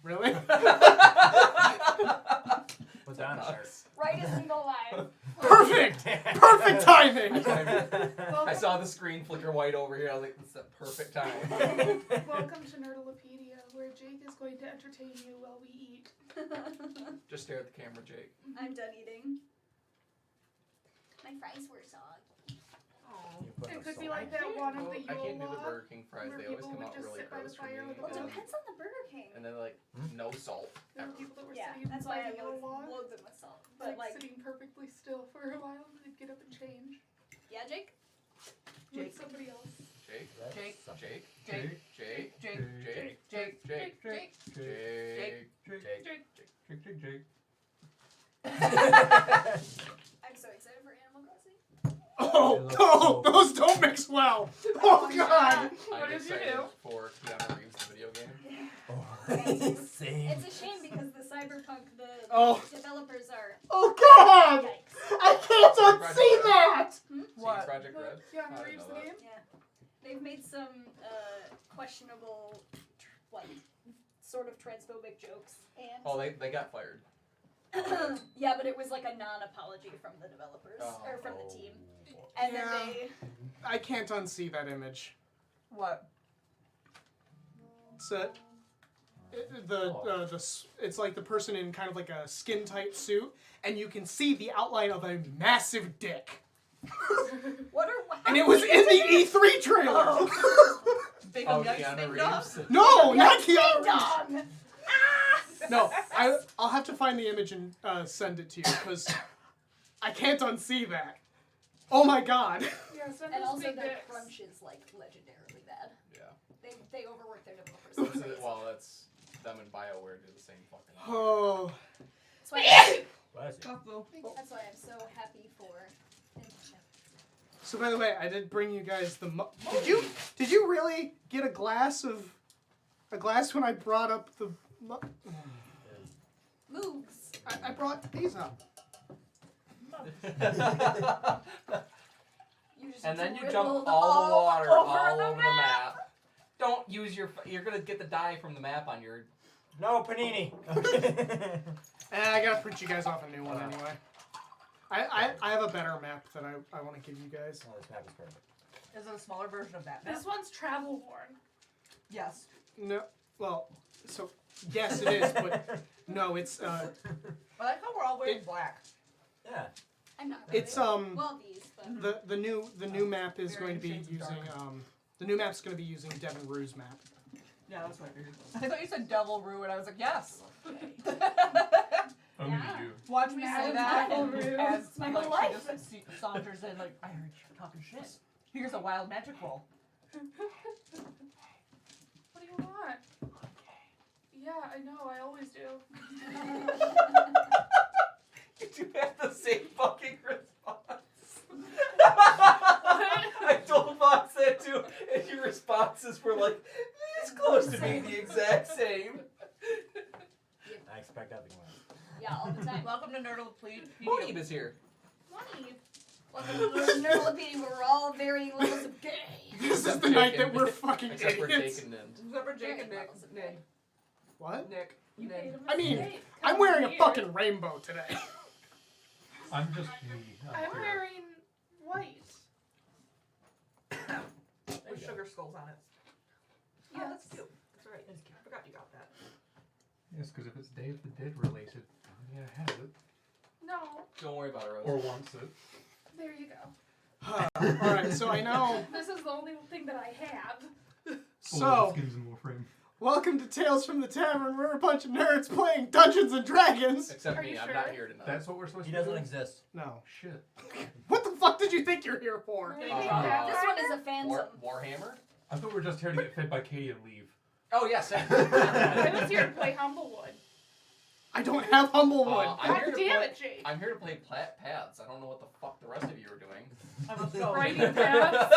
Really? What's that on a shirt? Write a single line. Perfect! Perfect timing! I saw the screen flicker white over here. I was like, "This is the perfect time." Welcome to Nerdalopedia, where Jake is going to entertain you while we eat. Just stare at the camera, Jake. I'm done eating. My fries were soggy. It could be like that one of the I can't do the Yule Burger King fries. where They always people come would out just really sit by the gross for fire me. with a Well, it bowl. depends on the Burger King. And then like no salt. There were Ever. people that were Yeah, sitting that's by why I the Yule log, load them with salt. like, But like, sitting perfectly still for a while, and they'd get up and change yeah, Jake. with somebody else. Jake. Jake. Jake. Jake. Jake. Jake. Jake. Jake. Jake. Jake. Jake. I'm so excited for Animal Crossing. Oh, no! Those don't mix well! Oh, God! What I'm did you excited do? for Keanu Reeves, the video game. Same. It's a shame because the Cyberpunk, the Oh. developers are. Oh, God! Yikes. I can't unsee that! CD Project Red. Yeah, I didn't Reeves know the that. game. Yeah, they've made some questionable, like, sort of transphobic jokes, and Oh, they got fired. yeah, but it was like a non-apology from the developers or from the team, and Yeah. then they. I can't unsee that image. What? It's it's like the person in kind of like a skin tight suit, and you can see the outline of a massive dick. What are? And it was in the E3 trailer. Big Oh, yikes Keanu ding dong. Reeves. No, not Keanu Reeves. Dong! No, I'll have to find the image and send it to you because I can't unsee that. Oh my God. Yeah, send And us also big their dicks. crunch is like legendarily bad. Yeah. They overwork their developers. Well, that's them and BioWare do the same fucking thing. Oh. That's why, Bless you. that's why I'm so happy for Nintendo. So by the way, I did bring you guys the. Did you really get a glass when I brought up the? Moves. I brought these up. You just And then you dribbled jump all the water all over over the map. Don't use your. You're gonna get the dye from the map on your. No, Panini. I gotta print you guys off a new one anyway. I have a better map that I want to give you guys. Oh, this map is perfect. Is it a smaller version of that map? This one's travel worn. Yes. No, well, so yes it is, but no, it's I like how we're all wearing black. Yeah. I'm not really. it's Well, these, but the new map is going to be Shades of using dark. the new map's going to be using Devin Rue's map. Yeah, that's what I figured. I thought you said Devil Rue, and I was like, yes. Only Yeah. you. Watch me say that. Devil Rue. As It's my like, whole she life. just saunters in, like, I heard you talking shit. Here's a wild magic roll. What do you want? Yeah, I know. I always do. You do have the same fucking response. I told Fox that too, and your responses were like, it's close to being the exact same. I expect nothing less. yeah, all the time. Welcome to Nerdle Money is here. Money. Welcome to Nerdalopedia, where we're all varying levels of gay. This is the night that we're fucking Except for idiots. Jake and Nind. Except for Jake and Varying Nick. levels of gay. What? Nick. You made Nick. a I mean, mistake. I'm Come wearing a here. fucking rainbow today. I'm just me. I'm wearing white. With sugar skulls on it. Yeah, that's cute. That's right. I forgot you got that. Yes, because if it's Day of the Dead related, yeah, I have it. No. Don't worry about it, Rose. Or wants it. There you go. Alright, so I know. This is the only thing that I have. So, Skins in Warframe. welcome to Tales from the Tavern. We're a bunch of nerds playing Dungeons and Dragons. Except Are me, you I'm sure? not here tonight. That's what we're supposed He to doesn't do? exist. No. Shit. What the fuck did you think you're here for? Maybe Uh, you have This one is a phantom. Warhammer? I thought we were just here to get fed by Katie and leave. Oh, yes. I was here to play Humblewood. I don't have Humblewood. I'm God here to damn play- it, Jake. I'm here to play paths. I don't know what the fuck the rest of you are doing. I must go. Writing paths.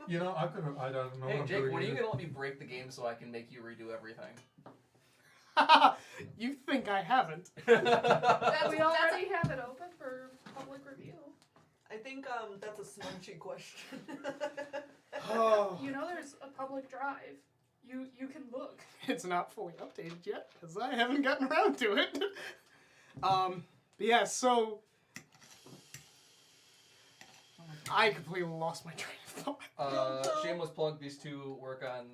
You know, I don't know Hey, what I'm Jake, doing when are you either. going to let me break the game so I can make you redo everything? You think I haven't? We already have it open for public review. I think that's a smunchy question. Oh. You know there's a public drive. You can look. it's not fully updated yet because I haven't gotten around to it. But yeah, so I completely lost my train of thought. Shameless plug. These two work on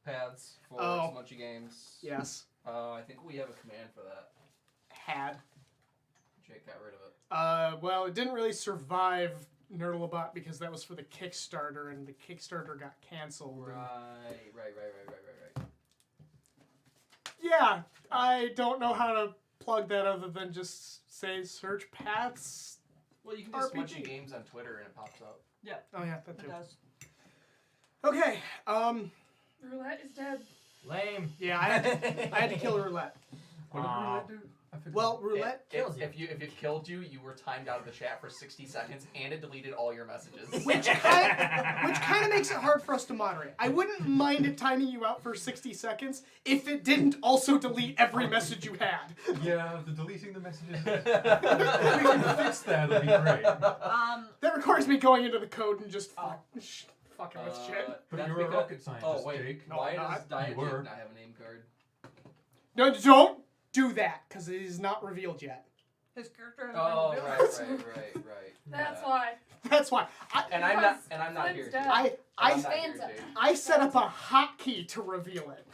paths for Oh. Smunchy Games. Yes, I think we have a command for that. had. Jake got rid of it. Well, it didn't really survive Nerdlebot because that was for the Kickstarter, and the Kickstarter got canceled. and- Right. Yeah, I don't know how to plug that other than just say search paths. Well, you can do RPG. Smunchy Games on Twitter and it pops up. Oh yeah, that It too. does. Okay. Roulette is dead. Lame. Yeah, I had to kill Roulette. What did roulette do? I forgot. Well, Roulette. If it killed you, you were timed out of the chat for 60 seconds, and it deleted all your messages. Which kind of makes it hard for us to moderate. I wouldn't mind it timing you out for 60 seconds if it didn't also delete every message you had. Yeah, the deleting the messages. If we can fix that, it'd be great. That requires me going into the code and just fucking with shit. But That's you're a because- rocket scientist, Oh wait, Jake. No, why I'm does not. Diet You were. Jake not have a name card? No, don't do that because it is not revealed yet. His character has Oh, been right. That's Yeah. why. That's why And I'm not here. Flint's Jake. dead. I I'm not here, Fanta. Jake. I set up a hotkey to reveal it.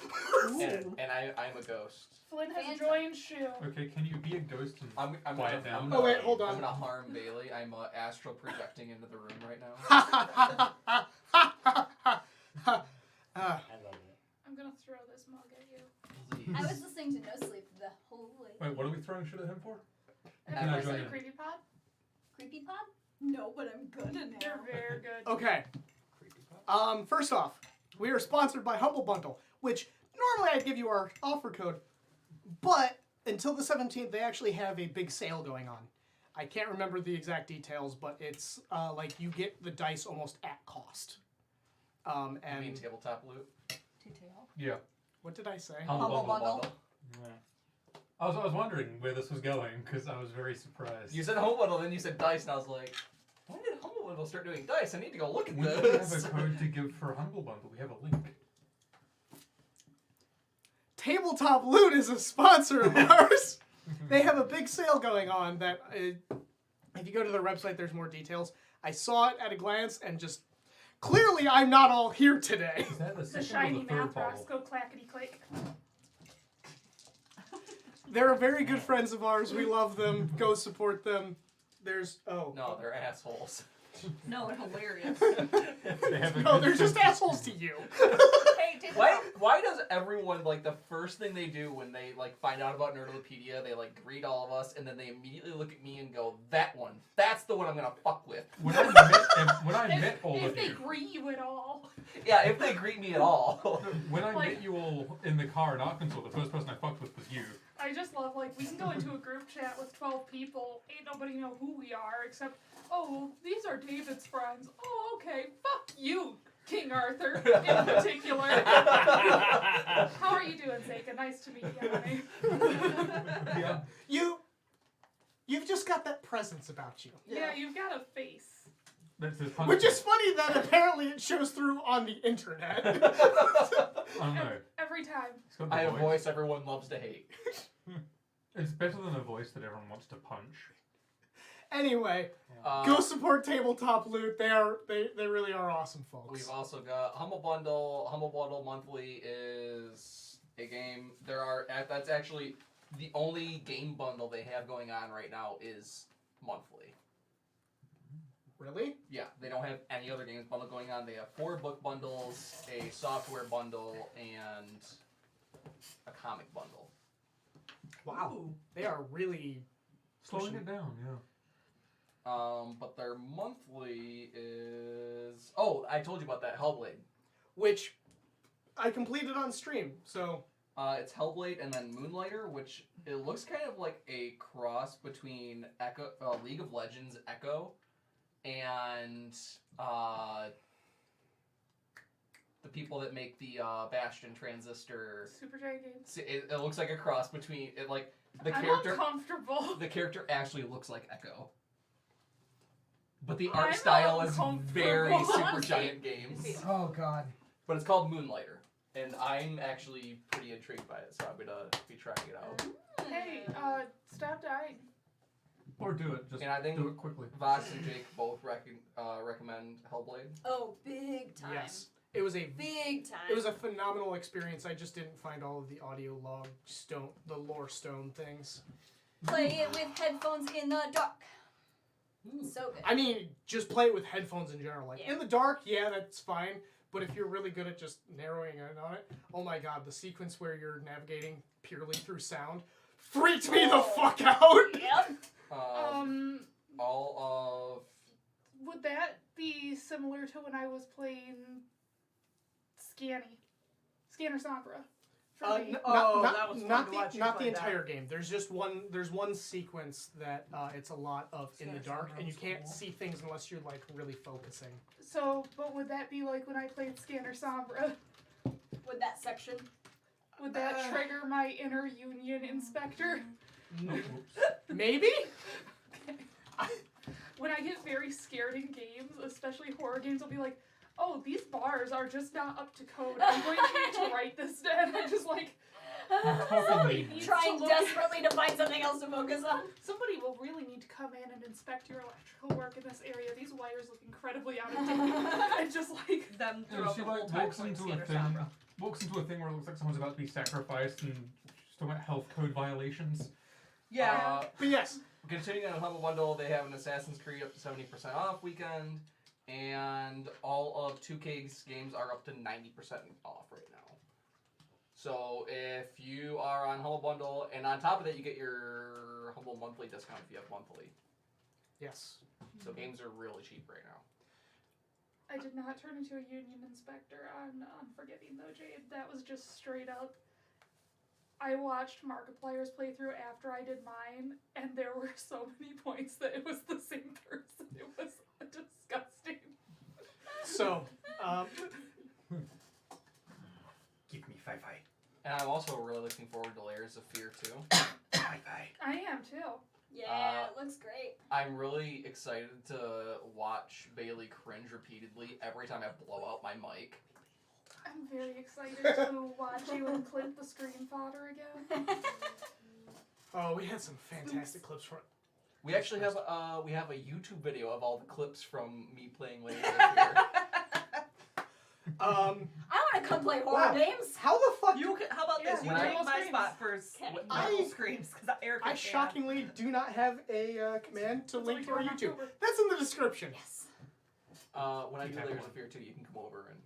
And I'm a ghost. Flynn has Fanta. joined Shu. Okay, can you be a ghost and I'm quiet gonna, down? Oh, wait, hold I'm on. gonna harm Bailey. I'm astral projecting into the room right now. I love it. I'm gonna throw this mug at you. I was listening to No Sleep the whole way. Wait, what are we throwing shit at him for? Have Can you I ever join seen in? Creepy Pod? Creepy Pod? No, but I'm gonna now. They're very good. Okay. First off, we are sponsored by Humble Bundle, which normally I'd give you our offer code, but until the 17th, they actually have a big sale going on. I can't remember the exact details, but it's like you get the dice almost at cost. You mean And tabletop loot? Yeah. what did I say? Humble Bundle. Yeah. I was wondering where this was going because I was very surprised. You said Humble Bundle, then you said dice, and I was like, when did Humble Bundle start doing dice? I need to go look at We don't this. have a code to give for Humble Bundle. We have a link. Tabletop Loot is a sponsor of ours. They have a big sale going on that if you go to their website, there's more details. I saw it at a glance and just clearly I'm not all here today. Is that the The second or shiny the third math bottle? rocks go clackety click. They're very good friends of ours. We love them. Go support them. There's No, they're assholes. No, they're hilarious. They have a no, good they're just sense. assholes to you. Hey, take Why does everyone, like, the first thing they do when they, like, find out about Nerdlopedia, they, like, greet all of us, and then they immediately look at me and go, that one. That's the one I'm gonna fuck with. When I met all If of they you, greet you at all. Yeah, if they greet me at all. when I Like- met you all in the car in Arkansas, the first person I fucked with was you. I just love, like, we can go into a group chat with 12 people. Ain't nobody know who we are except, oh, these are David's friends. Oh, okay. Fuck you, King Arthur, in particular. How are you doing, Zeka? Nice to meet you, honey. Yeah. You've just got that presence about you. Yeah, you've got a face. That's his Which is funny that apparently it shows through on the internet. I don't know. Every time. It's got the I have a voice everyone loves to hate. It's better than a voice that everyone wants to punch. Anyway, go support Tabletop Loot. They really are awesome folks. We've also got Humble Bundle. Humble Bundle Monthly is a game. That's actually the only game bundle they have going on right now is monthly. Really? Yeah, they don't have any other games bundle going on. They have 4 book bundles, a software bundle, and a comic bundle. Wow. They are really Slowing it down, yeah. But their monthly is... Oh, I told you about that, Hellblade. which I completed on stream. So It's Hellblade and then Moonlighter, which it looks kind of like a cross between League of Legends Echo and the people that make the Bastion Transistor. Supergiant games. It looks like a cross between it, like the I'm character. uncomfortable. The character actually looks like Echo, but the art I'm style is uncomfortable. very Supergiant Games. oh god. But it's called Moonlighter. And I'm actually pretty intrigued by it, so I'm gonna be trying it out. Hey, stop dying. Or do it. Just And I think do it quickly. Vox and Jake both recommend Hellblade. Oh, big time. Yes. It was a Big time. It was a phenomenal experience. I just didn't find all of the audio log stone, the lore stone things. Play it with headphones in the dark. So good. I mean, just play it with headphones in general. Like in the dark, yeah, that's fine. But if you're really good at just narrowing in on it, oh my god, the sequence where you're navigating purely through sound freaked me the fuck out. Yep. All Would that be similar to when I was playing Scanner Sombra? For me? that was fun not to the watch you not the play that. entire game. There's just one. There's one sequence that it's a lot of in the Scanner dark, Sombra and you was can't cool. see things unless you're like really focusing. So, but would that be like when I played Scanner Sombra? With that section. Would that trigger my inner Union inspector? Maybe. When I get very scared in games, especially horror games, I'll be like, oh, these bars are just not up to code. I'm going to need to write this down. I'm just like, somebody needs Trying to look desperately to find something else to focus on. Somebody will really need to come in and inspect your electrical work in this area. These wires look incredibly out of date. And just like, Them Yeah, throughout she the whole like time walks playing into a Scanner thing. Sombra. Walks into a thing where it looks like someone's about to be sacrificed, and she's talking about health code violations. Yeah. But yes, continuing on Humble Bundle, they have an Assassin's Creed up to 70% off weekend, and all of 2K's games are up to 90% off right now. So if you are on Humble Bundle, and on top of that, you get your Humble Monthly discount if you have monthly. yes. So games are really cheap right now. I did not turn into a Union inspector on Unforgiving though, Jade. That was just straight up. I watched Markiplier's playthrough after I did mine, and there were so many points that it was the same person. It was disgusting. So, Give me 5-5. And I'm also really looking forward to Layers of Fear too. 5-5. I am too. Yeah, it looks great. I'm really excited to watch Bailey cringe repeatedly every time I blow out my mic. I'm very excited to watch you and Clint the screen fodder again. oh, we had some fantastic clips from. We actually have a YouTube video of all the clips from me playing Layers of Fear. I want to come play horror Wow. games. How the fuck? You can, how about this? You When I- take my Screams. spot for I- Marvel Screams, because Erica I can. shockingly do not have a command to That's link what to our we do in YouTube. October. That's in the description. Yes. When I do Okay. Layers of Fear 2, you can come over and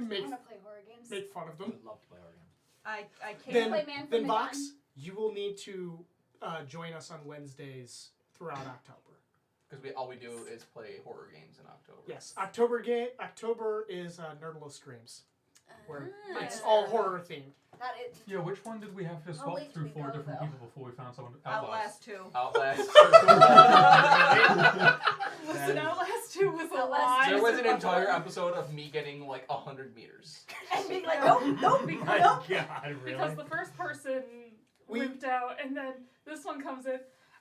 Make I want to play horror games. make fun of them. Love to play our games. I can't. Then, play Man from then Medan. Vox, you will need to join us on Wednesdays throughout October. because all we do is play horror games in October. Yes, October is Nerdless Screams, where Ah. it's all horror themed. That is. Yeah, which one did we have to swap late through we 4 go, different though. people before we found someone? Outlast 2. Outlast. Listen, Outlast 2 was a Outlast lie. There was an entire episode of me getting like 100 meters. And being like, nope, nope, Because- nope. God, Because the first person We- wimped out, and then this one comes in.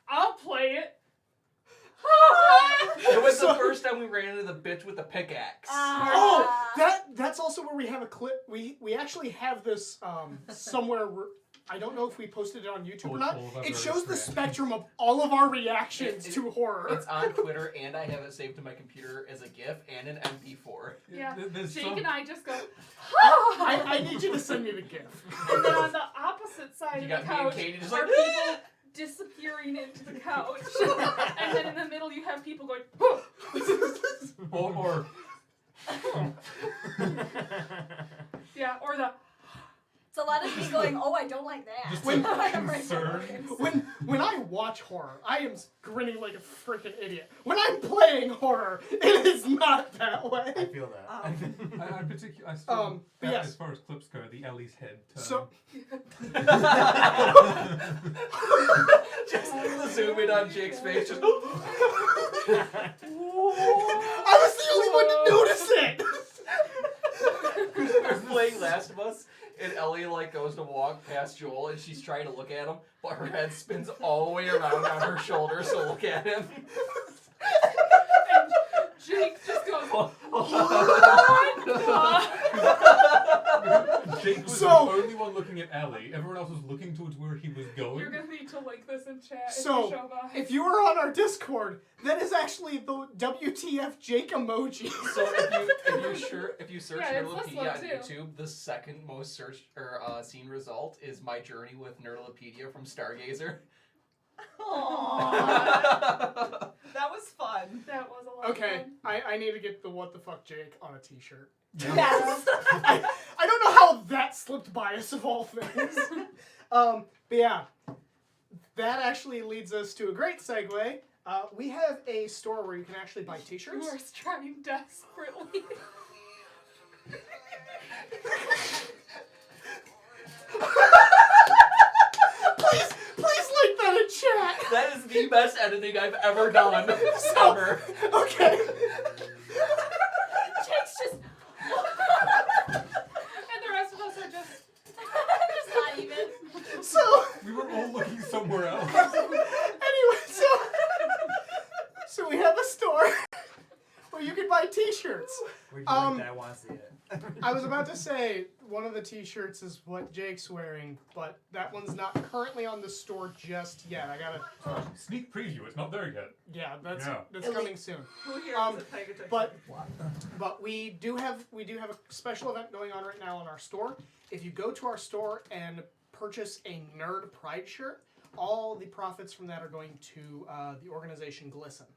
I'll play it. It was So- the first time we ran into the bitch with the pickaxe. Oh, that's also where we have a clip. We actually have this somewhere. I don't know if we posted it on YouTube or not. It shows the spectrum of all of our reactions to horror. It's on Twitter, and I have it saved to my computer as a GIF and an MP4. Yeah, There's Jake some... and I just go, I need you to send me the GIF. and then on the opposite side You of the got me and couch Katie just are like, people disappearing into the couch, and then in the middle you have people going, Or yeah, or the. It's a lot of me going, oh, I don't like that. Just When- I'm right concern. there. When I watch horror, I am grinning like a freaking idiot. When I'm playing horror, it is not that I way. feel that. I particularly, I still, but yes. as far as clips go, the Ellie's head turn. So Just the zoom in on Jake's face. Just. I was the only one to notice it. We're playing Last of Us, and Ellie like goes to walk past Joel, and she's trying to look at him, but her head spins all the way around on her shoulders to look at him. And Jake just goes, what the? Jake was So- the only one looking at Ellie. Everyone else was looking towards where he was going. You're gonna need to link this in chat So, if you show by. If you are on our Discord, that is actually the WTF Jake emoji. So if you search Yeah, it's this Nerdlopedia one, on too. YouTube, the second most searched or seen result is my journey with Nerdlopedia from Stargazer. Aww. That was fun. That was a lot Okay, of fun. I need to get the what the fuck Jake on a t-shirt. Yes. I don't know how that slipped by us of all things. But yeah, that actually leads us to a great segue. We have a store where you can actually buy You t-shirts. are trying desperately. Please link that in chat. That is the best editing I've ever done. Ever. Okay. Jake's just And the rest of us are just. just not even. So We were all looking somewhere else. anyway, so we have a store where you can buy t-shirts. Where'd you Um, link that? I want to see it. I was about to say one of the t-shirts is what Jake's wearing, but that one's not currently on the store just yet. I gotta. Sneak preview. It's not there yet. Yeah, that's Yeah. coming soon. Who here Um, is a tiger texture? But we do have a special event going on right now on our store. If you go to our store and purchase a Nerd Pride shirt, all the profits from that are going to the organization Glisten,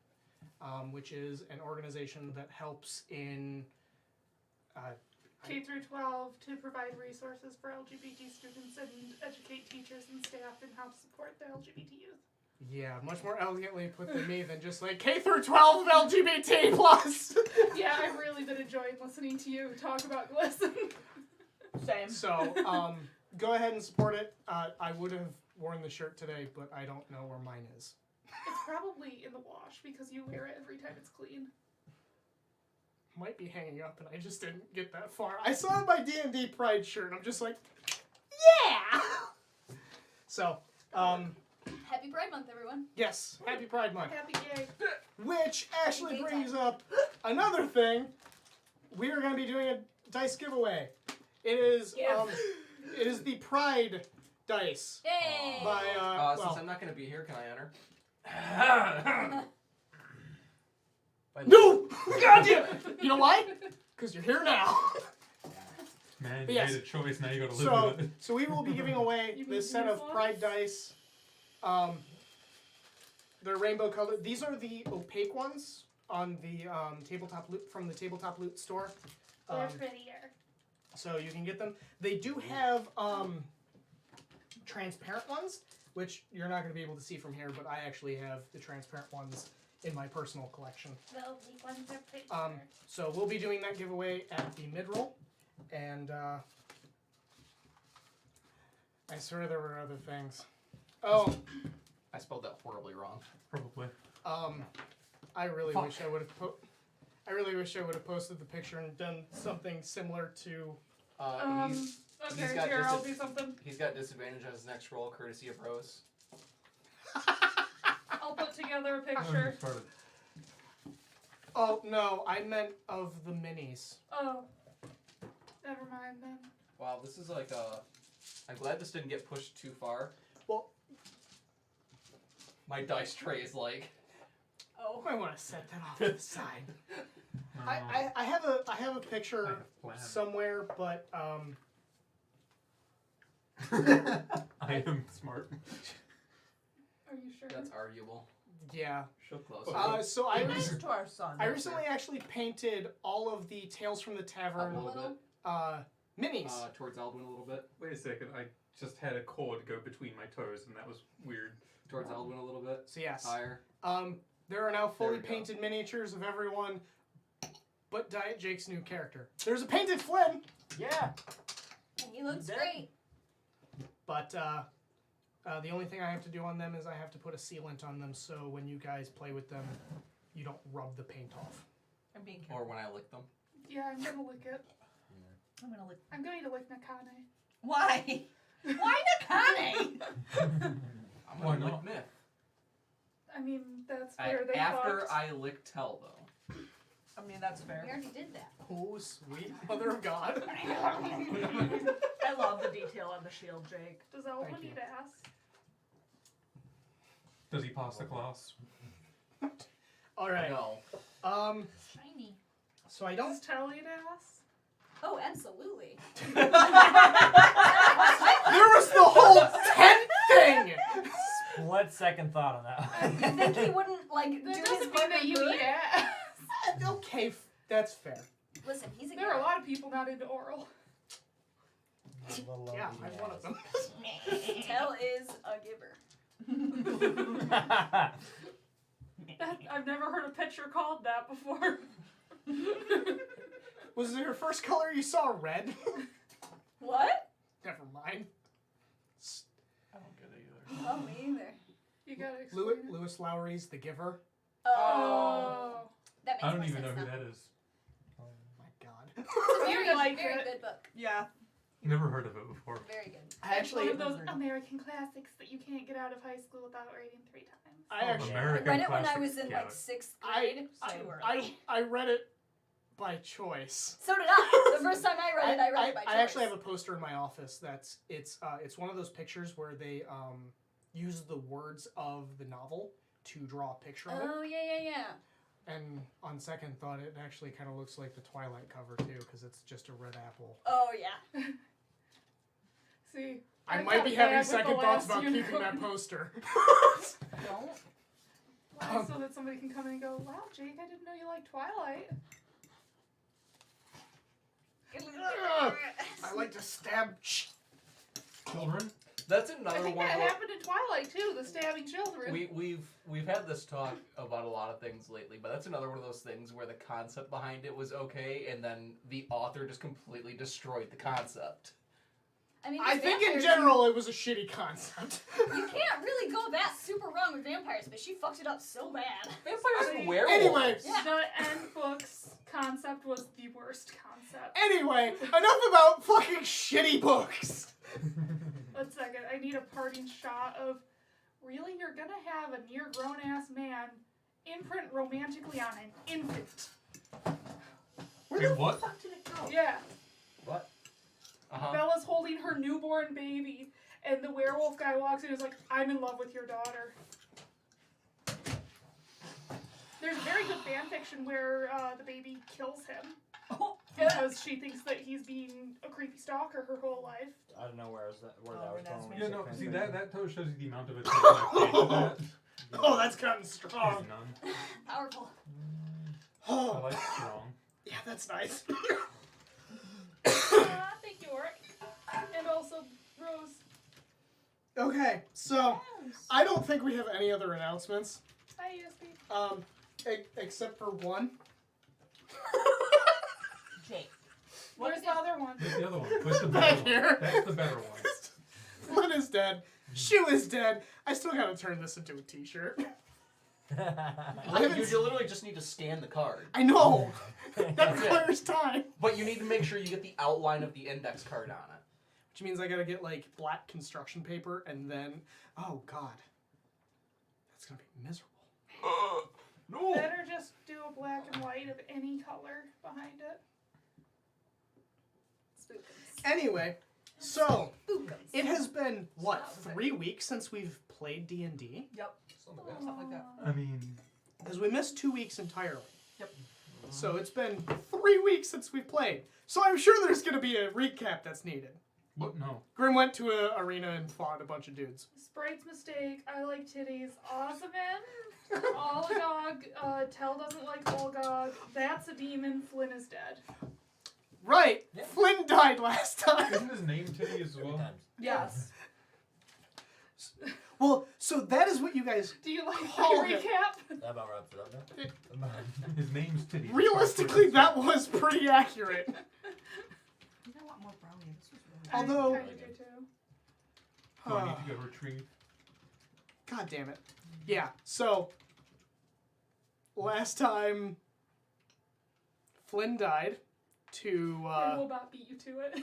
which is an organization that helps in. K through 12 to provide resources for LGBT students and educate teachers and staff in how to support the LGBT youth. Yeah, much more elegantly put than me than just like K through 12 LGBT plus. Yeah, I've really been enjoying listening to you talk about Glisten. Same. So go ahead and support it. I would have worn the shirt today, but I don't know where mine is. It's probably in the wash because you wear it every time it's clean. Might be hanging up, and I just didn't get that far. I saw my D&D Pride shirt, and I'm just like, yeah. So, Happy Pride Month, everyone. yes, Happy Pride Month. Happy gay. Which actually Gay brings time. up another thing. We are going to be doing a dice giveaway. It is Yeah. it is the Pride dice Yay! by Since well, I'm not going to be here, can I enter? no. God damn it. You know why? Because you're here now. Man, But you yes. made a choice. Now you got to live So, with it. so we will be giving away You this mean set of these Pride ones? dice. They're rainbow colored. These are the opaque ones on the tabletop loot from the tabletop loot store. They're Um, prettier. so you can get them. They do have transparent ones, which you're not going to be able to see from here, but I actually have the transparent ones in my personal collection. The opaque ones are prettier. So we'll be doing that giveaway at the mid-roll, and I swear there were other things. Oh, I spelled that horribly wrong. Probably. I really Fuck. wish I would have I really wish I would have posted the picture and done something similar to. He's Okay, got here, dis- I'll do something. he's got disadvantage on his next roll, courtesy of Rose. I'll put together a Oh, picture. started. Oh no, I meant of the minis. Oh. Never mind then. Wow, this is like a. I'm glad this didn't get pushed too far. Well, My dice tray is like. oh, I want to set that off to the side. Oh, I have a I picture have plans. somewhere, but I am smart. Are you sure? That's arguable. yeah. So close. So I Be nice to our son. I recently actually painted all of the Tales from the Tavern A little bit. minis. Towards Aldwin a little bit. Wait a second. I just had a cord go between my toes, and that was weird. Towards Aldwin a little bit. So yes, Higher. there are now fully There we go. painted miniatures of everyone, but Diet Jake's new character. There's a painted Flynn, Yeah. And he looks Then- great. but the only thing I have to do on them is I have to put a sealant on them, so when you guys play with them, you don't rub the paint off. I'm being Or careful. when I lick them. Yeah, I'm gonna lick it. I'm gonna lick. I'm going to lick Nakane. Why? Why Nakane? I'm Why gonna lick not? Myth. I mean, that's where they After fucked. I lick Tell though. I mean, that's fair. We already did that. Oh, sweet mother of God. I love the detail on the shield, Jake. Does Elwin Thank you. need ass? Does he pass the class? All right. No. Shiny. So I don't. Does Tell need ass? Oh, absolutely. There was the whole tent thing. Split second thought on that one. You think he wouldn't like That do his doesn't mean partner that you good? need ass. Okay, that's fair. Listen, he's a There are a guy. lot of people not into oral. Yeah, I'm one of them. Tell is a giver. I've never heard a picture called that before. Was your first color you saw red? What? Never mind. I don't get it either. Oh, me either. You gotta explain it. Lewis Lowry's The Giver. Oh. That makes I don't more even know sense who now. that is. Oh my God. It's a very, You like very it. good book. Yeah. Never heard of it before. Very good. I actually, It's one of those American classics that you can't get out of high school without reading 3 times. I actually, I American read it when I classics was in count. like 6th I- grade. I read it by choice. So did I. The first time I read it, I read it by choice. I actually have a poster in my office that's it's one of those pictures where they use the words of the novel to draw a picture of it. Oh, yeah. And on second thought, it actually kind of looks like the Twilight cover too, because it's just a red apple. Oh, yeah. See, I I've might got be bad having with the second thoughts last about keeping unicorn. that poster. Don't. Why? So that somebody can come in and go, wow, Jake, I didn't know you liked Twilight. I like to stab. Children? That's I another think one. that where happened in Twilight too, the stabbing children. We've had this talk about a lot of things lately, but that's another one of those things where the concept behind it was okay, and then the author just completely destroyed the concept. I mean, I these think in vampires, general it was a shitty concept. You can't really go that super wrong with vampires, but she fucked it up so bad. Vampires and See, werewolves. Anyway. Yeah. The end book's concept was the worst concept. Anyway, enough about fucking shitty books. 1 second, I need a parting shot of, really, you're gonna have a near grown-ass man imprint romantically on an infant. Wait, what? Fuck did it go? Yeah. What? Uh-huh. Bella's holding her newborn baby, and the werewolf guy walks in and is like, I'm in love with your daughter. There's a very good fan fiction where the baby kills him because she thinks that he's being a creepy stalker her whole life. I don't know where that was that's going. Yeah, no, see, that totally shows you the amount of attention I've paid to that. Oh, that's gotten strong. None. Powerful. I Oh, like strong. yeah, that's nice. Thank you, Oric. And also, Rose. Okay, so I don't think we have any other announcements, Hi, ESP. except for one. Jake. Where's the other one? Where's the other one? Where's the Back better one? here. That's the better one. Flynn is dead. Shoe is dead. I still gotta turn this into a t-shirt. You literally just need to scan the card. I know. That That's it. requires time. But you need to make sure you get the outline of the index card on it. Which means I gotta get like black construction paper and then, oh god, that's gonna be miserable. No! Better just do a black and white of any color behind it. Spookums. Anyway, so Spookums. it has been what 3 weeks since we've played D&D Yep. Stuff like that. I mean, because we missed 2 weeks entirely. Yep. So it's been 3 weeks since we've played. So I'm sure there's gonna be a recap that's needed. what? No. Grim went to an arena and fought a bunch of dudes. Sprite's mistake. I like titties. Ozaman. Olgog. Tell doesn't like Olgog. That's a demon. Flynn is dead. Right. Yeah. Flynn died last time. Isn't his name Titty as well? Times. Yes. Well, so that is what you guys Do you like Oh, my okay. recap? That about wraps it up now. His name's Titty. realistically that was pretty accurate. You know what more brownie? This was really Although- I kinda do too. Do I need to go retrieve? God damn it. Yeah, so last time Flynn died to And we'll not beat you to it.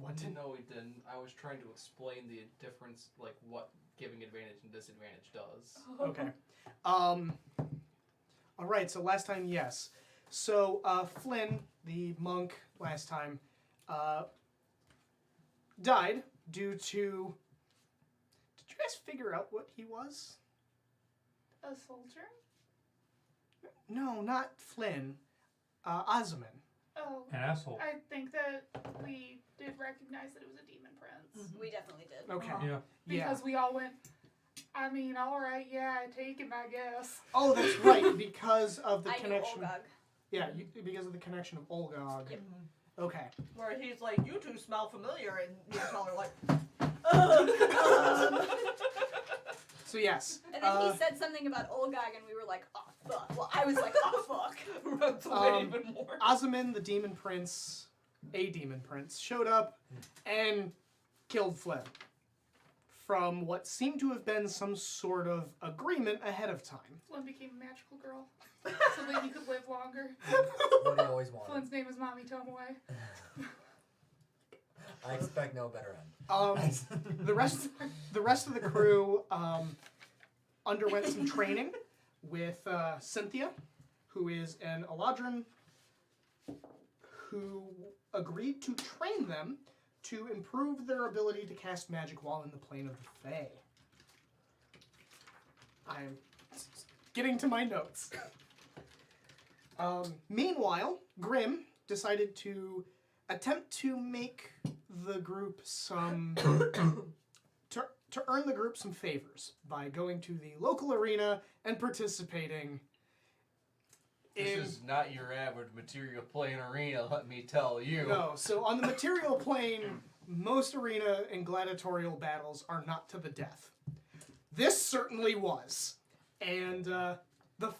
What? No, we didn't. I was trying to explain the difference, like what giving advantage and disadvantage does. Okay. All right. So last time, yes. So Flynn, the monk, last time, died due to. Did you guys figure out what he was? A soldier? No, not Flynn. Osman. Oh. An asshole. I think that we did recognize that it was a demon prince. We definitely did. Okay. Yeah. Yeah. Because we all went, I mean, alright, yeah, I take him, I guess. Oh, that's right. Because of the I knew connection. Olgog. Yeah, because of the connection of Olgog. Yep. Okay. Where he's like, you two smell familiar, and you all are like, So yes. And then he said something about Olgog, and we were like, oh fuck. Well, I was like, oh fuck. runs away even more. Osman, the demon prince, a demon prince, showed up and killed Flynn from what seemed to have been some sort of agreement ahead of time. Flynn became a magical girl. So that he could live longer. What he always wanted. Flynn's name is Mommy Tomoe. I expect no better end. The rest of the crew underwent some training with Cynthia, who is an Eladrin, who agreed to train them to improve their ability to cast magic while in the plane of the Fae. I'm getting to my notes. Meanwhile, Grim decided to attempt to make the group some to earn the group some favors by going to the local arena and participating in. This is not your average material plane arena, let me tell you. No, so on the material plane, most arena and gladiatorial battles are not to the death. This certainly was, and the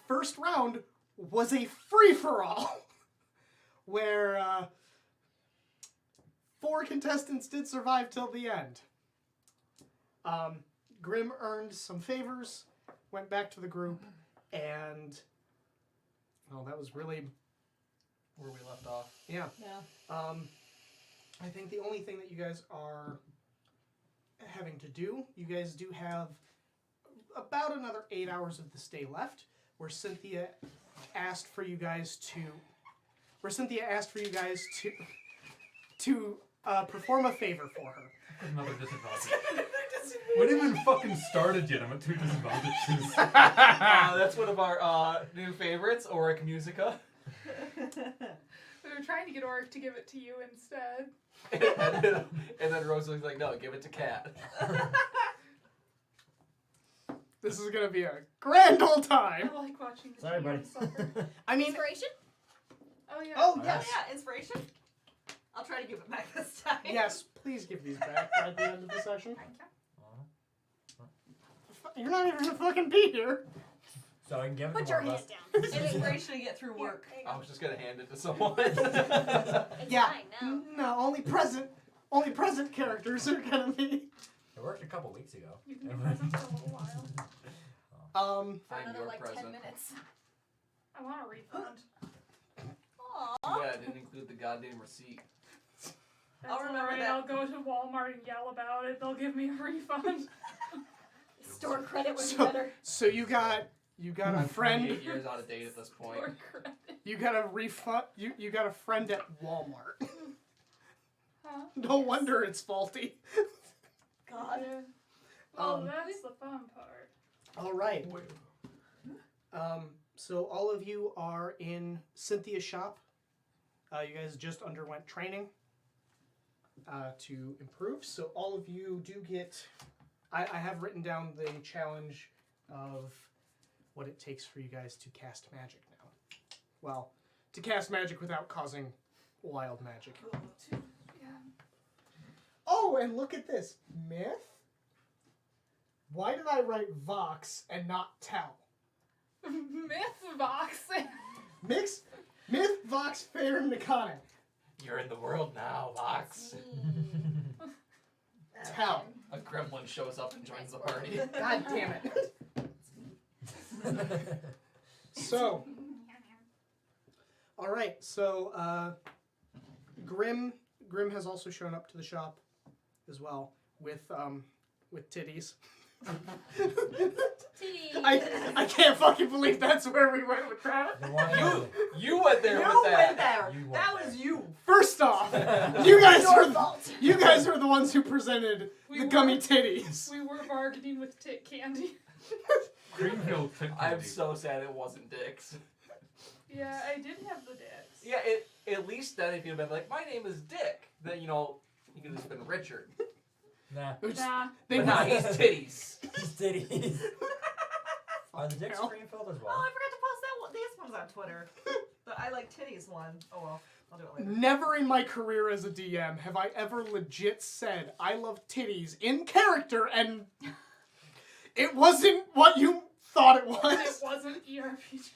first round was a free-for-all, where 4 contestants did survive till the end. Grim earned some favors, went back to the group, and well, that was really Where we left off. yeah. Yeah. I think the only thing that you guys are having to do, you guys do have about another 8 hours of this day left, where Cynthia asked for you guys to perform a favor for her. Another disadvantage. We didn't even fucking started yet. I'm at 2 disadvantages. That's one of our new favorites, Auric Musica. We were trying to get Oric to give it to you instead. and then Rosalie's like, no, give it to Kat. This is gonna be a grand old time. I like watching the Sorry, buddy. GM suffer. I mean, Inspiration? Oh yeah. oh Oh yes, yeah, inspiration. I'll try to give it back this time. yes. Please give these back by the end of the session. You're not even gonna fucking be here. So I can give it Put to your one of hand us. down. Inspiration to get through Here, work. there you I go. was just gonna hand it to someone. It's Yeah. fine now. No, only present characters are gonna be. It worked a couple weeks ago. You can be present for a little while. For I'm another your like 10 present. minutes. I want a refund. Aww. Yeah, I didn't include the goddamn receipt. That's I'll remember alright, that. I'll go to Walmart and yell about it. They'll give me a refund. Store credit would be So- better. So you got a I'm friend. 28 years out of date at this point. Store credit. You got a refund. You got a friend at Walmart. Huh? No wonder it's faulty. God. Yeah. Well, Um, that's the fun part. All right. So all of you are in Cynthia's shop. You guys just underwent training to improve. So all of you do get. I have written down the challenge of what it takes for you guys to cast magic now. Well, to cast magic without causing wild magic. Yeah. Oh, and look at this. Myth? Why did I write Vox and not Tell? Myth box. Myth, Vox, Fair, and Nikane. You're in the world now, Vox. Tell. A gremlin shows up and joins the party. God damn it. So, all right. So, Grim Grim has also shown up to the shop as well with titties. I can't fucking believe that's where we went with that. The one You went there You with that. went there. You went That there. was you. First off, you guys Your were fault. you guys were the ones who presented We the were. gummy titties. We were bargaining with tit candy. Greenfield tit I'm candy. so sad it wasn't Dick's. Yeah, I did have the dicks. Yeah, at least then if you'd have been like, my name is Dick, then you could have just been Richard. Nah. Nah. They But nah, he's titties. He's titties. Are the dicks hell. Greenfield as Oh, well? I forgot to post that one. This one's on Twitter. The I like titties one. Oh well, I'll do it later. Never in my career as a DM have I ever legit said I love titties in character, and it wasn't what you thought it It was. wasn't ERPG.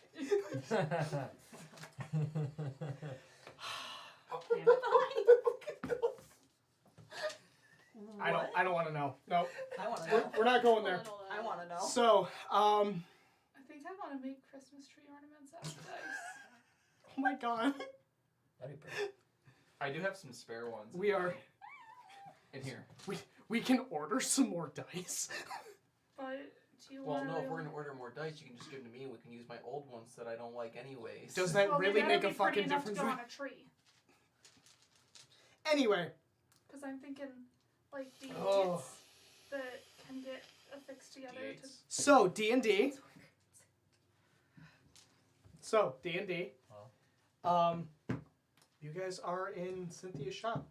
Oh, damn it. I don't want to know. No, I want to we're, know. we're not going there. I want to know. So, I think I want to make Christmas tree ornaments out of dice. oh my god, That'd be pretty. I do have some spare ones. we are in here. we can order some more dice. But do you Well, want no, if we're gonna order more dice, you can just give them to me and we can use my old ones that I don't like anyways. Does that well, they really gotta make be a pretty fucking enough difference? to go on a tree. Anyway, Because I'm thinking, like, the Oh. gates that can get affixed together to... Gates? so D&D. So D&D. You guys are in Cynthia's shop.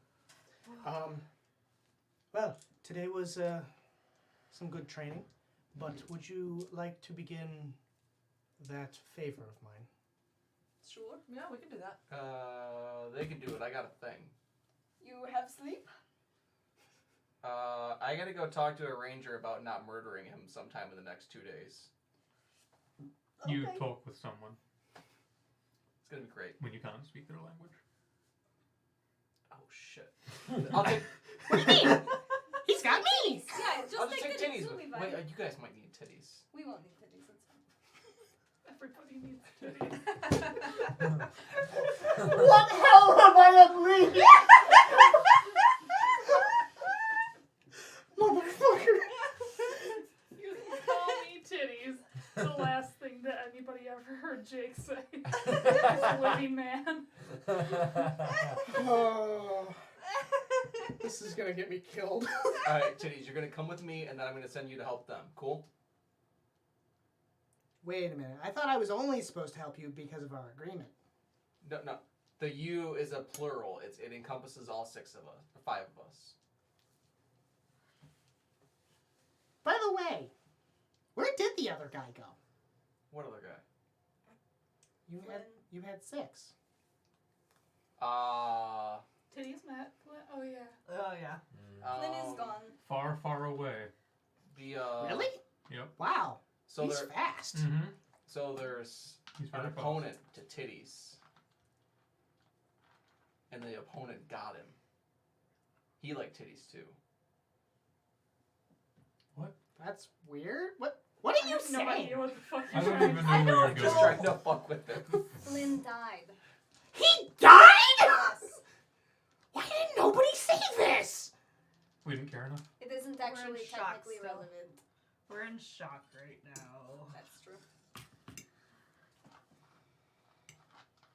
Well, today was some good training, but would you like to begin that favor of mine? Sure. Yeah, we can do that. They can do it. I got a thing. You have sleep? I gotta go talk to a ranger about not murdering him sometime in the next 2 days. You Okay. talk with someone It's gonna be great. when you can't speak their language. Oh shit. I'll take, What do you mean? He's got me! Yeah, just I'll take just take titties. titties. We'll be With, fine. wait, you guys might need titties. We won't need titties. That's fine. Everybody needs titties. What hell have I unleashed? Motherfucker! You call me titties. The last thing that anybody ever heard Jake say. Living man. Oh, this is gonna get me killed. Alright, titties, you're gonna come with me and then I'm gonna send you to help them. Cool? Wait a minute. I thought I was only supposed to help you because of our agreement. No. The you is a plural. It encompasses all 6 of us. Or 5 of us. By the way, where did the other guy go? What other guy? You had 6. Titties met. Oh, yeah. Oh yeah. Flynn is gone. Far, far away. The Really? Yep. Wow. So He's there, fast. Mm-hmm. so there's He's an very fast. opponent to titties, and the opponent got him. He liked titties too. That's weird. What are I you have no saying? idea what the fuck I you're don't trying even to know say. where you're I'm just going. trying to fuck with him. Flynn died. He died? Yes. Why didn't nobody say this? We didn't care enough. It isn't We're in actually shock technically still. relevant. We're in shock right now. That's true.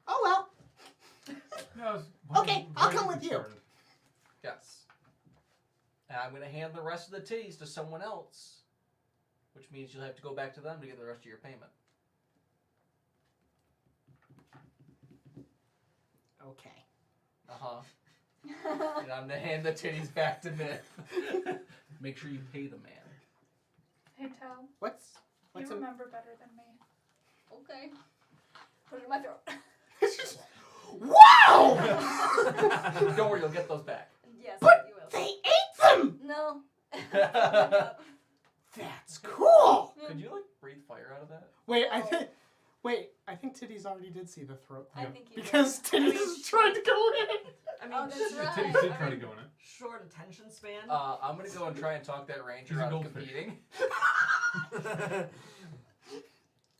Oh well. Yeah, I was Okay, I'll very come with you. concerned. Yes. And I'm gonna hand the rest of the titties to someone else, which means you'll have to go back to them to get the rest of your payment. Okay. And I'm gonna hand the titties back to Myth. Make sure you pay the man. Hey, Tal. What's You a remember better than me. Okay. Put it in my throat. Wow! Don't worry, you'll get those back. Yes, But you will. they ate them. No. That's cool. Could you like breathe fire out of that? Wait, I think Titties already did see the throat I thing. think you Because Titties is trying to go in. I mean, Oh, that's The right. titties did try to go in it. short attention span. I'm gonna go and try and talk that ranger He's a out of goldfish. competing.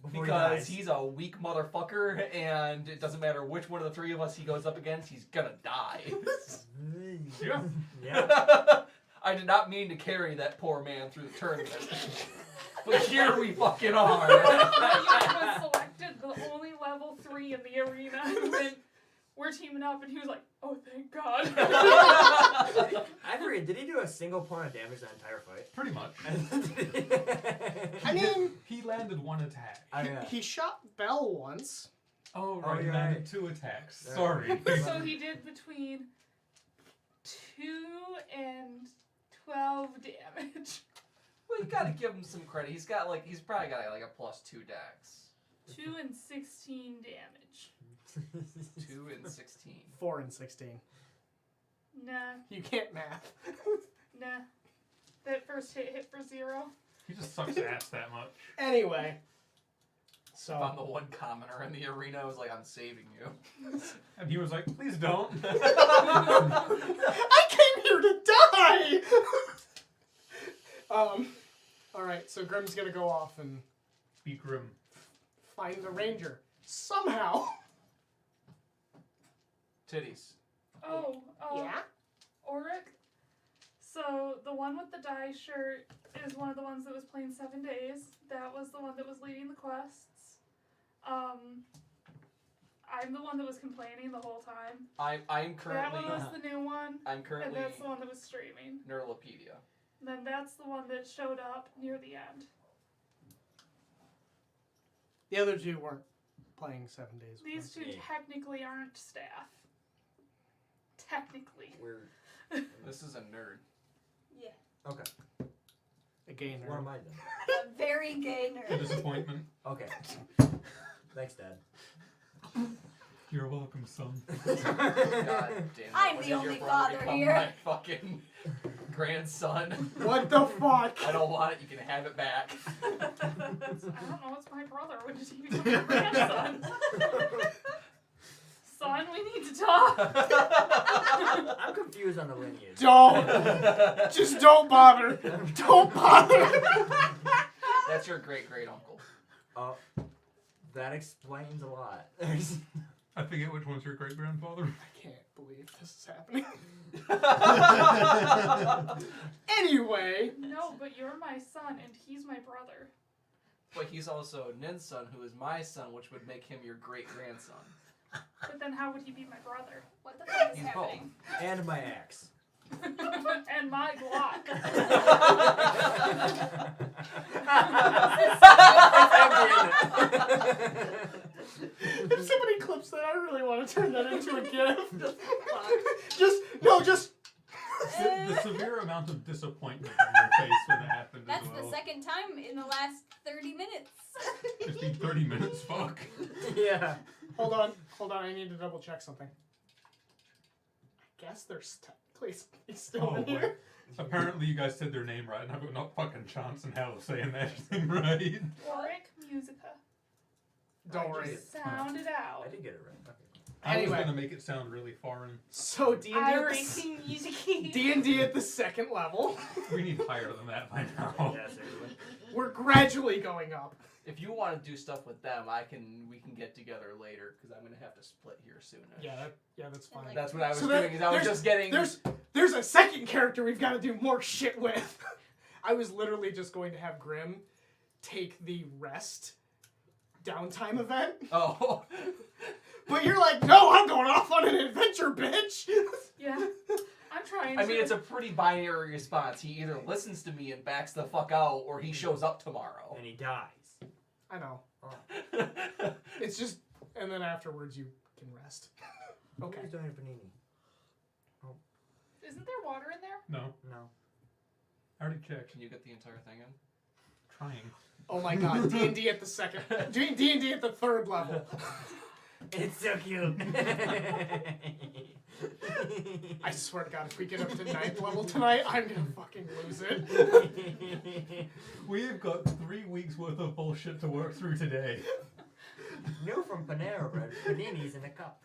Before he Because dies. he's a weak motherfucker, and it doesn't matter which one of the 3 of us he goes up against, he's gonna die. Yeah. Yeah. I did not mean to carry that poor man through the tournament. But here we fucking are. When you was selected the only level 3 in the arena, and then we're teaming up, and he was like, "Oh, thank God." I forget. Did he do a single point of damage that entire fight? Pretty much. I mean, He landed one attack. he shot Bell once. Oh, right. He yeah, landed right. 2 attacks. Yeah. Sorry. So he did between 2 and 12 damage. Well, you gotta give him some credit. He's probably got like a +2 dex. 2 and 16 damage. 2 and 16. 4 and 16. Nah, You can't math. nah. That first hit for 0. He just sucks ass that much. Anyway. If I'm So. the one commoner in the arena, I was like, I'm saving you. And he was like, please don't. I came here to die! Alright, so Grim's gonna go off and Be grim. find the ranger. Somehow. Titties. Oh, Yeah? Auric. So the one with the dye shirt is one of the ones that was playing 7 days. That was the one that was leading the quests. I'm the one that was complaining the whole time. I'm That currently one was the new one, I'm and currently that's the one that was streaming. Neuralopedia. And then that's the one that showed up near the end. The other two weren't playing 7 days. with These two Yeah. technically aren't staff. Technically. Weird. This is a nerd. Yeah. Okay. me. A gay What am nerd. I then? A very gay A nerd. disappointment. Okay. Thanks, Dad. You're welcome, son. God damn it. I'm When the did only your brother father become here. My fucking grandson. What the fuck? I don't want it. You can have it back. I don't know, it's my brother. When did he become your grandson? Son, we need to talk. I'm confused on the lineage. Don't! Just don't bother! Don't bother! That's your great great uncle. Oh, that explains a lot. I forget which one's your great grandfather. I can't believe this is happening. Anyway. No, but you're my son, and he's my brother. But he's also Nin's son, who is my son, which would make him your great grandson. But then how would he be my brother? What the fuck is He's happening? And my axe. And my Glock. If somebody clips that, I really want to turn that into a gift. Just. The severe amount of disappointment on your face when it happened That's as well. the second time in the last 30 minutes. It's been 30 minutes, fuck. Yeah. Hold on, I need to double check something. I guess there's technically somebody still Oh, in wait. here. Apparently you guys said their name right, and I've got no fucking chance in hell of saying that thing right. Auric Musica. Don't I worry. just- Sound it out. I did get it right. Okay. I was Anyway. gonna make it sound really foreign. So D&D Irish music. D&D at the second level. We need higher than that by now. Yeah, seriously. We're gradually going up. If you want to do stuff with them, we can get together later because I'm gonna have to split here soon. Yeah, that's fine. like- That's what I was So doing. Is I was there's- just getting. There's a second character we've got to do more shit with. I was literally just going to have Grim take the rest downtime event. Oh. But you're like, no, I'm going off on an adventure, bitch. Yeah. I'm trying I to. mean, it's a pretty binary response. He either listens to me and backs the fuck out, or he shows up tomorrow. And he dies. I know. Oh. It's just, and then afterwards you can rest. Okay. Who's doing a panini? Isn't there water in there? No, No. I already checked. Can you get the entire thing in? Trying. Oh my god, D&D at the second, D&D at the third level. It's so cute. I swear to god, if we get up to 9th level tonight, I'm gonna fucking lose it. We've got 3 weeks worth of bullshit to work through today. New from Panera Bread. Paninis in a cup.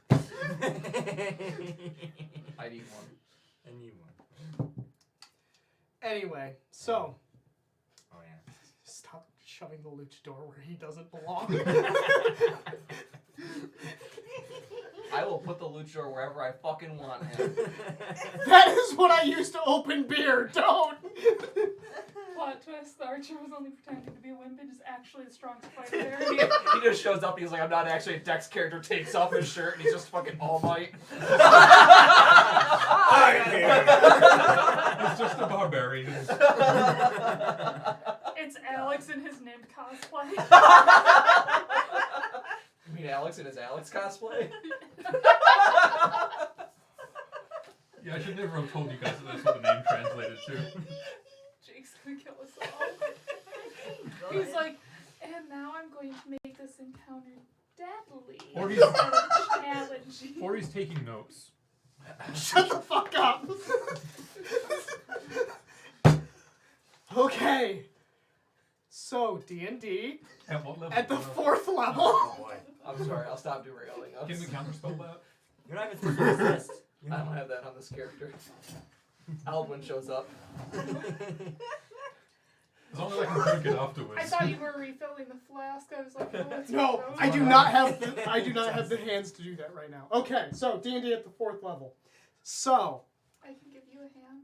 I need one. I need one. Anyway, so, Oh yeah. stop shoving the luchador where he doesn't belong. I will put the luchador wherever I fucking want him. That is what I use to open beer. Don't. Plot twist, the archer was only pretending to be a wimp and is actually the strongest fighter there. He just shows up. He's like, I'm not actually a Dex character. Takes off his shirt and he's just fucking All Might. It's just a barbarian. It's Alex in his named cosplay. You mean Alex in his Alex cosplay? Yeah, I should never have told you guys that that's what the name translated to. Jake's gonna kill us all. He's like, and now I'm going to make this encounter deadly. Or he's- instead of challenging. Or he's taking notes. Shut the fuck up. Okay. So D&D At what level? at the 4th level. Oh boy. I'm sorry. I'll stop derailing us. Can we counterspell that? You're not even supposed to resist. I don't have that on this character. Aldwin shows up. As long as I can drink it afterwards. I thought you were refilling the flask. I was like, oh, it's No, one of I those. do not have the hands to do that right now. Okay, so D&D at the 4th level. So, I can give you a hand.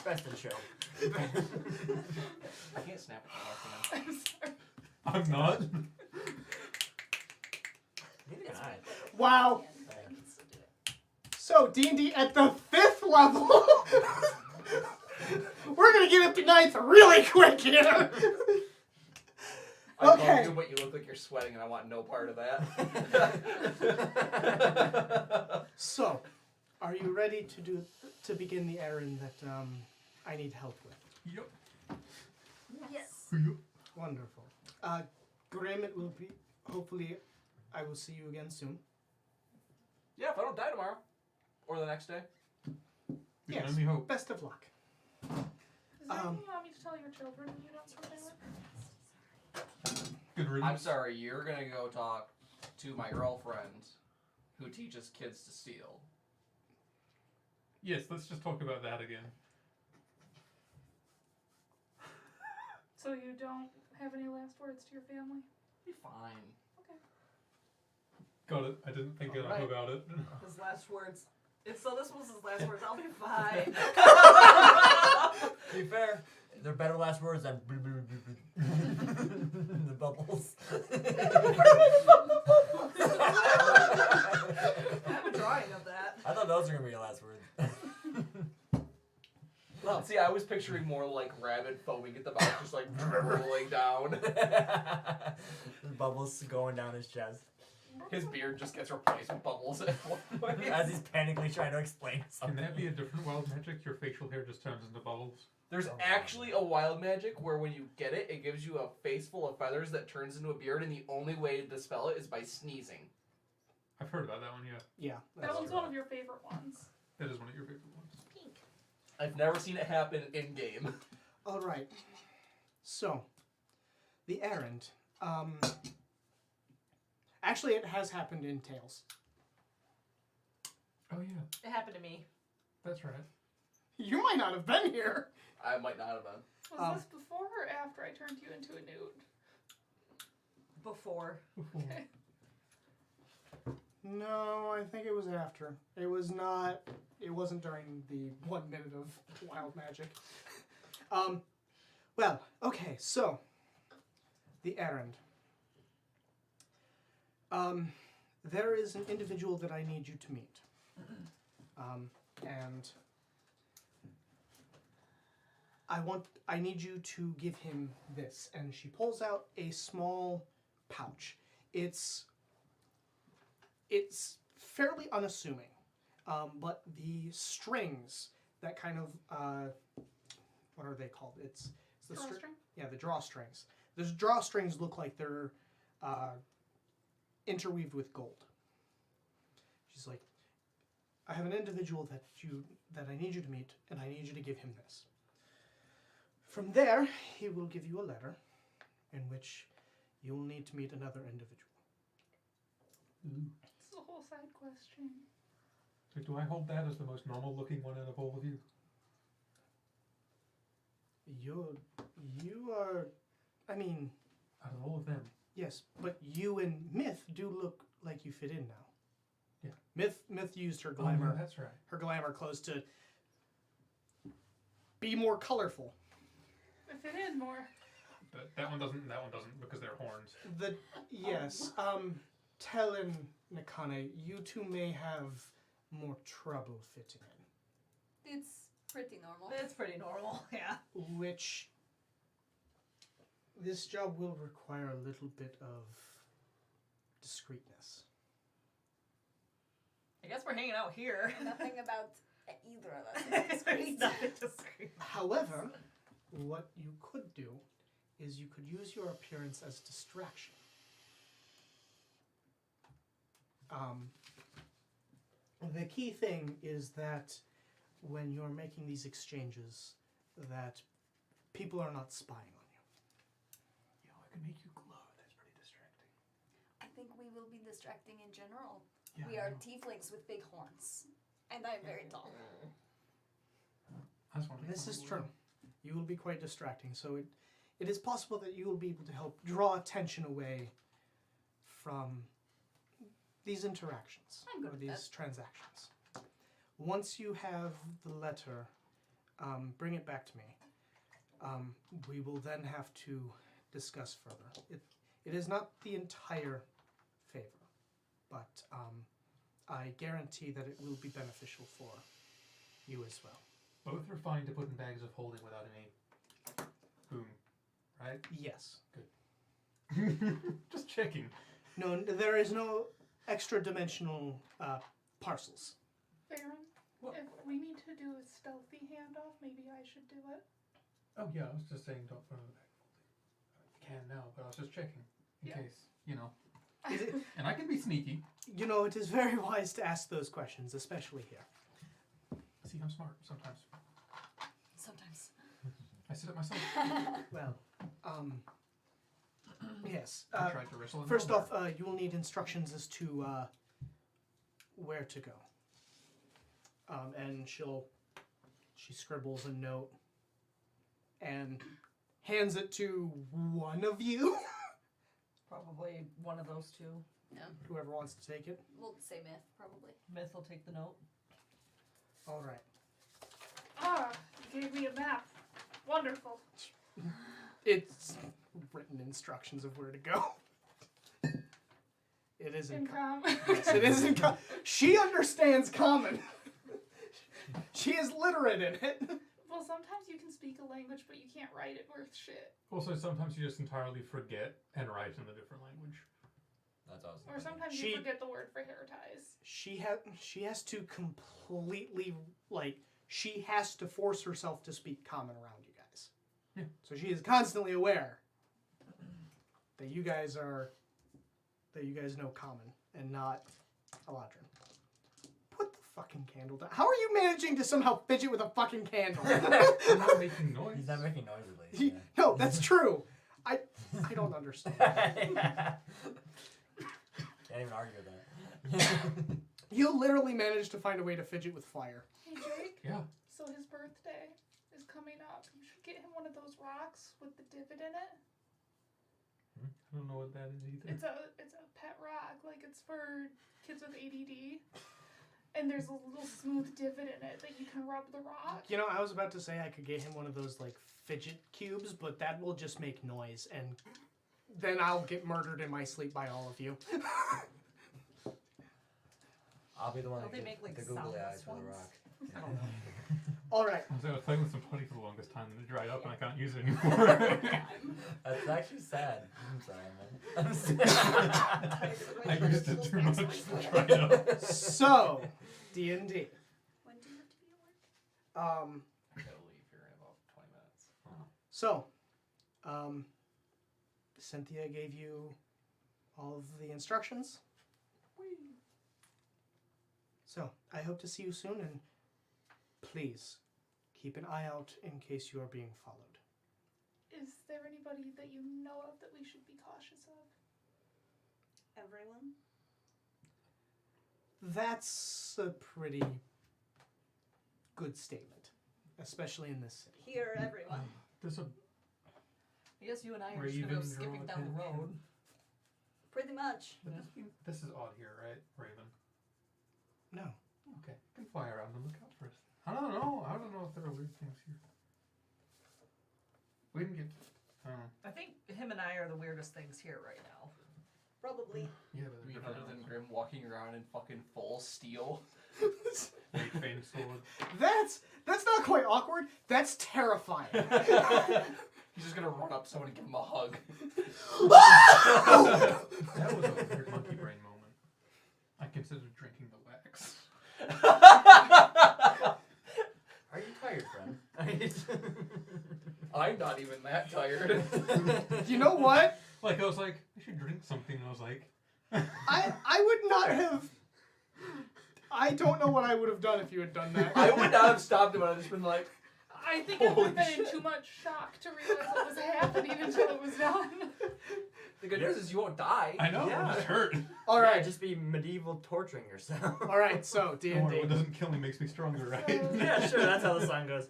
Best in show. I can't snap it off, man. I'm sorry. I'm not. Neither can I. wow. So D&D at the 5th level. We're gonna get up to 9th really quick here. I love Okay. you, but you look like you're sweating, and I want no part of that. So, are you ready to begin the errand that I need help with? Yep. Yes. Wonderful. Graham, it will be. Hopefully, I will see you again soon. Yeah, if I don't die tomorrow. Or the next day. We can Yes. only hope. Best of luck. Is there anything you want me to tell your children when you don't swim anywhere? Good riddance. I'm sorry, you're gonna go talk to my girlfriend who teaches kids to steal. Yes, let's just talk about that again. So you don't have any last words to your family? Be fine. Got it. I didn't think enough Alright. about it. His last words. So this was his last words. I'll be fine. To be fair, they're better last words than the bubbles. I have a drawing of that. I thought those were gonna be your last words. Well, see, I was picturing more like rabbit foaming at the mouth, just like rolling down. The bubbles going down his chest His beard just gets replaced with bubbles at one point. as he's panically trying to explain Can something. that be a different wild magic? Your facial hair just turns into bubbles? There's actually a wild magic where when you get it, it gives you a face full of feathers that turns into a beard, and the only way to dispel it is by sneezing. I've heard about that one, yeah. Yeah. That one's one of your favorite ones. That is one of your favorite ones. Pink. I've never seen it happen in game. All right. So, the errand. Actually, it has happened in Tales. Oh, yeah. It happened to me. That's right. You might not have been here. I might not have been. Was this before or after I turned you into a nude? Before. Okay. No, I think it was after. It was not. It wasn't during the 1 minute of wild magic. Well, okay, so the errand. There is an individual that I need you to meet. And I need you to give him this. And she pulls out a small pouch. It's fairly unassuming, but the strings that kind of what are they called? It's the Drawstring? Yeah, the drawstrings. Those drawstrings look like they're interweaved with gold. She's like, I have an individual that I need you to meet, and I need you to give him this. From there, he will give you a letter in which you will need to meet another individual. It's a whole side question. So do I hold that as the most normal looking one out of all of you? You are, I mean, Out of all of them. Yes, but you and Myth do look like you fit in now. Yeah. Myth used her Oh, glamour, yeah, that's right. her glamour clothes to be more colorful. I fit in more. That one doesn't because they're horns. Yes, Tellen Nakane, you two may have more trouble fitting It's pretty normal. It's pretty normal, yeah. in, which this job will require a little bit of discreetness. I guess we're hanging out here. Nothing about either of us is discreet. Nothing discreet. However, what you could do is you could use your appearance as distraction. The key thing is that when you're making these exchanges, that people are not spying on you. Yo, I can make you glow. That's pretty distracting. I think we will be distracting in general. Yeah, We I are know. tieflings with big horns. And I'm very tall. I just want to make This fun is of true. Will. You will be quite distracting, so it is possible that you will be able to help draw attention away from these interactions I'm good or with these transactions. Once you have the letter, bring it back to me. We will then have to discuss further. It is not the entire favor, but I guarantee that it will be beneficial for you as well. Both are fine to put in bags of holding without any boom, right? Yes. Just checking. No, there is no extra dimensional parcels. Baron, What? if we need to do a stealthy handoff, maybe I should do it. Oh yeah, I was just saying don't put it in the bag of holding. I can now, but I was just checking in Yeah. case, you know. Is it, And I can be sneaky. you know, it is very wise to ask those questions, especially here. See, I'm smart sometimes. Sometimes. I sit up myself. Well, yes. I tried to wrestle. First off, you will need instructions as to where to go. And she scribbles a note and hands it to one of you, Probably one of those two. whoever wants to take it. We'll say myth, probably. Myth will take the note. All right. Ah, you gave me a map. Wonderful. It's written instructions of where to go. It is in Income. yes, it is in she understands common. She is literate in it. Well, sometimes you can speak a language, but you can't write it worth shit. Also, sometimes you just entirely forget and write in a different language. That's awesome. Or sometimes She- you forget the word for hair ties. She has to completely she has to force herself to speak common around you guys. Yeah. So she is constantly aware that you guys know common and not Eladrin. Put the fucking candle down. How are you managing to somehow fidget with a fucking candle? I'm not making noise. He's not making noise at least. No, that's true. I don't understand. Yeah. Can't even argue with that. You literally managed to find a way to fidget with fire. Hey, Jake. Yeah. So his birthday is coming up. You should get him one of those rocks with the divot in it. I don't know what that is either. It's a pet rock. Like, it's for kids with ADD. And there's a little smooth divot in it that you can rub the rock. You know, I was about to say I could get him one of those fidget cubes, but that will just make noise, and then I'll get murdered in my sleep by all of you. I'll be the one Don't that they gets make, like, the googly soundless eyes for the ones? rock. I don't know. All right. I was playing with some putty for the longest time, and it dried up, and I can't use it anymore. That's actually sad. I'm sorry, man. I'm sad. I used it too much to dried up. So, D&D. When do you have to be at work? I gotta leave here in about 20 minutes. So, Cynthia gave you all of the instructions. So, I hope to see you soon, and please keep an eye out in case you are being followed. Is there anybody that you know of that we should be cautious of? Everyone? That's a pretty good statement, especially in this city. Here, everyone. There's a I guess you and I are Or just gonna go even skipping draw down the 10 road. Pretty much. But this is odd here, right, Raven? No. Okay, you can fly around and look out for us. I don't know if there are weird things here. We didn't get. I think him and I are the weirdest things here right now. Probably. Yeah, but We they're other than Grim walking around in fucking full steel. Great fame sword. That's not quite awkward. That's terrifying. He's just gonna run up to someone and give him a hug. That was a weird monkey brain moment. I considered drinking the wax. Are you tired, friend? I'm not even that tired. You know what? Like I was like, I should drink something. And I was like, I would not have. I don't know what I would have done if you had done that. I would not have stopped him. I'd just been like, I think I would have been Holy in shit. too much shock to realize what was happening until it was done. the good news is you won't die. I know, Yeah. it just hurt. All Yeah, right. just be medieval torturing yourself. All right. So Don't worry, D&D. what doesn't kill me makes me stronger, right? So- Yeah, sure, that's how the song goes.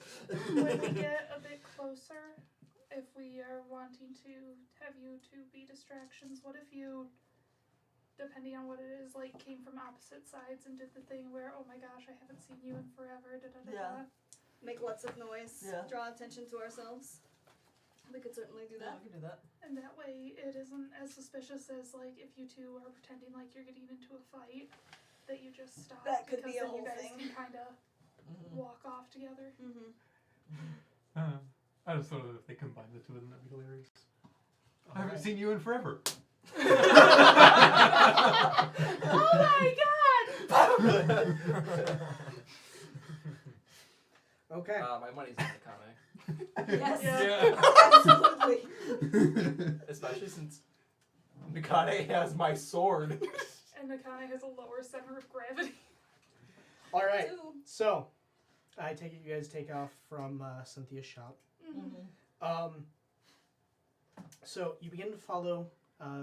When we get a bit closer, if we are wanting to have you two be distractions, what if you, depending on what it is, like came from opposite sides and did the thing where, oh my gosh, I haven't seen you in forever, Yeah. Make lots of noise. Yeah. Draw attention to ourselves. We could certainly do Yeah, that. we can do that. And that way it isn't as suspicious as like if you two are pretending like you're getting into a fight, that you just stop. That could because be a then you whole guys thing. can kind of walk off together. Mm-hmm. I just thought if they combined the two of them, that'd be hilarious. I haven't Alright. seen you in forever. Oh my god! Okay. My money's in the comic. Yes. Yeah. Absolutely. Especially since Mikade has my sword. And Nakane has a lower center of gravity. All right. Two. So, I take it you guys take off from Cynthia's shop. So you begin to follow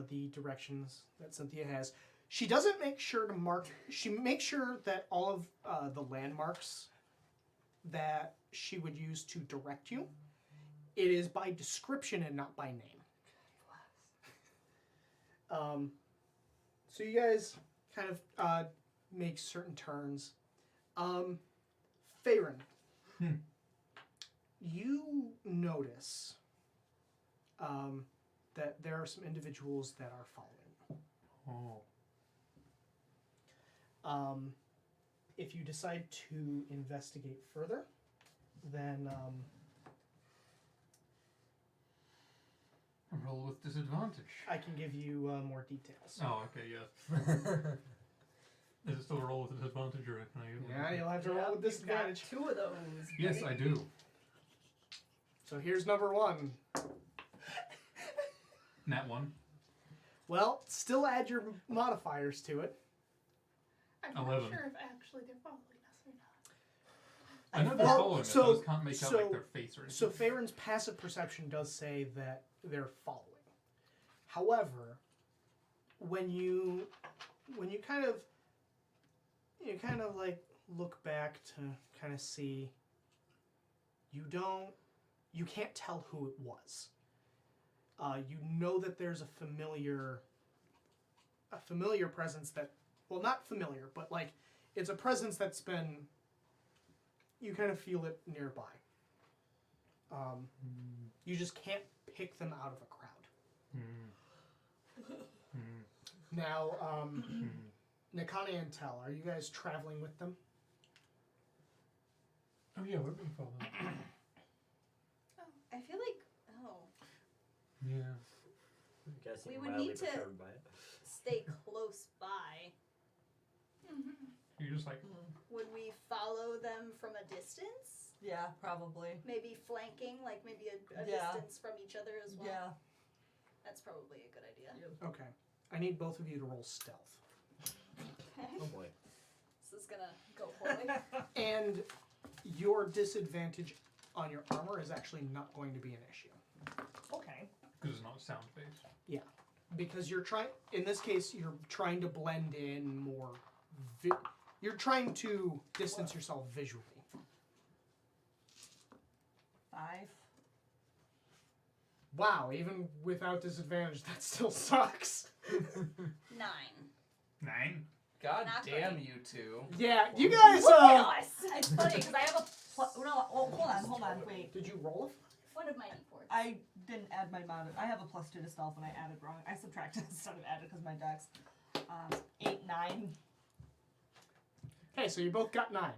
the directions that Cynthia has. She doesn't make sure to mark. She makes sure that all of the landmarks that she would use to direct you, it is by description and not by name. So you guys kind of make certain turns. Faerun, you notice that there are some individuals that are following. Oh. If you decide to investigate further, then Roll with disadvantage. I can give you more details. Oh, okay, yeah. Is it still a roll with disadvantage, or can I? Yeah, you'll have to roll with disadvantage. Two of those. Yes, I do. So here's number one. Nat 1. Well, still add your modifiers to it. I'm not 11. sure if actually they're following us or not. I know they're Well, following us. I so- just can't make out like their face or anything. So Faerun's passive perception does say that they're following. However, when you kind of like look back to kind of see, you can't tell who it was. You know that there's a familiar presence that, well, not familiar, but like it's a presence that's been, you kind of feel it nearby. You just can't pick them out of a crowd. Now, Nakane and Tel, are you guys traveling with them? Oh yeah, we're being followed. I feel like, Yeah. Guessing We would mildly need to- perturbed by it. stay close by. You're just like, Would we follow them from a distance? Yeah, probably. Maybe flanking, like maybe a Yeah. distance from each other as well. Yeah. That's probably a good idea. Okay. I need both of you to roll stealth. Okay. Oh boy. This is gonna go poorly. And your disadvantage on your armor is actually not going to be an issue. Okay. because it's not sound based. Because you're trying, in this case, you're trying to blend in more, you're trying to distance yourself visually. 5. Wow, even without disadvantage, that still sucks. 9. 9. God Not damn great. you two. Yeah, you guys, It's funny because I have a. No, oh, hold on, wait. Did you roll it? What of my d4s? I didn't add my mod. I have a +2 to stealth and I added wrong. I subtracted instead of added because my dex. 8, 9. Okay, so you both got 9.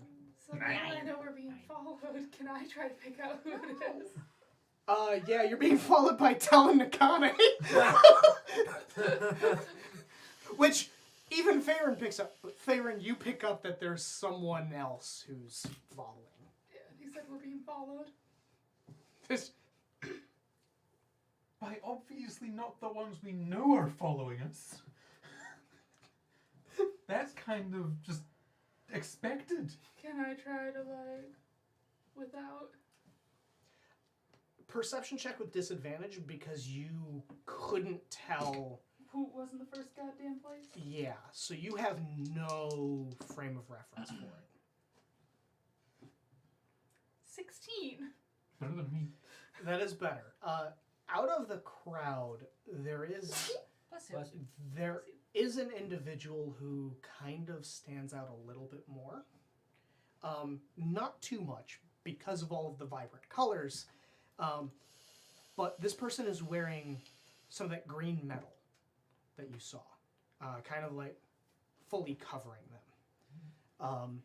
So now I know we're being followed. Can I try to pick out who it is? Yeah, you're being followed by Talon Nakane. Which even Farron picks up. But Farron, you pick up that there's someone else who's following. Yeah, he said we're being followed. This, By obviously not the ones we know are following us. That's kind of just expected. Can I try to, like, without... perception check with disadvantage because you couldn't tell. Who was in the first goddamn place? Yeah, so you have no frame of reference for it. 16. Better than me. That is better. Out of the crowd, there is an individual who kind of stands out a little bit more. Not too much because of all of the vibrant colors, but this person is wearing some of that green metal that you saw, kind of like fully covering them.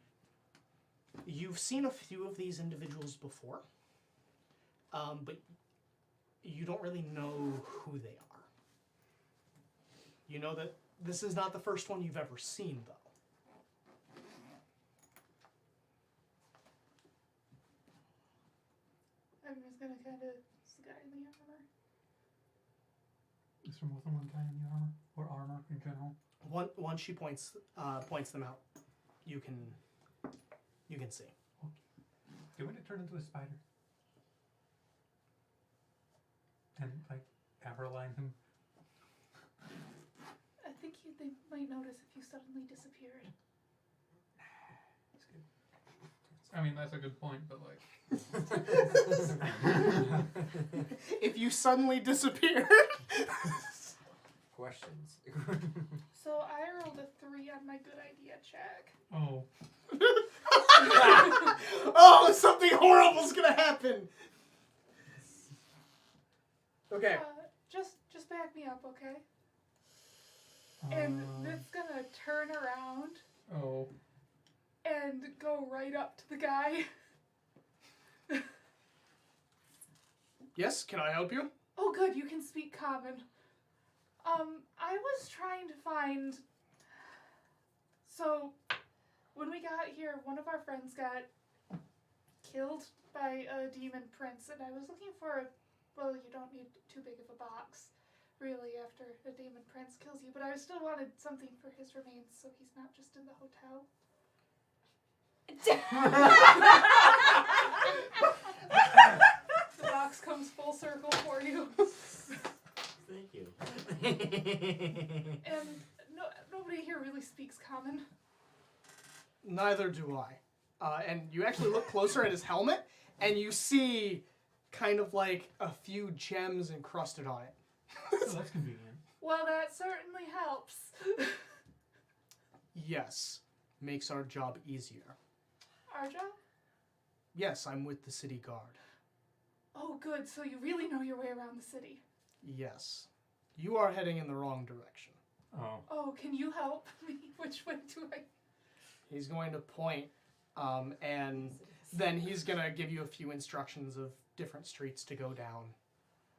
You've seen a few of these individuals before, but you don't really know who they are. You know that this is not the first one you've ever seen, though. I'm just gonna kind of... It's the guy in the armor. Is there more than one guy in the armor? Or armor in general? Once she points them out, you can see. Do you want to turn into a spider? And, like, align him? I think they might notice if you suddenly disappeared. That's good. I mean, that's a good point, but, like... If you suddenly disappear. Questions. So I rolled a 3 on my good idea check. Oh. Oh, something horrible's gonna happen. Okay. Just back me up, okay? And it's gonna turn around Oh. and go right up to the guy. Yes, can I help you? Oh, good, you can speak common. I was trying to find... So, when we got here, one of our friends got killed by a demon prince, and I was looking for a... Well, you don't need too big of a box, really, after a demon prince kills you, but I still wanted something for his remains, so he's not just in the hotel. The box comes full circle for you. Thank you. And nobody here really speaks common. Neither do I. And you actually look closer at his helmet, and you see kind of like a few gems encrusted on it. Oh, that's convenient. Well, that certainly helps. Yes, makes our job easier. Our job? Yes, I'm with the city guard. Oh, good. So you really know your way around the city. Yes. You are heading in the wrong direction. Oh. Oh, can you help me? Which way do I... He's going to point, and then he's going to give you a few instructions of different streets to go down.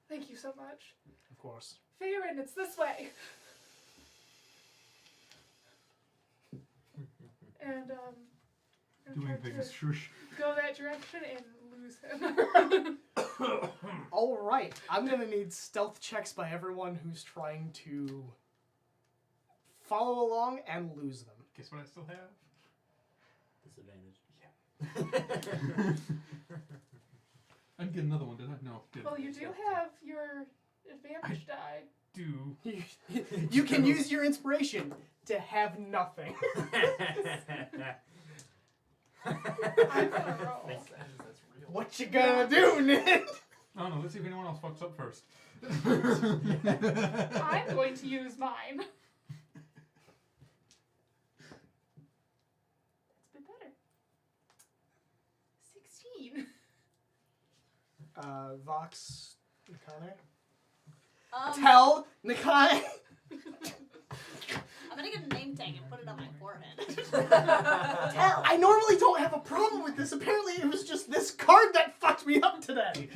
Thank you so much. Of course. Farron, it's this way. And, I'm Doing trying things. to Shush. go that direction and lose him. All right. I'm going to need stealth checks by everyone who's trying to follow along and lose them. Guess what I still have? Disadvantage. I didn't get another one, did I? No. Didn't. Well, you do have your advantage die. Do. You can use your inspiration to have nothing. I'm gonna roll. That's real. What you gonna do, Nick? Oh no, let's see if anyone else fucks up first. I'm going to use mine. That's a bit better. 16. Vox, Nakane. Tell. Tell Nakane. I'm gonna get a name tag and put it on my forehead. Tell. I normally don't have a problem with this. Apparently, it was just this card that fucked me up today.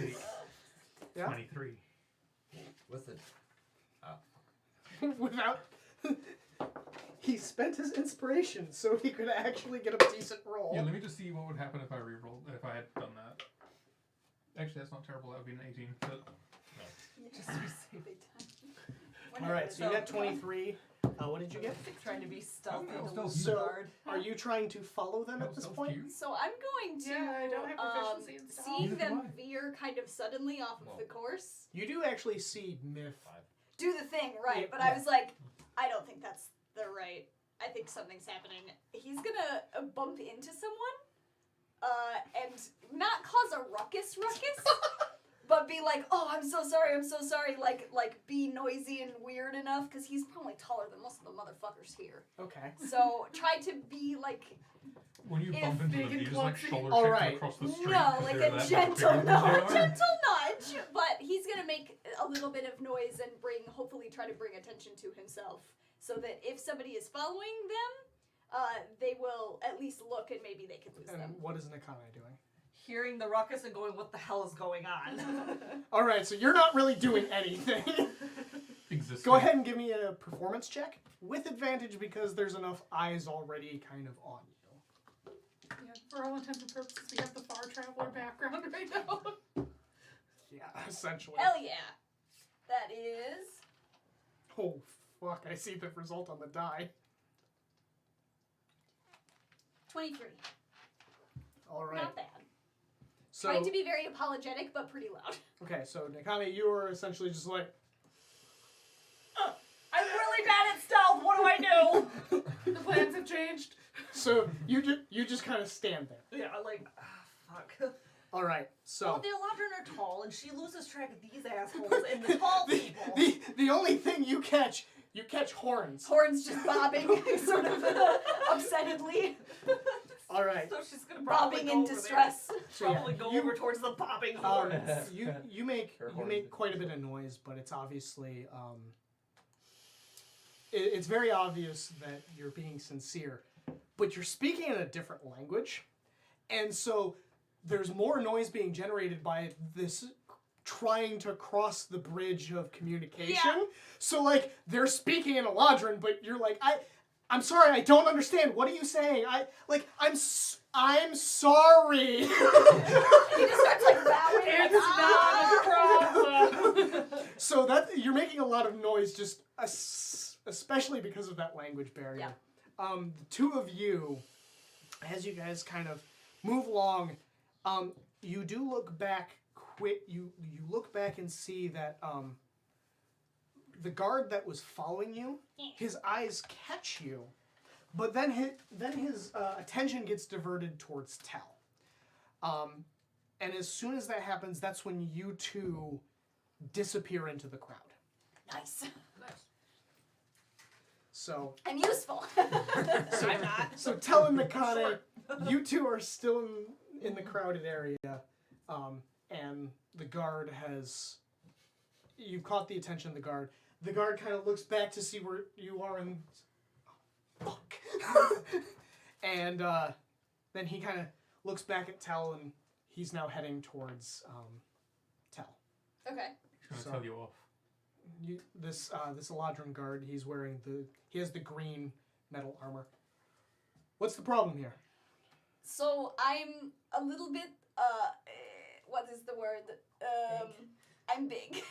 Yeah. 23. With it. Without. He spent his inspiration so he could actually get a decent roll. Yeah, let me just see what would happen if I re-rolled, if I had done that. Actually, that's not terrible. That would be an 18. But Just receive it. All right, so you got 23. What did you get? Trying to be stealthy Oh, to stealth. lose the So, guard. are you trying to follow them at this Stealth point? cute. So I'm going to, Yeah, I don't have proficiency in stealth. seeing Neither do them I. veer kind of suddenly off of the course, You do actually see Myth. do the thing, right? Yeah, But yeah. I was like, I don't think that's the right. I think something's happening. He's gonna bump into someone, and not cause a ruckus, but be like, "Oh, I'm so sorry," like be noisy and weird enough, because he's probably taller than most of the motherfuckers here. Okay. So try to be like, when you If bump into big them, and you just like clumsy. shoulder All check right. them across the street. no, 'cause like they're a that much gentle bigger than you nudge, are. gentle nudge. But he's gonna make a little bit of noise and hopefully try to bring attention to himself, so that if somebody is following them, they will at least look and maybe they can lose And them. what is Nakane doing? Hearing the ruckus and going, what the hell is going on? All right, so you're not really doing anything. Existing. Go ahead and give me a performance check with advantage because there's enough eyes already kind of on you. Yeah, for all intents and purposes, we have the far traveler background right now. Yeah, essentially. Hell yeah, that is Oh fuck! I see the result on the die. 23. All right. Not bad. So Trying to be very apologetic, but pretty loud. okay, so Nakane, you are essentially just like. I'm really bad at stealth. What do I do? The plans have changed. So you just kind of stand there. Yeah, like, fuck. All right. So Well, the Eladrin are tall, and she loses track of these assholes and the tall people. the only thing you catch horns. Horns just bobbing, sort of upsettedly, All right. So she's gonna probably bobbing go in over distress. There. So yeah, Probably go you- over towards the bobbing Um, horns. you make Her you horns. make quite a bit of noise, but it's obviously it's very obvious that you're being sincere, but you're speaking in a different language, and so there's more noise being generated by this trying to cross the bridge of communication. Yeah. So like they're speaking in Eladrin, but you're like I'm sorry, I don't understand. What are you saying? I'm sorry. He just starts like bowing. It's "Ah!" not a problem. So that you're making a lot of noise, just especially because of that language barrier. The two of you, as you guys kind of move along, you do look back. You look back and see that the guard that was following you, his eyes catch you, but then his attention gets diverted towards Tell. And as soon as that happens, that's when you two disappear into the crowd. Nice. So, I'm useful. I'm not. so Tell and Nakane, you two are still in the crowded area, and the guard has. You've caught the attention of the guard. The guard kind of looks back to see where you are and. Fuck. And then he kind of looks back at Tell, and he's now heading towards Tell. Okay. Trying to So- tell you off. This Eladrin guard, he has the green metal armor. What's the problem here? So I'm a little bit, what is the word? I'm big.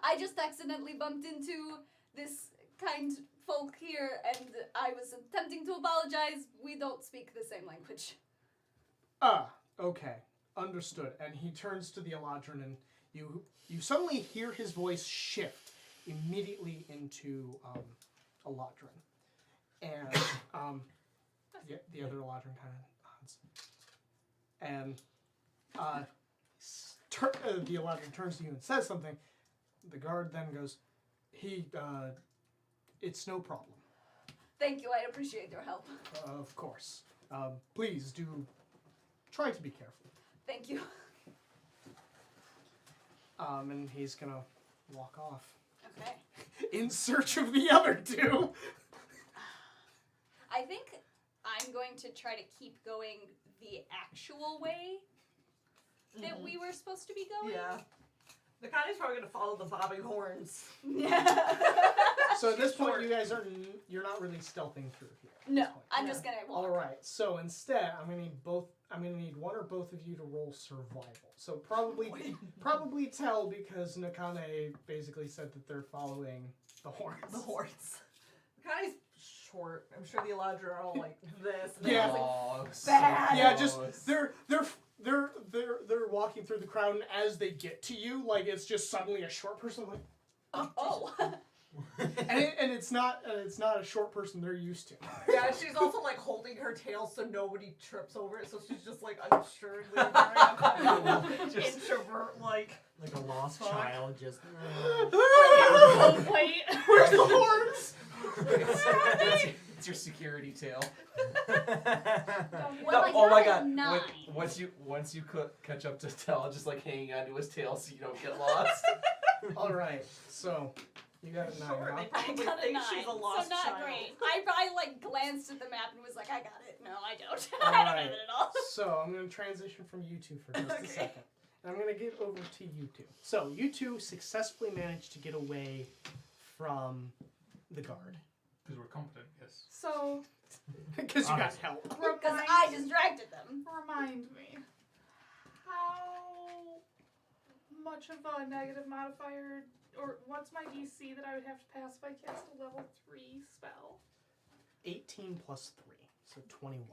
I just accidentally bumped into this kind folk here, and I was attempting to apologize. We don't speak the same language. Ah, okay. Understood. And he turns to the Eladrin, and you suddenly hear his voice shift immediately into Eladrin. And the other Eladrin kind of nods. And the Eladrin turns to you and says something. The guard then goes, it's no problem. Thank you. I appreciate your help. Of course. Please do try to be careful. Thank you. And he's gonna walk off Okay. in search of the other two. I think I'm going to try to keep going the actual way that we were supposed to be going. Yeah. The Connie's probably gonna follow the bobbing horns. Yeah. So at this point, you guys you're not really stealthing through here. at No, this point. I'm just gonna walk. All right. So instead, I'm gonna need one or both of you to roll survival. So probably tell because Nakane basically said that they're following the horns. The horns. The Connie's short. I'm sure the Eladrin are all like this. And Yeah. Oh, bad. Yeah, just they're walking through the crowd, and as they get to you, like it's just suddenly a short person like, Oh. and it's not a short person they're used to. Yeah, she's also like holding her tail so nobody trips over it. So she's just like unsuredly very introvert like. Like a lost Fuck. child, just. Oh, wait. Where's the horns? it's your security tail. Well, I Oh my got a god! 9. Once you catch up to Tal, just like hanging onto his tail so you don't get lost. All right, so you got a 9. Sure, huh? they I probably got a think 9, she's a lost so not child. great. I like glanced at the map and was like, I got it. No, I don't. All I don't right. have it at all. So I'm going to transition from you two for just Okay. a second. And I'm going to get over to you two. So you two successfully managed to get away from the guard. Because we're competent, yes. So, Because you got Honestly. help. Because I distracted them. remind me, how much of a negative modifier, or what's my DC that I would have to pass if I cast a level 3 spell? 18 plus 3, so 21.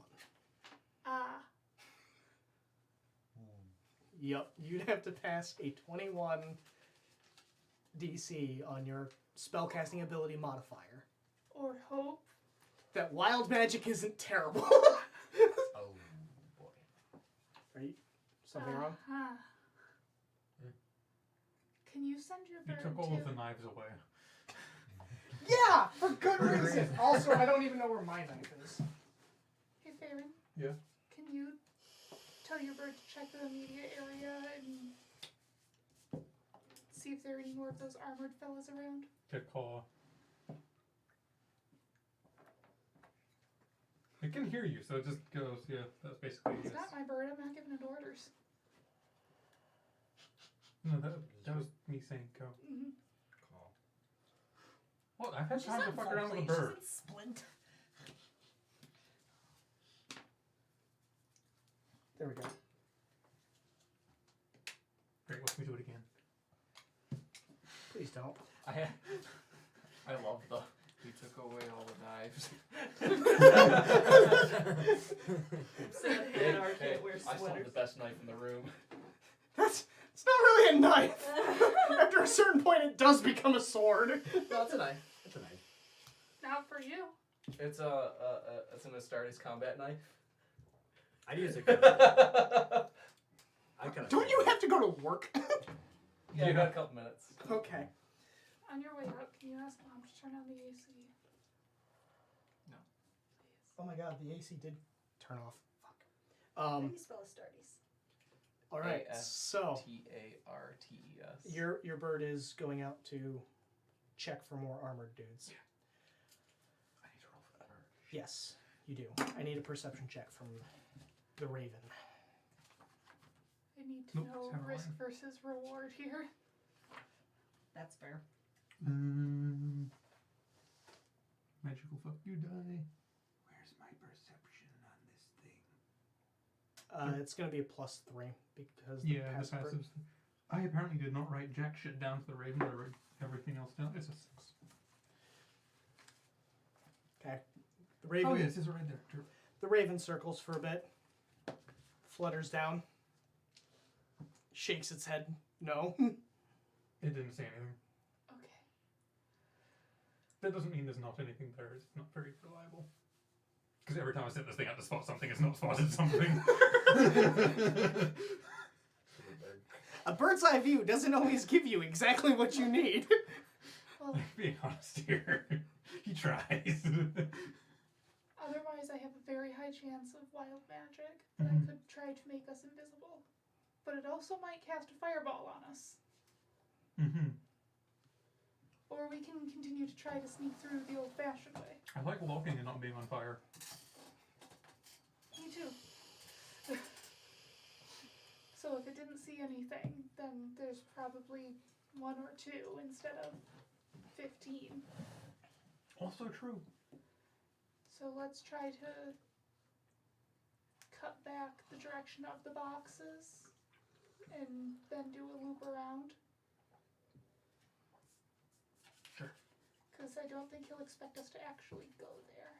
Yep, you'd have to pass a 21 DC on your spellcasting ability modifier. Or hope. That wild magic isn't terrible. Oh boy. Are you something wrong? Uh-huh. Can you send your You bird took all to... of the knives away. Yeah, for good reason. Also, I don't even know where my knife is. Hey, Farron. Yeah? Can you tell your bird to check the immediate area and see if there are any more of those armored fellas around? To call. It can hear you, so it just goes, yeah, that's basically It's yes. not my bird. I'm not giving it orders. No, that was me saying go. Mm-hmm. Call. What? I've had She's time to not fuck around with a volley, bird. She's in splint. There we go. Great, watch me do it again. Please don't. I love the. He took away all the knives. Sam Hanar can't wear I still have sweaters. the best knife in the room. It's not really a knife. After a certain point, it does become a sword. No, it's a knife. It's a knife. Not for you. It's it's an Astartes combat knife. I'd use a gun. I kinda Don't you have to go to work? Yeah, I got a couple minutes. Okay. On your way out, can you ask Mom to turn on the AC? Oh my god, the AC did turn off. Fuck. Maybe spell Astartes. All right. So Tartes. your bird is going out to check for more armored dudes. I need to roll for that bird. Yes, you do. I need a perception check from the Raven. I need to Nope, know never risk mind. versus reward here. That's fair. Magical fuck you die. Where's my perception on this thing? It's going to be a +3 because Yeah, the passive bird- passives. I apparently did not write jack shit down to the Raven. I wrote everything else down. It's a 6. Okay. The Raven. Oh yes, it's right there. True. The Raven circles for a bit, flutters down, shakes its head. No. It didn't say anything. Okay. That doesn't mean there's not anything there. It's not very reliable. Because every time I set this thing out to spot something, it's not spotted something. A bird's eye view doesn't always give you exactly what you need. Well, Being honest here. He tries. otherwise I have a very high chance of wild magic that Mhm. could try to make us invisible. But it also might cast a fireball on us. Mm-hmm. Or we can continue to try to sneak through the old-fashioned way. I like walking and not being on fire. Me too. So if it didn't see anything, then there's probably 1 or 2 instead of 15. Also true. So let's try to cut back the direction of the boxes and then do a loop around. Sure. Because I don't think he'll expect us to actually go there.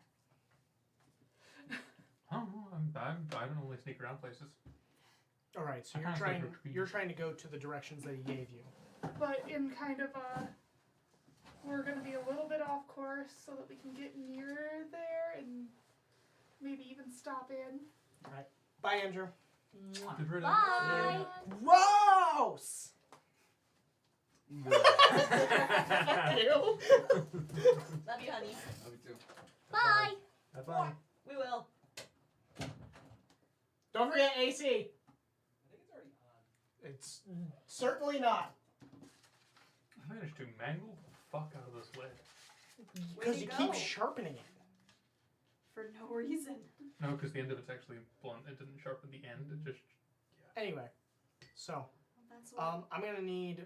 I don't know. I don't only sneak around places. All right, so I you're kinda trying. think we're You're trying to go to the directions that he gave you. But in kind of a, we're going to be a little bit off course so that we can get near there and maybe even stop in. Bye, Andrew. Good riddance. Bye. Gross. Love you, honey. Me too. Bye. Have fun. We will. Don't forget AC. I think it's already on. It's certainly not. I managed to mangle the fuck out of this way. Because to you go. keep sharpening it. For no reason. No, because the end of it's actually blunt. It didn't sharpen the end. It just. Anyway, so That's what I'm gonna need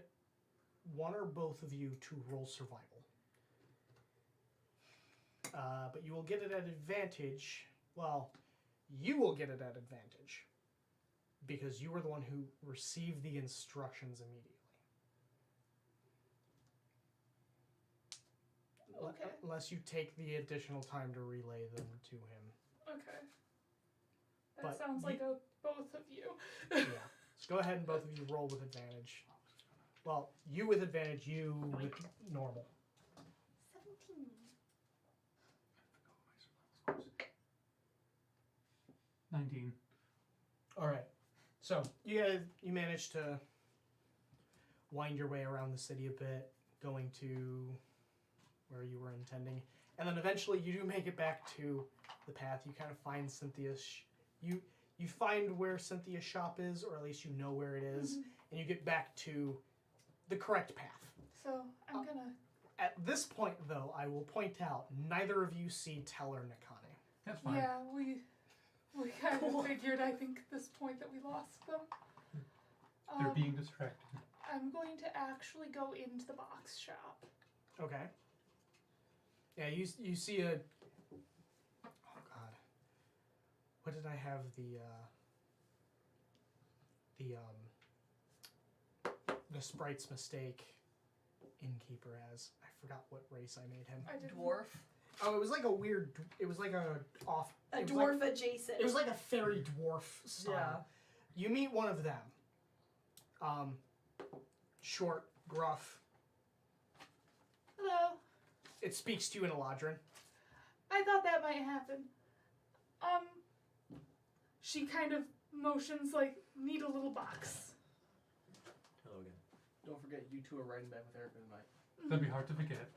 one or both of you to roll survival. But you will get it at advantage. Well, you will get it at advantage because you were the one who received the instructions immediately. Okay. Unless you take the additional time to relay them to him. Okay. That But sounds like a both of you. Yeah. So go ahead and both of you roll with advantage. Well, you with advantage, you with normal. 17. 19. All right. So you managed to wind your way around the city a bit, going to where you were intending, and then eventually you do make it back to the path. You kind of find Cynthia's. You find where Cynthia's shop is, or at least you know where it is, and you get back to the correct path. So I'm gonna. At this point, though, I will point out neither of you see Teller Nakane. That's fine. Yeah, we kind of figured. I think at this point that we lost them. They're being distracted. I'm going to actually go into the box shop. Okay. Yeah, you see a. Oh God. What did I have the Sprite's Mistake innkeeper as? I forgot what race I made him. I didn't. Dwarf. Oh, it was like a weird. It was like a off. A it was like- dwarf adjacent. It was like a fairy dwarf style. Yeah. You meet one of them. Short, gruff. Hello. It speaks to you in Eladrin. I thought that might happen. She kind of motions like, need a little box. Hello again. Don't forget, you two are riding back with Erica tonight. That'd be hard to forget.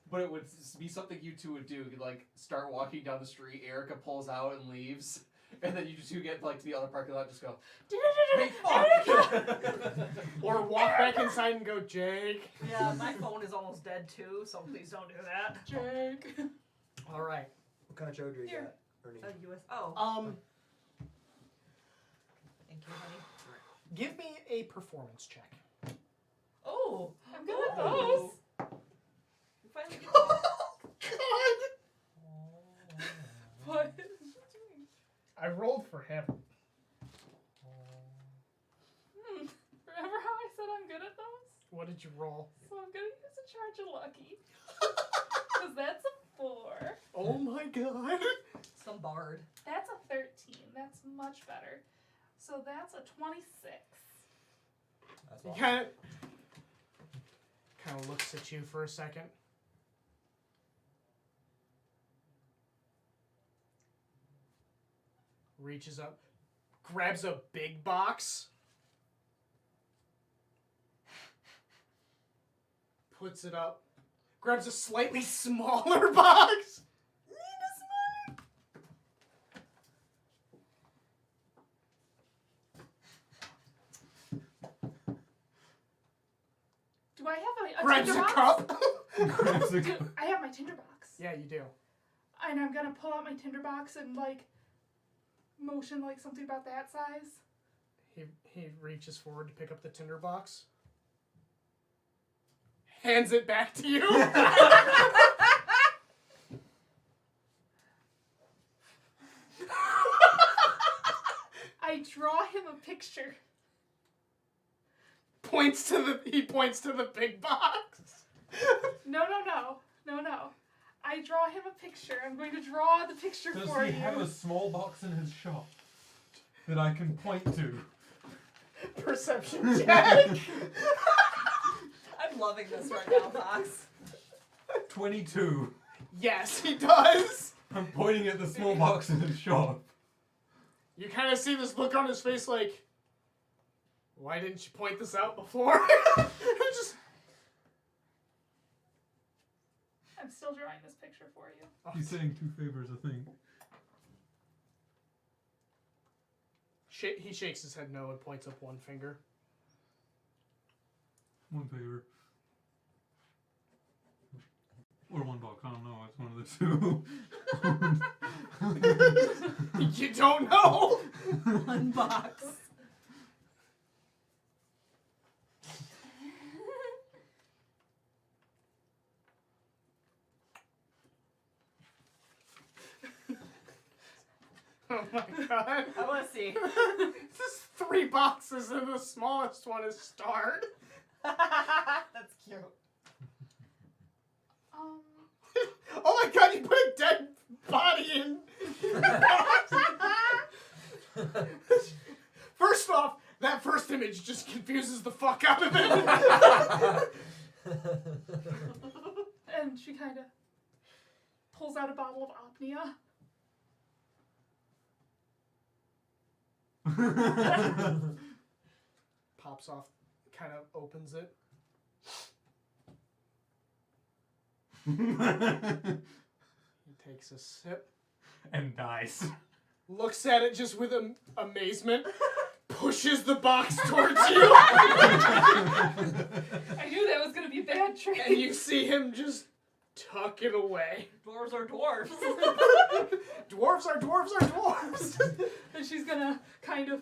But it would be something you two would do. You'd like start walking down the street. Erica pulls out and leaves, and then you two get like to the other parking lot. And just go. Hey, fuck! Or walk back inside and go, Jake. Yeah, my phone is almost dead too, so please don't do that. Jake. All right. What kind of chug do you Here. got? Ernie? A US. Oh, thank you, honey. Give me a performance check. Oh, I'm good at those. You finally get What? I rolled for him. Remember how I said I'm good at those? What did you roll? So I'm gonna use a charge of lucky. Because that's a 4. Oh my god. some bard. That's a 13. That's much better. So that's a 26. That's He all. kind of looks at you for a second. Reaches up, grabs a big box, puts it up, grabs a slightly smaller box. Do I have a Grabs tinder a box? cup. Grabs a Do, I have my tinder box. Yeah, you do. And I'm gonna pull out my tinder box and like motion like something about that size. He reaches forward to pick up the tinder box. Hands it back to you. I draw him a picture. He points to the big box. No. I draw him a picture. I'm going to draw the picture Does for he you. have a small box in his shop that I can point to? Perception check. I'm loving this right now, Fox. 22. Yes, he does. I'm pointing at the small box in his shop. You kind of see this look on his face like, why didn't you point this out before? Just, I'm still drawing this picture for you. He's saying 2 favors, I think. he shakes his head no and points up one finger. 1 favor. Or 1 buck, I don't know, it's one of the 2. You don't know. One box. Oh my god. I want to see. This 3 boxes and the smallest one is starred. That's cute. Oh my god, you put a dead body in. First off, that first image just confuses the fuck out of it. And she kind of pulls out a bottle of apnea. Pops off, kind of opens it. He takes a sip, And dies. looks at it just with amazement, pushes the box towards you, I knew that was going to be a bad trick. and you see him just tuck it away. Dwarves are dwarves. Dwarves are dwarves are dwarves. And she's going to kind of,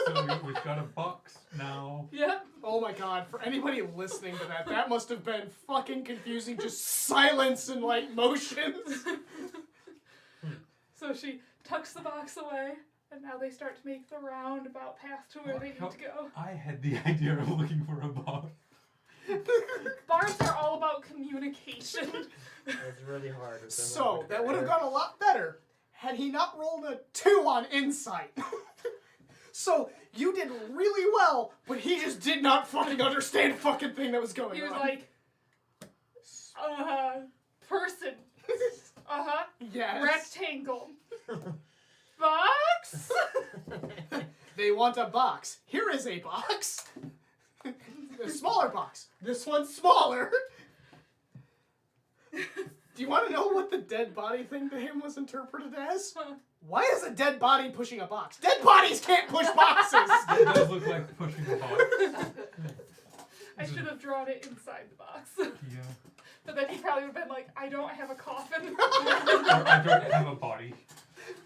So we've got a box now. yep. Oh my god, for anybody listening to that must have been fucking confusing. Just silence and like motions. So she tucks the box away, and now they start to make the roundabout path to where they need to go. I had the idea of looking for a box. Bars are all about communication. It's really hard. with them So, over that would have there. gone a lot better had he not rolled a 2 on insight. So, you did really well, but he just did not fucking understand a fucking thing that was going He was on. like, person. Yes. Rectangle. Box? They want a box. Here is a box. A smaller box. This one's smaller. Do you want to know what the dead body thing to him was interpreted as? Why is a dead body pushing a box? Dead bodies can't push boxes! It does look like pushing a box. I should have drawn it inside the box. Yeah. But then he probably would have been like, I don't have a coffin. Or I don't have a body.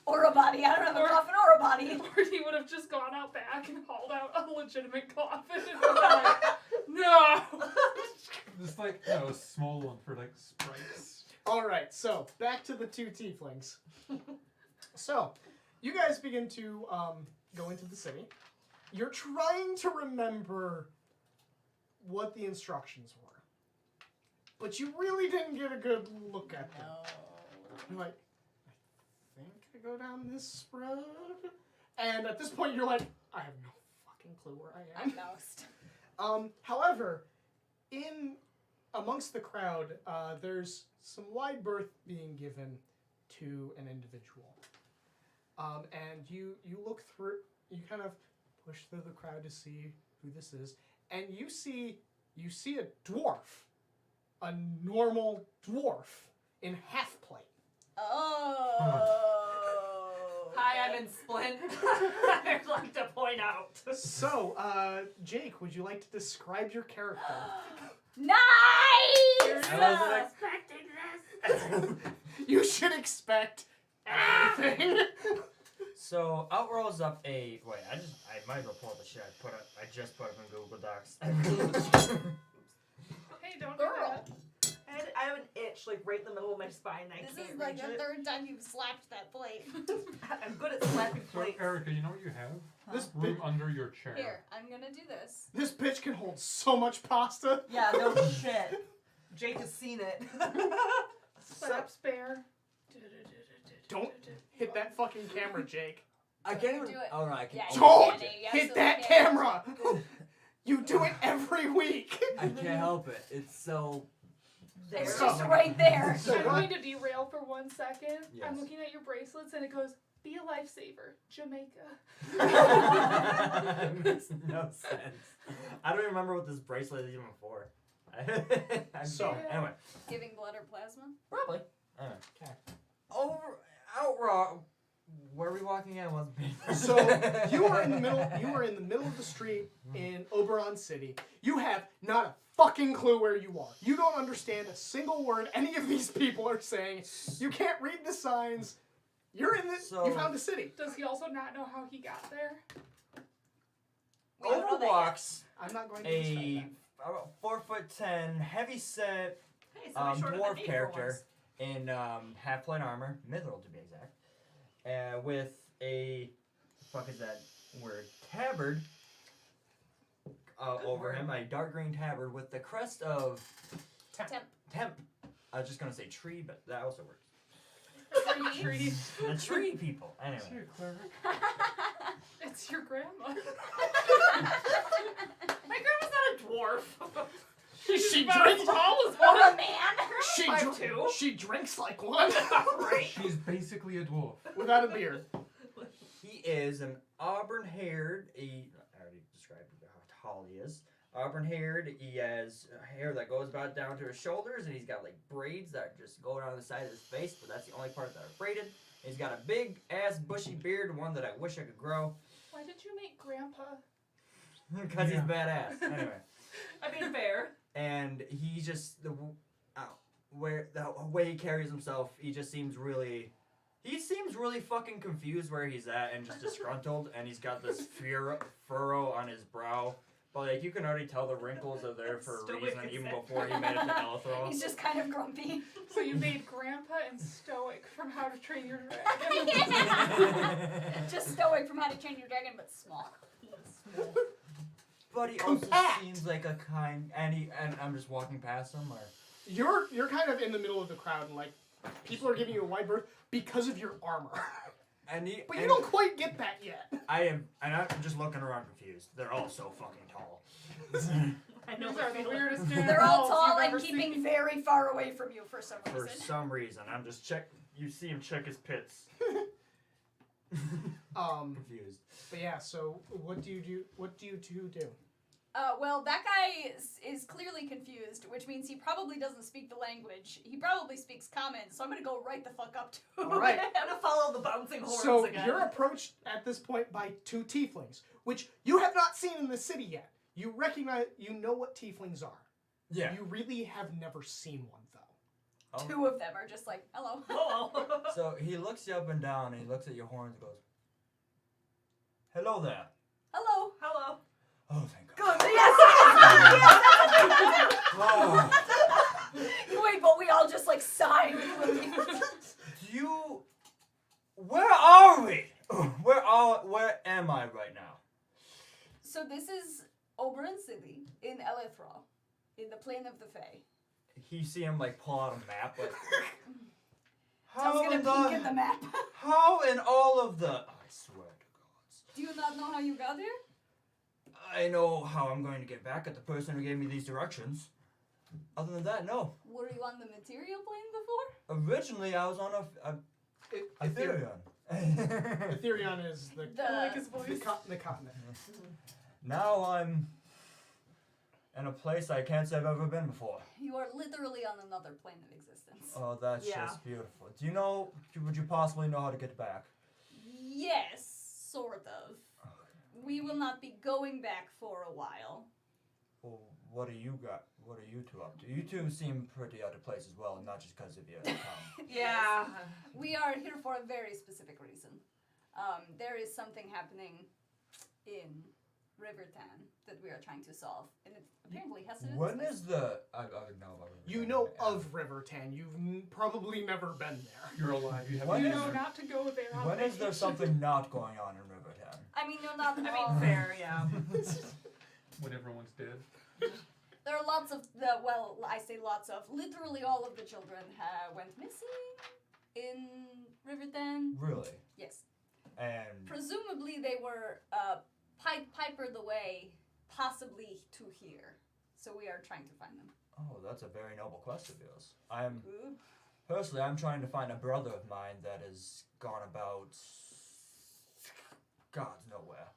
Or a body. I don't have a Or- coffin or a body. Or he would have just gone out back and hauled out a legitimate coffin and been like, no! Just like, no, a small one for like sprites. Alright, so back to the 2 tieflings. So, you guys begin to go into the city. You're trying to remember what the instructions were. But you really didn't get a good look at them. You're like, I think I go down this road? And at this point you're like, I have no fucking clue where I am. Most. However, in amongst the crowd, there's some wide berth being given to an individual. And you look through, you kind of push through the crowd to see who this is, and you see you see a dwarf. A normal dwarf in half plate. Oh. Hi, I'm in Splint. I'd like to point out. So, Jake, would you like to describe your character? Nice! I wasn't expecting this. You should expect anything. So out rolls up a wait. I might as well pull up the shit I just put up in Google Docs. Hey, don't do that. I have an itch like right in the middle of my spine. I This can't is like reach the it. third time you've slapped that plate. I'm good at slapping So, plates. Erica, you know what you have? This Room under your chair. Here, I'm gonna do this. This bitch can hold so much pasta. Yeah, no shit. Jake has seen it. Slap spare. Don't hit that fucking camera, Jake. I can't even. Do it. Oh no, I can. Yeah, oh, you Don't can, you hit that absolutely can. camera. You do it every week. I can't help it. It's so. There. It's So- just right there. So I'm what? going to derail for 1 second. Yes. I'm looking at your bracelets and it goes, be a lifesaver, Jamaica. Makes no sense. I don't even remember what this bracelet is even for. So- anyway, Giving blood or plasma? probably. Anyway. Okay. Outrock. Where are we walking at? Wasn't me. So you are in the middle. You are in the middle of the street in Oberon City. You have not a fucking clue where you are. You don't understand a single word any of these people are saying. You can't read the signs. You're in the. So- you found a city. Does he also not know how he got there? We don't know that yet. Overwalks I'm not going to describe a that. about 4'10", heavy set Hey, somebody shorter than dwarf me for character once. in half plate armor, mithril to be exact, with a fuck is that word tabard over word. him, a dark green tabard with the crest of Temp. temp. I was just gonna say tree, but that also works. Tree. The tree people. See Anyway, a cleric? It's your grandma. My grandma's not a dwarf. She about drinks. as tall as Or one. a man? She, 5'2". she drinks like one Right. She's basically a dwarf. without a beard. he is an auburn-haired. I already described how tall he is. Auburn-haired. He has hair that goes about down to his shoulders, and he's got like braids that just go down the side of his face, but that's the only part that are braided. He's got a big ass bushy beard, one that I wish I could grow, Why did you make Grandpa? because he's Yeah. badass. Anyway, I mean, fair. and he just the way he carries himself, he just seems really. He seems really fucking confused where he's at and just disgruntled, and he's got this furrow on his brow. But like you can already tell the wrinkles are there for a Stoic reason, is even that before he made it to Elithral. He's just kind of grumpy. So you made Grandpa and Stoic from How to Train Your Dragon. Yeah. Just stoic from How to Train Your Dragon, but small. But he also Compact. seems like a kind, and I'm just walking past him, or You're kind of in the middle of the crowd, and like people are giving you a wide berth because of your armor. and he. But you and don't quite get that yet. I'm just looking around confused. They're all so fucking tall. I know Those the are the feeling. weirdest They're all animals tall you've and ever keeping seen. very far away from you for some For reason. some reason, I'm just check. You see him check his pits. Confused. But yeah. So what do you do? What do you two do? Well, that guy is clearly confused, which means he probably doesn't speak the language. He probably speaks common, so I'm gonna go right the fuck up to him. All right. I'm gonna follow the bouncing horns So again. you're approached at this point by two tieflings, which you have not seen in the city yet. You recognize, you know what tieflings are. Yeah. You really have never seen one though. Oh. Two of them are just like, hello. Hello. So he looks you up and down, and he looks at your horns and goes, "Hello there." Hello. Hello. Oh, thank God. Good. Yes. Oh. Wait, but we all just like sighed. Do you? Where are we? Where am I right now? So this is Oberon City in Elithral, in the Plain of the Fae. You see him like pull out a map, like. So I was gonna peek at the map. How in all of the? I swear to gods. Do you not know how you got here? I know how I'm going to get back at the person who gave me these directions. Other than that, no. Were you on the material plane before? Originally, I was on a Ethereum. Ethereum. Ethereum is the I like his the, voice. the continent. Now I'm in a place I can't say I've ever been before. You are literally on another plane of existence. Oh, that's Yeah. just beautiful. Do you know? Would you possibly know how to get back? Yes, sort of. We will not be going back for a while. Well, what do you got? What are you two up to? You two seem pretty out of place as well, not just because of your town. Yeah. We are here for a very specific reason. There is something happening in Rivertown that we are trying to solve, and it apparently has to do with When this. is the? I would know about Rivertown. You know of Rivertown. You've probably never been there. You're alive. You have When You is- know not to go there. On When is there vacation. something not going on in Rivertown? I mean, you're not. I all- mean, fair, yeah. When everyone's dead. There are lots of well, I say lots of. Literally, all of the children went missing in Rivertown. Really? Yes. And Presumably, they were pipered away, possibly to here. So we are trying to find them. oh, that's a very noble quest of yours. Personally, I'm trying to find a brother of mine that has gone about God nowhere.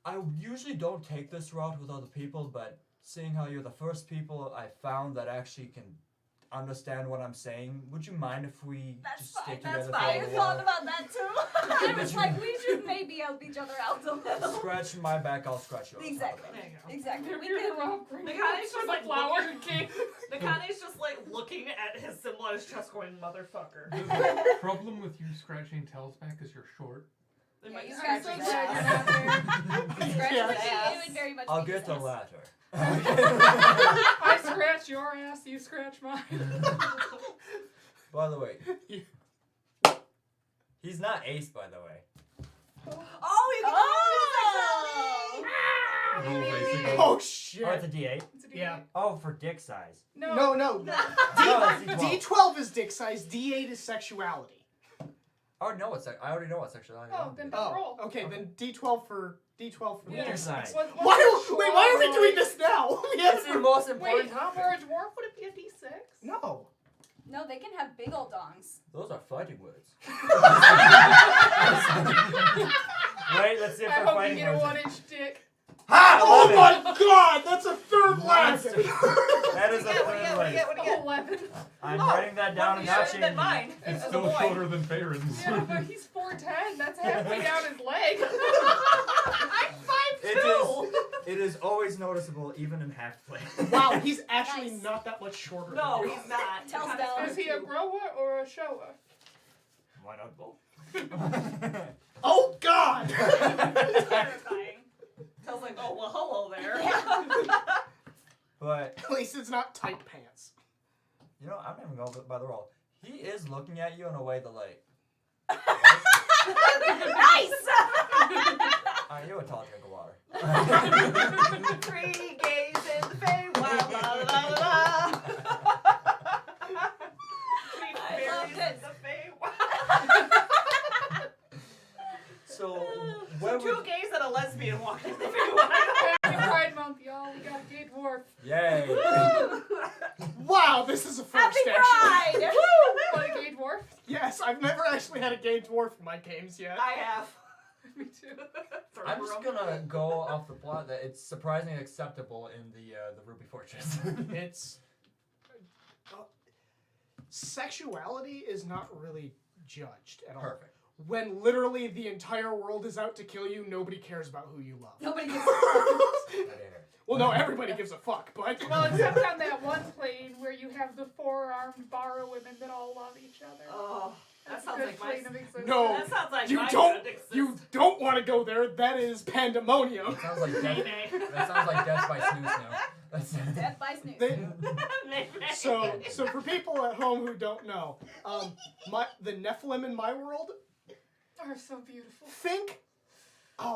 I usually don't take this route with other people, but seeing how you're the first people I found that actually can understand what I'm saying, would you mind if we just stick That's together fine. I for a thought while? about that too. I was like, we should maybe help each other out a little. Scratch my back, I'll scratch yours. Exactly. There you go. Exactly. We You're can. Rob Green. Nakane's just like flower looking- king. Nakane's just like looking at his symbol on his chest going, motherfucker. The problem with you scratching Tails back is you're short. They Yeah, might you scratch scratch his his ass. ass. Scratch Yeah. my ass. It would very much I'll be get the business. latter. I scratch your ass, you scratch mine. By the way, he's not Ace, by the way. Oh, you can Oh! Roll racing. Oh shit! Oh, it's a D8. It's a Yeah. Oh, for dick size. No. No, No, it's D12. D12 is dick size. D8 is sexuality. Oh no, it's I already know what sexuality. Oh, then Oh, roll. okay. Then D12 for D12 for Yeah. dick Size. size. What's Why? your Wait, why are we choice? doing this now? That's the most Wait, important for topic. a dwarf, would it be a D6? No. No, they can have big old dongs. Those are fighting words. Wait, let's see if I they're hope you fighting get a words. 1-inch dick. Ha! Oh 11. my god, that's a third Monster. lesson. That is a What do you third get? word. What do you get? 11. I'm Oh, writing that down and not shorter changing than it. mine. It's as a still boy. shorter than Farron's. Yeah, but he's 4'10". That's halfway down his leg. I'm 5'2". It is always noticeable, even in half play. Wow, he's actually Nice. not that much shorter. No, than you. he's not. Tells Nakane's down. Is he a grower or a shower? Why not both? Oh god. Terrifying. Tells like, oh well, hello there. But At least it's not tight pants. you know, I'm not even going by the rule. He is looking at you in a way that like. Nice! You a tall drink of water. 3 gays in the Feywild. La la la la la. I loved it. The Feywild. So, So when 2 would... gays and a lesbian walking in the Feywild. Happy Pride Month, y'all. We got a gay dwarf. Yay! Wow, this is a first Happy actually. Pride! What, a gay dwarf? Yes, I've never actually had a gay dwarf in my games yet. I have. Me too. I'm just gonna go off the plot that it's surprisingly acceptable in the Ruby Fortress. It's sexuality is not really judged at all. Perfect. When literally the entire world is out to kill you, nobody cares about who you love. Nobody gives a fuck. Well, no, everybody gives a fuck, but Well, except on that one plane where you have the 4-armed borrow women that all love each other. Oh, that That's a sounds good like plane my. of existence. No. That sounds like you my don't. good existence. You don't want to go there. That is pandemonium. That sounds like death. Nay, That sounds like death by snooze now. That's Death by snooze. They- nay. so for people at home who don't know, the Nephilim in my world, Are so beautiful. think,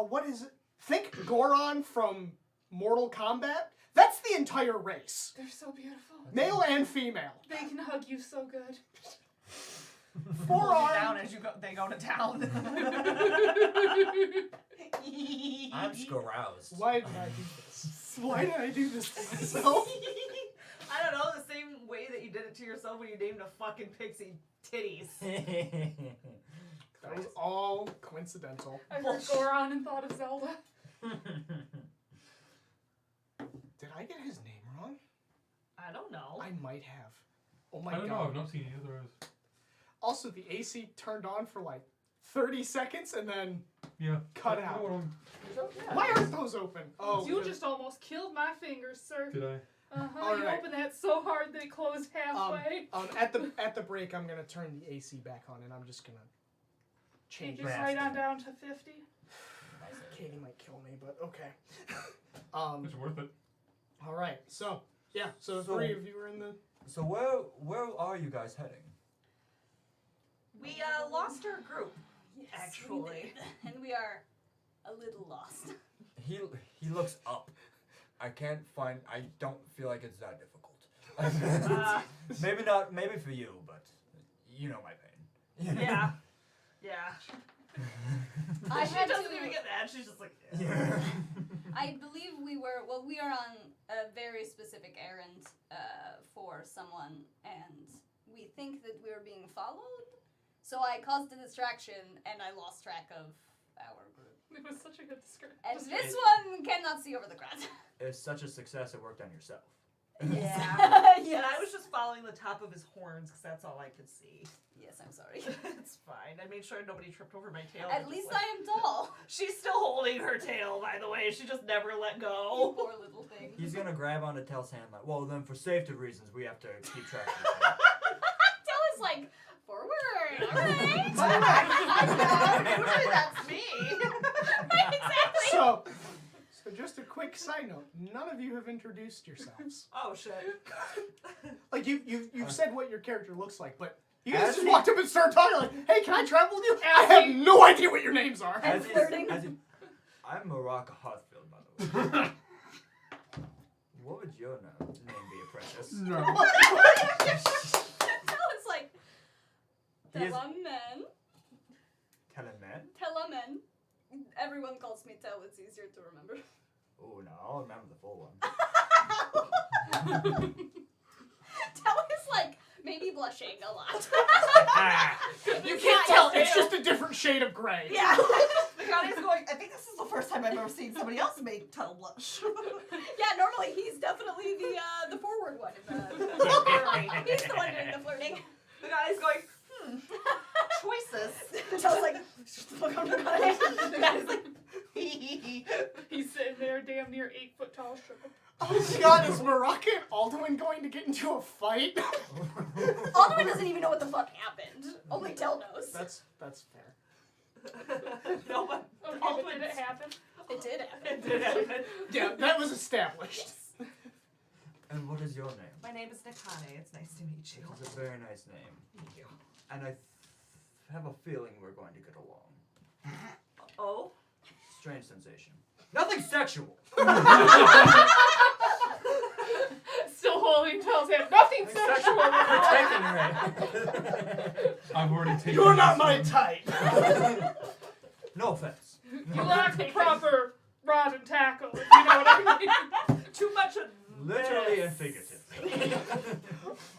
what is it? Think Goron from Mortal Kombat. That's the entire race, They're so beautiful. male and female. They can hug you so good. Hold you 4-armed. down as you go. They go to town. I'm just aroused. Why did I do this? Why did I do this to myself? I don't know, the same way that you did it to yourself when you named a fucking pixie titties. That was all coincidental. I heard Goron and thought of Zelda. I get his name wrong? I don't know. I might have. Oh my I don't god. know. I've not seen either of those. Also, the AC turned on for like 30 seconds and then Yeah. cut I know out. what I'm- Why aren't those open? Oh, You 'cause- just almost killed my fingers, sir. Did I? Uh-huh. You Alright. opened that so hard that it closed halfway. at the break, I'm gonna turn the AC back on, and I'm just gonna change Just it. right on down to 50. Katie might kill me, but okay. It's worth it. All right. So yeah. So the So- 3 of you are in the. So where are you guys heading? We lost our group. Yes, Actually. we did. And we are a little lost. He looks up. I can't find. I don't feel like it's that difficult. Maybe for you, but you know my pain. Yeah. Yeah. I She had doesn't to- even get mad. She's just like, I believe we are on a very specific errand for someone, and we think that we're being followed. So I caused a distraction, and I lost track of our group. It was such a good description. And Just- this one cannot see over the ground. It's such a success it worked on yourself. Yeah. Yes. And I was just following the top of his horns because that's all I could see. Yes, I'm sorry. It's fine. I made sure nobody tripped over my tail. At least I am tall. She's still holding her tail, by the way. She just never let You go. poor little thing. He's gonna grab onto Tell's hand like, well then for safety reasons we have to keep track of this. Tell us like forward. All right. Usually that's me. Exactly. So just a quick side note: none of you have introduced yourselves. Oh shit. Like you've said what your character looks like, but you guys As just he- walked up and started talking like, "Hey, can I travel with you?" I have no idea what your names are. And flirting. I'm Maraka Hearthfield, by the way. What would your name be, Precious? No. Tell us like He is- Telamen. Tell him, man. Telamen. Everyone calls me Tel. It's easier to remember. Oh no, I'll remember the full one. Tel is like maybe blushing a lot. You can't tell. It's just a different shade of gray. Yeah. The guy's going, I think this is the first time I've ever seen somebody else make Tell blush. Yeah, normally he's definitely the forward one in the he's the one doing the flirting. The guy's going, choices. Tel's like, look on the guy. The guy's like, He's sitting there damn near 8 foot tall sugar. Oh my god, is Maraka and Alduin going to get into a fight? Alduin doesn't even know what the fuck happened. Only Tel knows. That's fair. No, but Okay, but did it happen? It did happen. it did happen. Yeah, that was established. And what is your name? My name is Nikane. It's nice to meet you. It's a very nice name. Thank you. And I have a feeling we're going to get along. Oh? Strange sensation. Nothing sexual! Still holding Tell's hand. Nothing sexual. We're taking her. I've already taken. You're not this my one. type. No offense. You lack the proper rod and tackle, if you know what I mean. Too much of Literally this. and figuratively.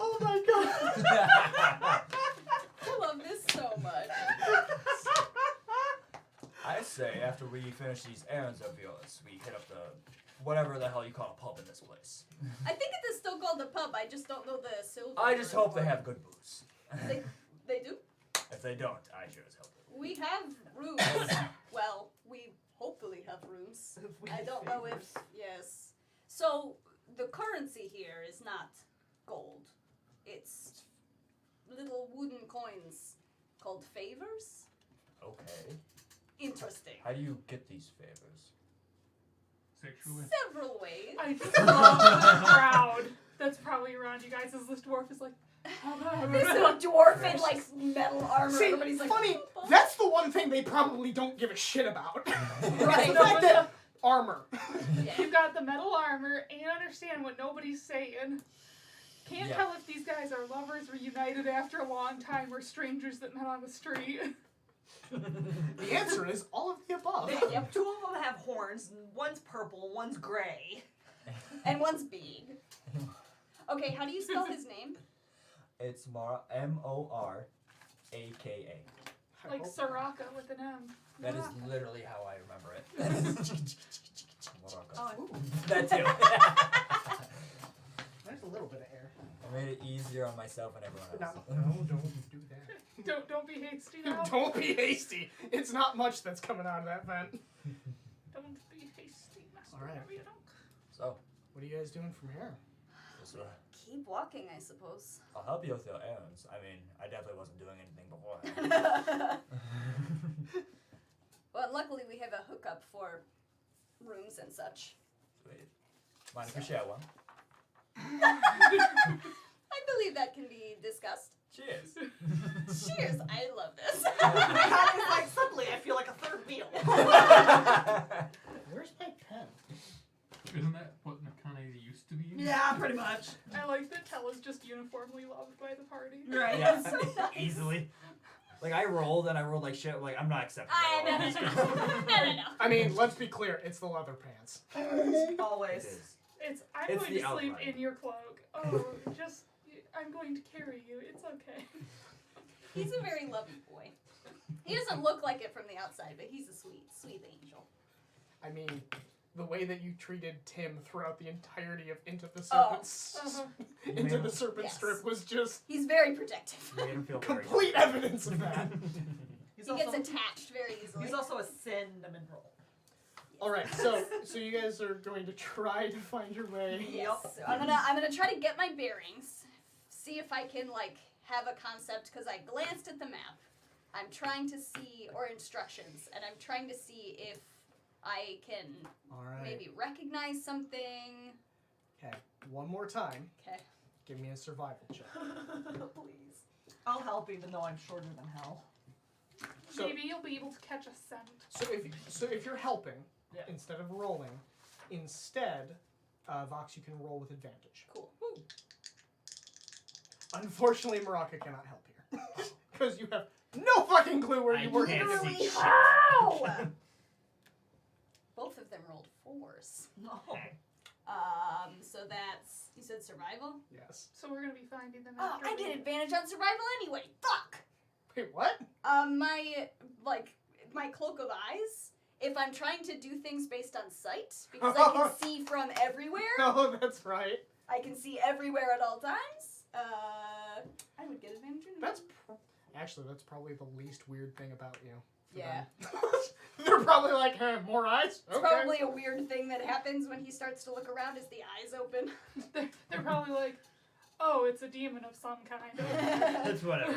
Oh my god. I love this so much. I say after we finish these errands of yours, we hit up the whatever the hell you call a pub in this place. I think it is still called a pub. I just don't know the silver. I just hope they have good booze. They do. If they don't, I sure as hell do. We have rooms. Well, we hopefully have rooms. I don't know if yes. So the currency here is not gold. It's little wooden coins called favors. Okay. Interesting. How do you get these favors? Sexually. Several ways. I just love the crowd that's probably around you guys as this dwarf is like, This little dwarf in like metal armor. See, Everybody's like, funny, "Oh, that's the one thing they probably don't give a shit about. Right. The fact that armor. yeah. You've got the metal armor and understand what nobody's saying. Can't Yeah. tell if these guys are lovers reunited after a long time or strangers that met on the street. The answer is all of the above. Yep, two of them have horns. One's purple, one's gray. And one's big. Okay, how do you spell his name? It's M-O-R-A-K-A. Like Soraka with an M. That is Soraka. literally how I remember it. Oh, That too. There's a little bit of air. I made it easier on myself and everyone No, else. no, don't do that. Don't be hasty now. Don't be hasty. It's not much that's coming out of that vent. Don't be hasty, Master All right. Marionok. So, What are you guys doing from here? just, Keep walking, I suppose. I'll help you with your errands. I mean, I definitely wasn't doing anything beforehand. Well, luckily we have a hookup for rooms and such. Sweet. Mind if we share one? I believe that can be discussed. Cheers. Cheers! I love this. It's like suddenly I feel like a third meal. Where's my pen? Isn't that what Nakane used to be? Yeah, pretty much. I like that Tella's just uniformly loved by the party. Right. Yeah, So nice. easily. Like I rolled and I rolled like shit. Like I'm not accepting Ah, that. no. I mean, let's be clear. It's the leather pants. It Always. is. I'm It's going the to sleep outline. in your cloak. Oh, just I'm going to carry you. It's okay. He's a very loving boy. He doesn't look like it from the outside, but he's a sweet, sweet angel. I mean, the way that you treated Tim throughout the entirety of Into the Oh. Serpent, You Into made the him- Serpent Yes. Strip was just He's very protective. You made him feel very complete evidence of that. He's He gets attached very easily. He's also a cinnamon roll. All right, so you guys are going to try to find your way. Yes. So I'm gonna try to get my bearings, see if I can like have a concept because I glanced at the map. I'm trying to see or instructions, and I'm trying to see if I can All right. maybe recognize something. Okay. One more time. Okay. Give me a survival check. Please. I'll help even though I'm shorter than hell. So- Maybe you'll be able to catch a scent. So if you're helping, Yeah. instead of rolling, instead, Vox, you can roll with advantage. Cool. Unfortunately, Maraka cannot help here because you have no fucking clue where I you were. can't Literally see shit. how? Both of them rolled 4s. No. So that's you said survival. Yes. So we're gonna be finding them Oh, after I we- get advantage on survival anyway. Fuck. Wait, what? My cloak of eyes. If I'm trying to do things based on sight, because I can see from everywhere. Oh, that's right. I can see everywhere at all times. I would get advantage anyway. That's actually that's probably the least weird thing about you. for Yeah. them. They're probably like, more eyes. It's probably a weird thing that happens when he starts to look around is the eyes open. They're probably like, oh, it's a demon of some kind. It's whatever.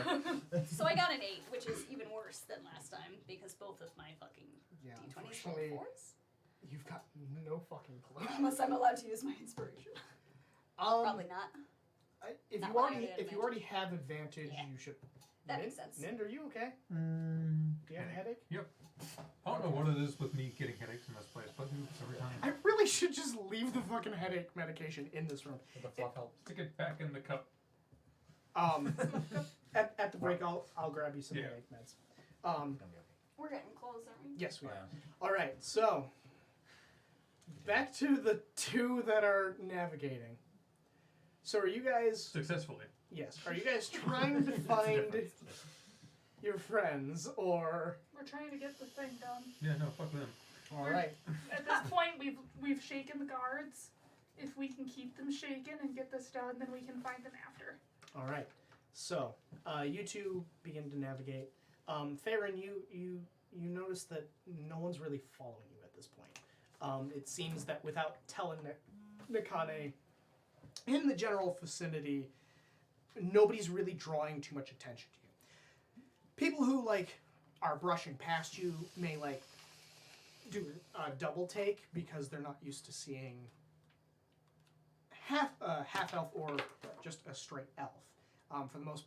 So I got an 8, which is even worse than last time because both of my fucking Yeah, d20s rolled unfortunately, 4s. you've got no fucking clue. Unless I'm allowed to use my inspiration. Probably not. If Not you while I already had if you already have advantage, Yeah. you should. That Nin- makes sense. Nind, are you okay? Do you have a headache? I don't know what it is with me getting headaches in this place, but every time. I really should just leave the fucking headache medication in this room. The fluff helps. Stick it back in the cup. At the break, I'll grab you some Yeah. headache meds. We're getting close, aren't we? Yes, we are. Wow. All right, so back to the two that are navigating. So are you guys? Successfully. Yes. Are you guys trying to find your friends, or? We're trying to get the thing done. Yeah, no, fuck them. All right. At this point, we've shaken the guards. If we can keep them shaken and get this done, then we can find them after. All right. So you two begin to navigate. Farron, you notice that no one's really following you at this point. It seems that without telling Nakane in the general vicinity, nobody's really drawing too much attention to you. People who are brushing past you may do a double take because they're not used to seeing half elf or just a straight elf. For the most,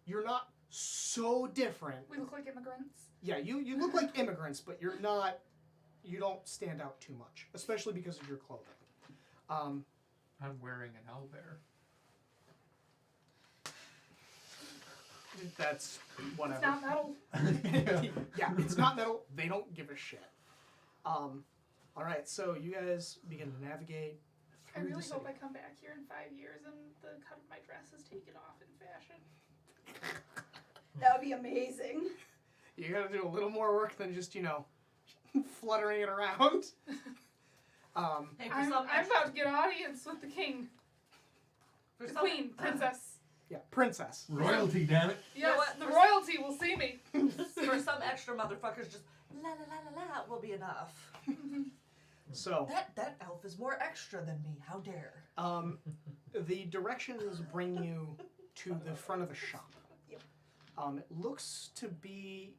you're not so different. We look like immigrants. Yeah, you look like immigrants, but you don't stand out too much, especially because of your clothing. I'm wearing an owlbear. That's whatever. It's not metal. Yeah, it's not metal. They don't give a shit. All right, so you guys begin to navigate I through really the city. hope I come back here in 5 years and the cut of my dress is taken off in fashion. That would be amazing. You gotta do a little more work than just fluttering it around. Hey, for I'm some about to get audience with the king. For The some, queen, princess. Yeah, princess. Royalty, damn it. Yes, what? the royalty will see me. For some extra motherfuckers, just la la la la la will be enough. So, That elf is more extra than me. How dare? the directions bring you to the front of a shop. Yep. It looks to be,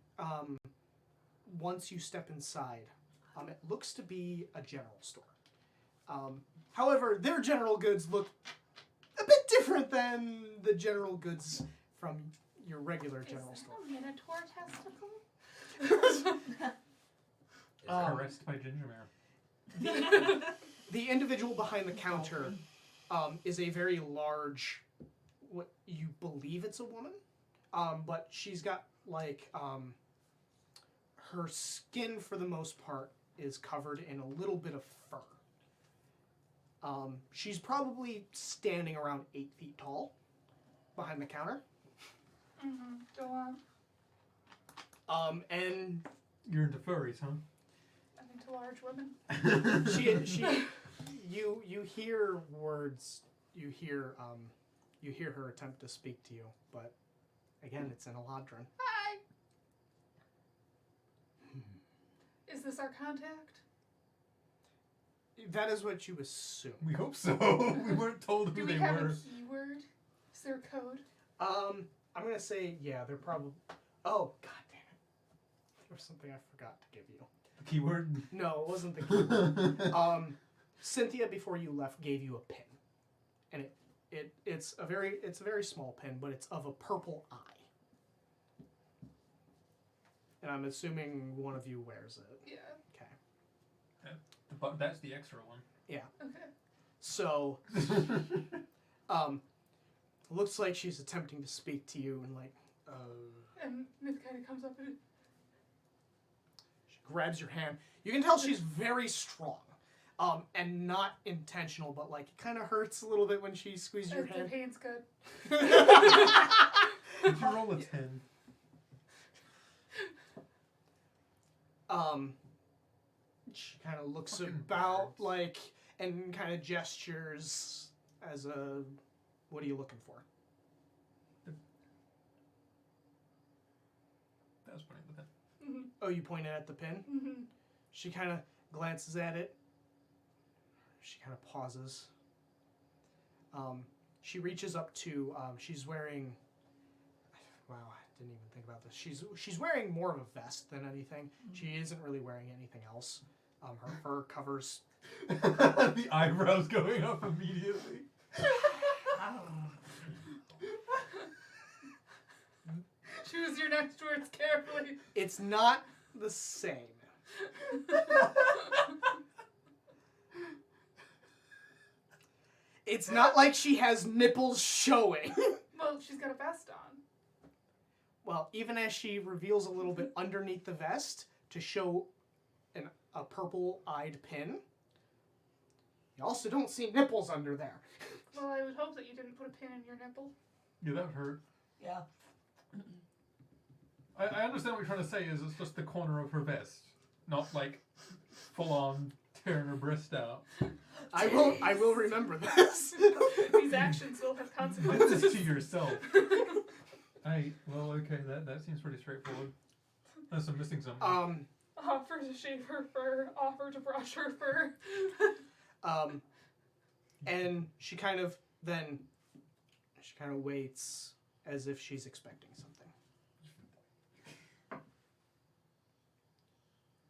once you step inside, it looks to be a general store. However, their general goods look a bit different than the general goods from your regular general Is store. that a minotaur testicle? Caressed by ginger mare. The individual behind the counter is a very large, what you believe it's a woman, but she's got like her skin for the most part is covered in a little bit of fur. She's probably standing around 8 feet tall behind the counter. Go on. And You're into furries, huh? I'm into large women. you hear words, you hear her attempt to speak to you, but again, it's in Eladrin. Hi. Is this our contact? That is what you assume. We hope so. We weren't told who Do we they have were. a keyword? Is there a code? I'm gonna say yeah. They're probably. Oh god damn it! There was something I forgot to give you. The keyword? No, it wasn't the keyword. Cynthia, before you left, gave you a pin, and it's a very small pin, but it's of a purple eye. And I'm assuming one of you wears it. Yeah. Okay. That's the extra one. Okay. So, looks like she's attempting to speak to you, and like, And Myth kind of comes up and she grabs your hand. You can tell she's very strong, and not intentional, but like it kind of hurts a little bit when she squeezes your the hand. pain's good. Did you roll a 10? She kind of looks Fucking about birds. like and kind of gestures as a, what are you looking for? That was pointing at the pen. Mm-hmm. Oh, you pointed at the pin? Mm-hmm. She kind of glances at it. She kind of pauses. She reaches up to, she's wearing, wow, I didn't even think about this. She's wearing more of a vest than anything. She isn't really wearing anything else. Her fur covers. The eyebrows going up immediately. Choose your next words carefully. It's not the same. It's not like she has nipples showing. Well, she's got a vest on. Well, even as she reveals a little bit underneath the vest to show a purple-eyed pin, you also don't see nipples under there. Well, I would hope that you didn't put a pin in your nipple. Yeah, that would hurt. Yeah. I understand what you're trying to say is it's just the corner of her vest. Not like full on tearing her breast out. I will remember this. These actions will have Put consequences. this to yourself. Well, okay, that seems pretty straightforward. Unless I'm missing something. Offer to shave her fur, offer to brush her fur. And she kind of waits as if she's expecting something.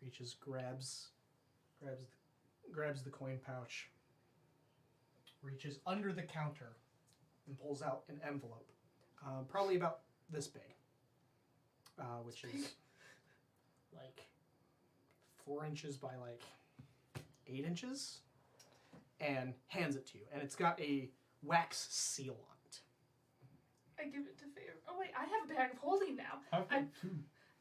Reaches, grabs the coin pouch. Reaches under the counter and pulls out an envelope, probably about this big, which is like 4 inches by like 8 inches, and hands it to you. And it's got a wax seal on it. I give it to Favor. Oh wait, I have a bag of holding now. I've got 2.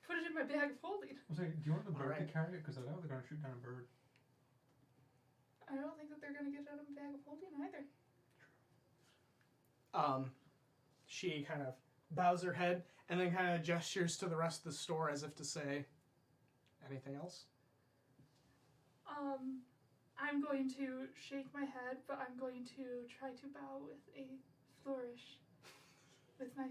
Put it in my bag of holding. I was like, do you want the bird Alright. to carry it? Because I know they're going to shoot down a bird. I don't think that they're gonna get out of a bag of holding either. She kind of bows her head and then kind of gestures to the rest of the store as if to say, anything else? I'm going to shake my head, but I'm going to try to bow with a flourish with my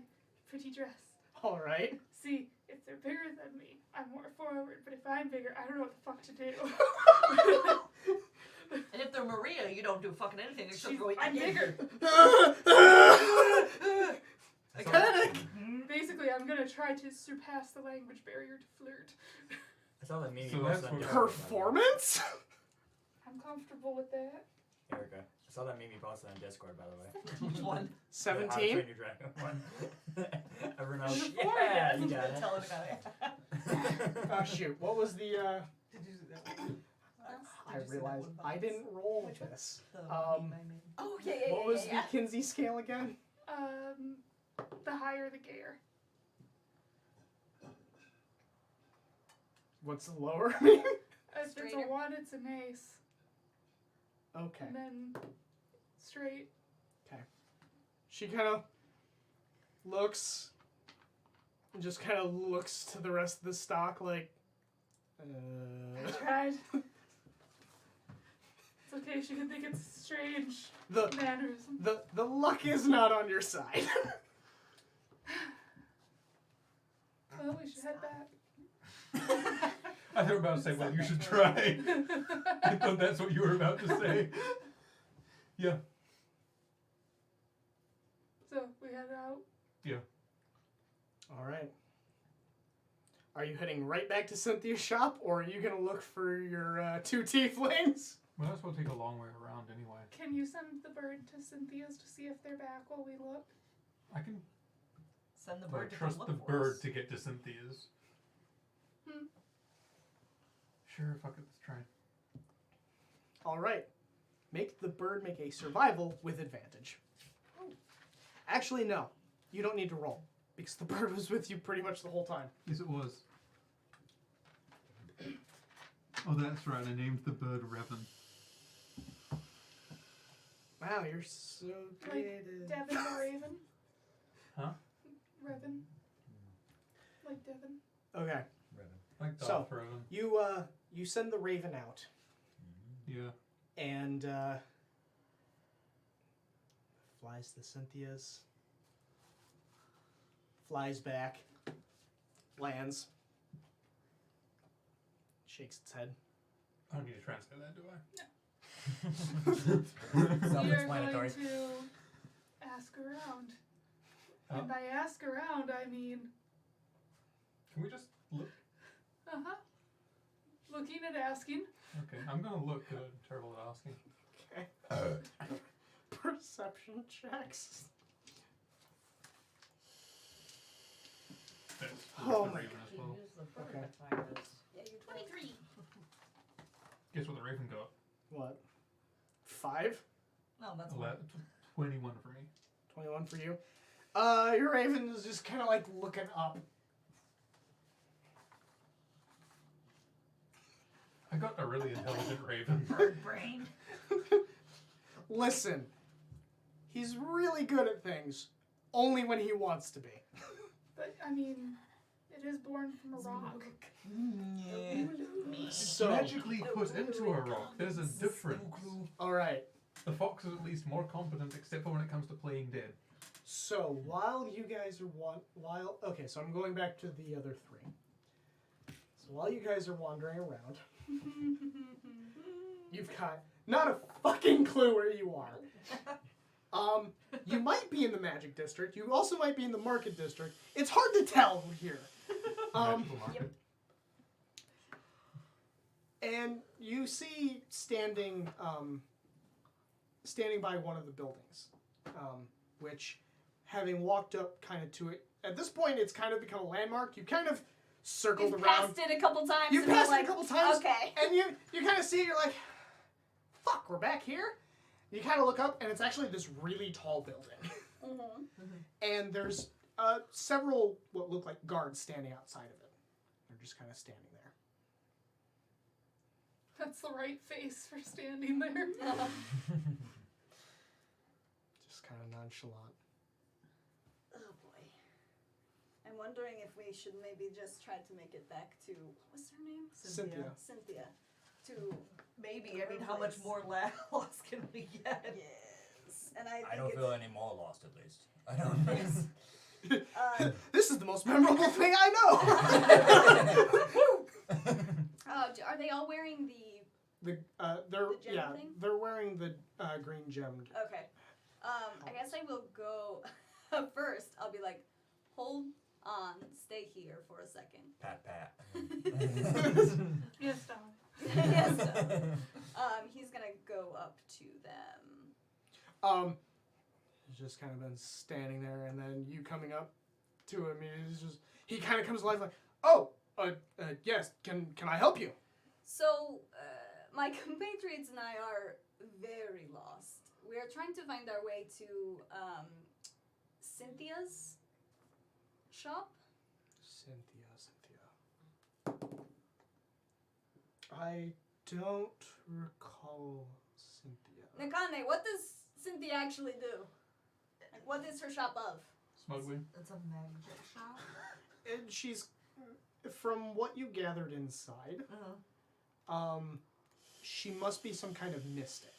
pretty dress. All right. See, if they're bigger than me, I'm more forward. But if I'm bigger, I don't know what the fuck to do. And if they're Maria, you don't do fucking anything except go. I'm bigger. Like, Panic. Basically, I'm gonna try to surpass the language barrier to flirt. I saw that meme So you that's posted on what- Discord, by the way. Performance? I'm comfortable with that. Erica, I saw that meme you posted on Discord, by the way. which one? The How to 17? Train Your Dragon one. Everyone else, There's a four yeah, again. you got it. Tell the guy. Oh shoot! What was the? Did you do that one? I realized I didn't roll with this. The Um, meme I made. Oh yeah. What was the Kinsey scale again? The higher the gayer. What's the lower mean? If it's a Straighter. 1, it's an ace. Okay. And then straight. She kind of looks, and just kind of looks to the rest of the stock like, I tried. It's okay, she can think it's strange the mannerism. the luck is not on your side. Well, we should head back. I thought you were about to say, well, you should try. I thought that's what you were about to say. Yeah. So we head out. All right. Are you heading right back to Cynthia's shop, or are you gonna look for your 2 tieflings? Well, that's will take a long way around anyway. Can you send the bird to Cynthia's to see if they're back while we look? I can Send the bird to trust come the look for bird us. to get to Cynthia's. Hmm. Sure, fuck it, let's try. All right. Make the bird make a survival with advantage. Actually, no. You don't need to roll because the bird was with you pretty much the whole time. Yes, it was. Oh, that's right. I named the bird Revan. Wow, you're so Like creative. Devin the Raven? Huh? Revan. Like Devin. Okay. Like So- Darth Revan. You send the raven out, Yeah. and flies to Cynthia's. Flies back. Lands. Shakes its head. I don't need to translate that, do I? We are Self-explanatory. going to ask around. Oh. And by ask around, I mean, Can we just look? looking and asking. Okay, I'm gonna look good. I'm terrible at asking. Okay. Perception checks. That's Oh the my raven as well. Use the bird Okay. to find us. Yeah, you 23. Guess what the raven got? What? 5? No, that's one. 21 for me. 21 for you. Your raven is just kind of like looking up. I got a really intelligent raven. Bird brain. Listen, he's really good at things, only when he wants to be. But, I mean, it is born from a rock. So, Magically put into a rock. There's a difference. all right. The fox is at least more competent, except for when it comes to playing dead. So while you guys are okay, so I'm going back to the other 3. So while you guys are wandering around, you've got not a fucking clue where you are. You might be in the Magic District. You also might be in the Market District. It's hard to tell here. Magical market. And you see standing by one of the buildings, which, having walked up kind of to it, at this point it's kind of become a landmark. You kind of circled You've around. passed it a couple times. You and you're passed it like, a couple times, Okay. and you kind of see it, you're like, fuck, we're back here? You kind of look up, and it's actually this really tall building. Mm-hmm. And there's several what look like guards standing outside of it. They're just kind of standing there. That's the right face for standing there. Just kind of nonchalant. Oh boy. I'm wondering if we should maybe just try to make it back to, what was her name? Cynthia. Cynthia. To Maybe. I mean, how much more lost can we get? Yes. and I think I don't it's, feel any more lost, at least. I don't. This is the most memorable thing I know. Are they all wearing the? They're The gem thing? they're wearing the green gemmed. Okay. I guess I will go first. I'll be like, hold on, stay here for a second. Pat, pat. Yes, Don. Yes. He's gonna go up to them. He's just kind of been standing there, and then you coming up to him, he kind of comes alive like, oh, yes, can I help you? So, my compatriots and I are very lost. We are trying to find our way to Cynthia's shop. Cynthia. I don't recall Cynthia. Nakane, what does Cynthia actually do? Like, what is her shop of? Smuggling. It's a magic shop. And she's, from what you gathered inside, she must be some kind of mystic.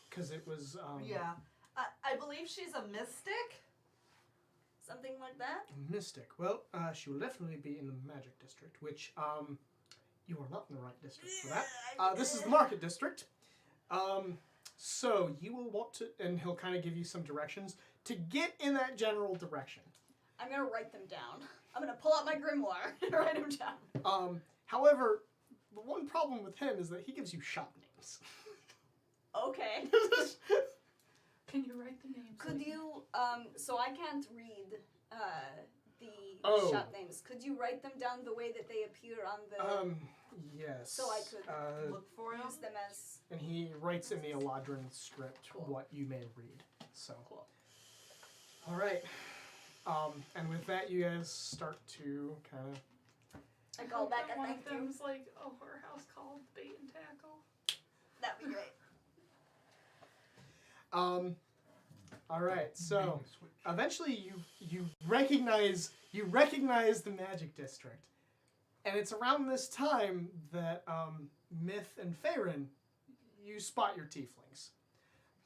Because it was, Yeah. I believe she's a mystic. Something like that? Mystic. Well, she will definitely be in the Magic District, which, you are not in the right district for that. This is the Market District. So you will want to, and he'll kind of give you some directions to get in that general direction. I'm gonna write them down. I'm gonna pull out my grimoire and write them down. However, the one problem with him is that he gives you shop names. Okay. Can you write the names? Could you, so I can't read the Oh. shop names. Could you write them down the way that they appear on the, Yes. so I could Look for him. use them as, And he writes in the Eladrin script Cool. what you may read. So. Cool. All right. And with that, you guys start to kind of. I call back a one thank of you. them's like a whorehouse called Bait and Tackle. That'd be great. All right. So eventually, you recognize the Magic District, and it's around this time that Myth and Farron, you spot your tieflings,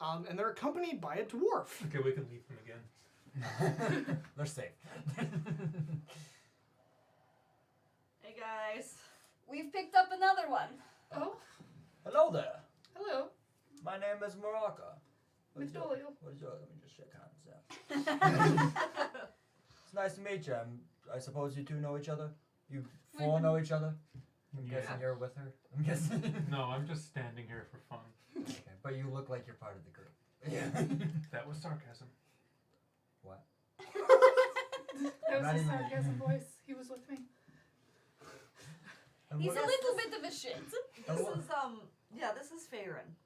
and they're accompanied by a dwarf. Okay, we can leave them again. They're safe. Hey guys. We've picked up another one. Oh, Hello there. hello, My name is Moraka. Miss Doyle. What is yours? Let me just shake hands. It's nice to meet you. I suppose you two know each other? You four know each other? I'm Yeah. guessing you're with her? I'm guessing. No, I'm just standing here for fun. Okay, but you look like you're part of the group. Yeah. That was sarcasm. What? That was Not his even- sarcasm voice. He was with me. And He's what a is little this? bit of a shit. And This what- is this is Farron.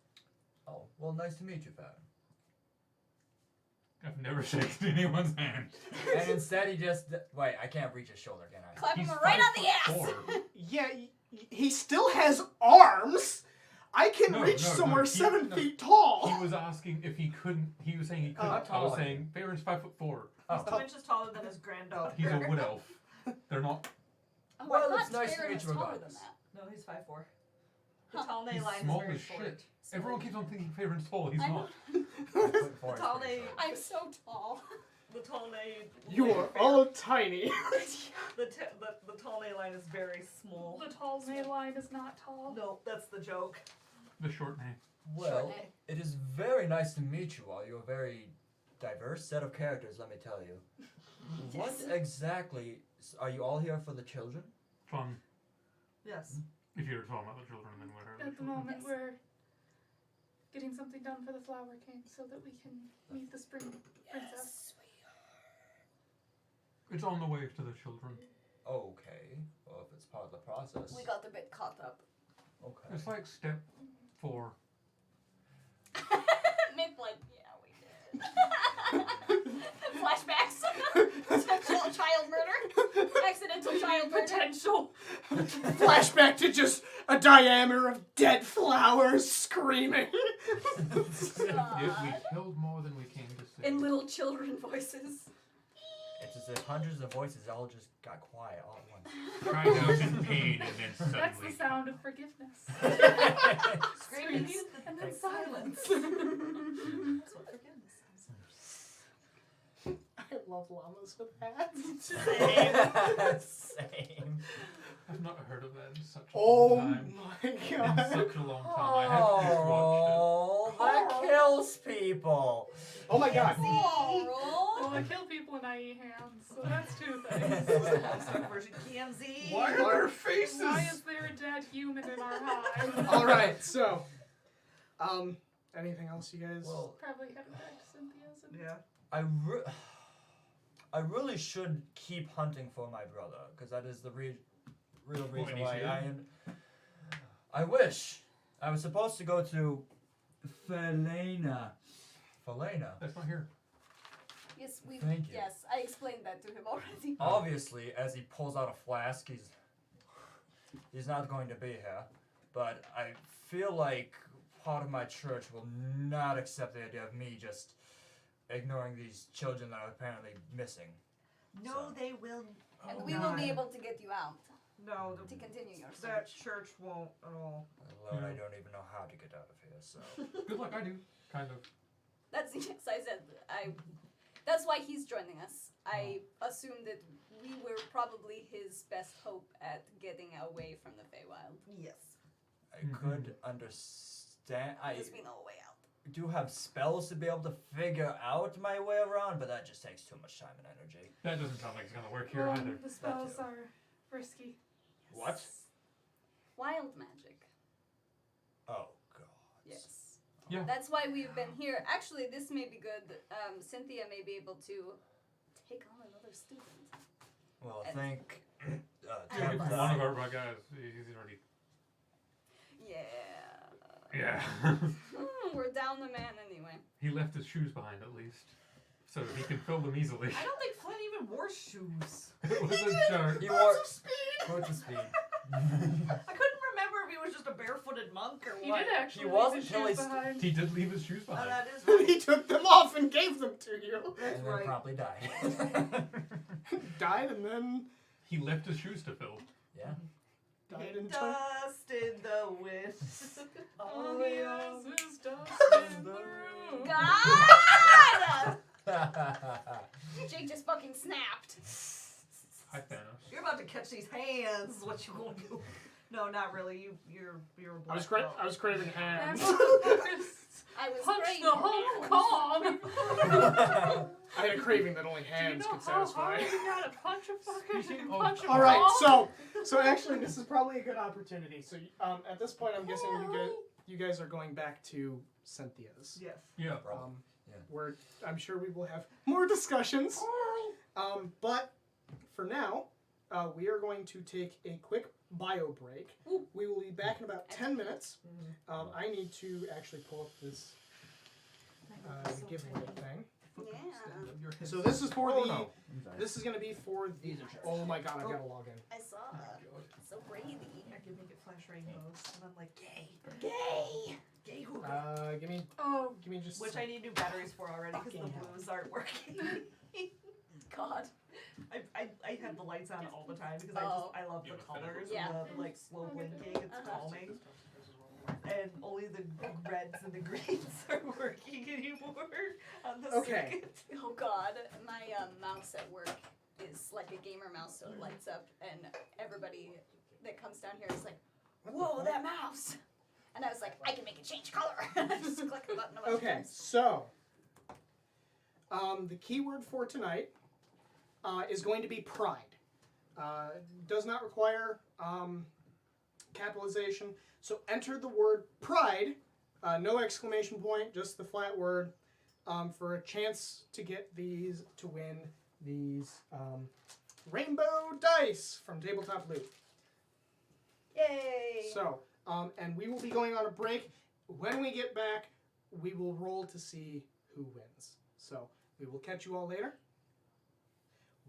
Oh, well, nice to meet you, Farron. I've never shaken anyone's hand. And instead he just... Wait, I can't reach his shoulder, can I? Clap him He's right on the ass. 5'4". Yeah, he still has arms. I can No, reach no, somewhere no, 7 no. feet tall. He was asking if he couldn't. He was saying he couldn't. Oh. I was Tall. saying Farron's 5'4". He's 2 inches taller than his granddaughter. He's a wood elf. They're not. Oh, Well, I it's thought nice to Farron meet was you taller than regardless. that. No, he's 5'4". The Huh. tall He's line is small very as short. shit. Everyone keeps on thinking Farron's tall. He's I not. The tall lady- I'm so tall. The tall lane. You are all tiny. The tall line is very small. The tall nail line is not tall. No, that's the joke. The short name. Well, Short name. it is very nice to meet you all. You're a very diverse set of characters, let me tell you. What Yes. exactly... Are you all here for the children? Fun. Yes. If you're talking about the children, then whatever. At the moment, Yes. we're getting something done for the Flower King so that we can meet the Spring Princess. It's on the way to the children. Okay. Well, if it's part of the process. We got a bit caught up. Okay. It's like step 4. Myth like, yeah, we did. Flashbacks. Potential child murder. Accidental child murder. Potential. Flashback to just a diameter of dead flowers screaming. Yet we killed more than we came to see. In little children voices. It's as if hundreds of voices all just got quiet all at once. Cried out in pain and then suddenly. That's the sound of forgiveness. Screaming and then like silence. That's what forgiveness love llamas with hats. Same. I've not heard of that in such a Oh long time. my In god. such a long time. I have just watched Oh, that kills people. Oh my god. Well, I kill people in IE hands, so that's two things. Version KMZ. it. Why are there faces? Why is there a dead human in our hive? Alright, so. Anything else you guys? Well, Probably headed back to Cynthia's. And Yeah. I really should keep hunting for my brother, because that is the real reason he's why here? I am. I wish. I was supposed to go to Felena. That's not here. Yes, we. Thank you. Yes, I explained that to him already. Obviously, as he pulls out a flask, he's not going to be here. But I feel like part of my church will not accept the idea of me just ignoring these children that are apparently missing. No, So. they will. And we will be able to get you out No, to continue your that search. church won't at all. Alone, I Yeah. don't even know how to get out of here, so. Good luck, I do. Kind of. That's yes, I said that's why he's joining us. I assumed that we were probably his best hope at getting away from the Feywild. Yes. I could understand. I Because we know a way out. do have spells to be able to figure out my way around, but that just takes too much time and energy. That doesn't sound like it's gonna work here well, either. the spells too. are risky. What? Wild magic. Oh god. Yes. Yeah. That's why we've been here. Actually, this may be good. Cynthia may be able to take on another student. Well, And- thank. Yeah, Yes. one of our guys, he's already. Yeah. Yeah. We're down the man anyway. He left his shoes behind at least, so he can fill them easily. I don't think Flynn even wore shoes. It was a joke. He wore boots of speed. I couldn't remember if he was just a barefooted monk or He what. did actually He leave was his until shoes he's- behind. He did leave his shoes Oh, behind. that is right. He took them off and gave them to you. That's and then right. promptly died. Died and then He left his shoes to fill. Yeah. died in time. Dust in the wind. All he has is dust in the room. God! Jake just fucking snapped. Hi, Thanos. You're about to catch these hands. What you gonna do? No, not really. You're a black belt. I was craving hands. I was Punch great. the whole Kong. I had a craving that only Do you hands know could how satisfy. hard you gotta punch a fucking Speaking of punch a All right, Kong? so actually this is probably a good opportunity. So at this point, I'm guessing you guys are going back to Cynthia's. Yes. Yeah. Yeah. Where I'm sure we will have more discussions. But for now, we are going to take a quick bio break. We will be back in about 10 minutes. I need to actually pull up this giveaway thing. Yeah. So this is for Oh, the. no. This is going to be for the. Oh my god! I've got to log in. I saw that. So brainy. I can make it flash rainbows, and I'm like, gay, Gay. gay who? Give me just. Which I need new batteries for already because the Fucking hell. blues aren't working. God. I have the lights on all the time because Oh. I love the colors Yeah. and the like slow blinking. It's Uh-huh. calming. And only the reds and the greens are working anymore on the Okay. circuit. Oh God. My mouse at work is like a gamer mouse, so it lights up, and everybody that comes down here is like, "Whoa, that mouse!" And I was like, "I can make it change color." I just click the button a bunch of Okay, times. so the keyword for tonight is going to be pride. Does not require capitalization. So enter the word pride, no exclamation point, just the flat word, for a chance to get to win these rainbow dice from Tabletop Loot. Yay! So, and we will be going on a break. When we get back, we will roll to see who wins. So, we will catch you all later.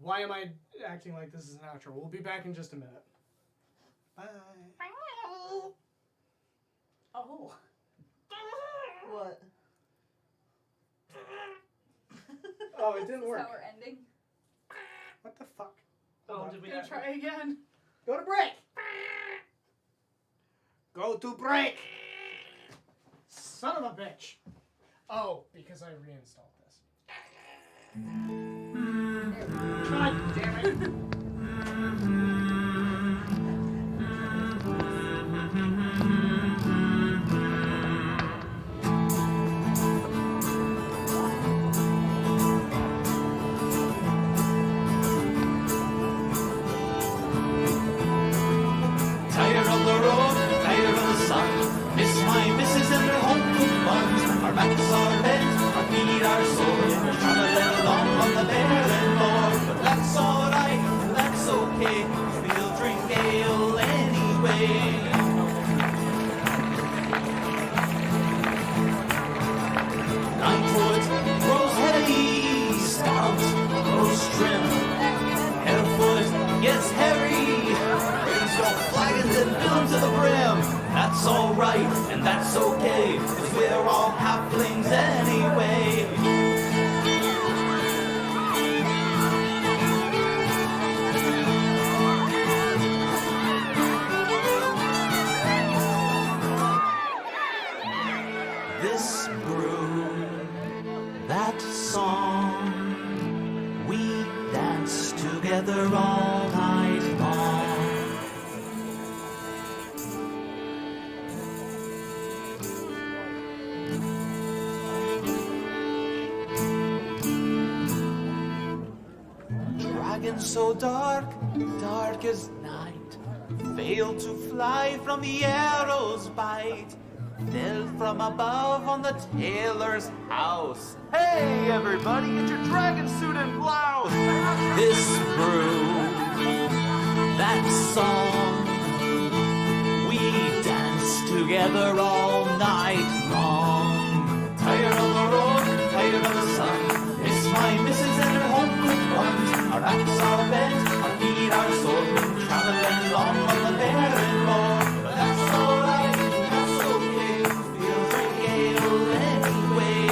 Why am I acting like this is an outro? We'll be back in just a minute. Bye. Oh. What? Oh, it Is didn't this work. how we're ending? What the fuck? Oh, Hold on. did we Gonna try again. Go to break. Go to break. Son of a bitch. Oh, because I reinstalled this. right, and that's okay, 'cause we're all halflings anyway. This brew, that song, we dance together all night long. Dragon so dark, dark as night, failed to fly from the arrow's bite, fell from above on the tailor's house. Hey everybody, get your dragon suit and blouse! This brew, that song, we dance together all night long. Tired of the road, tired of the sun, miss my missus and her home cooked ones. Our backs are bent, our feet are sore, been traveling long on the barren road. But that's alright, that's okay, feels like gale anyway.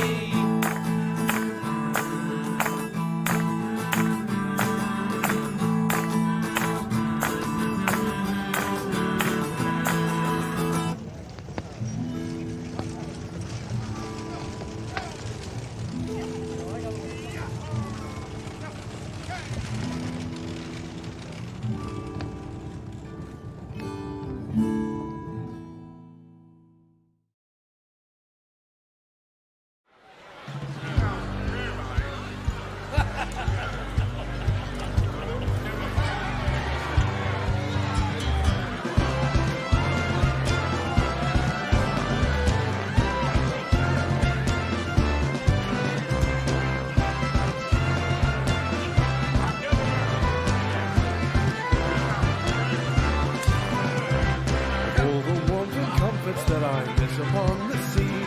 All the warmth and comforts that I miss upon the sea,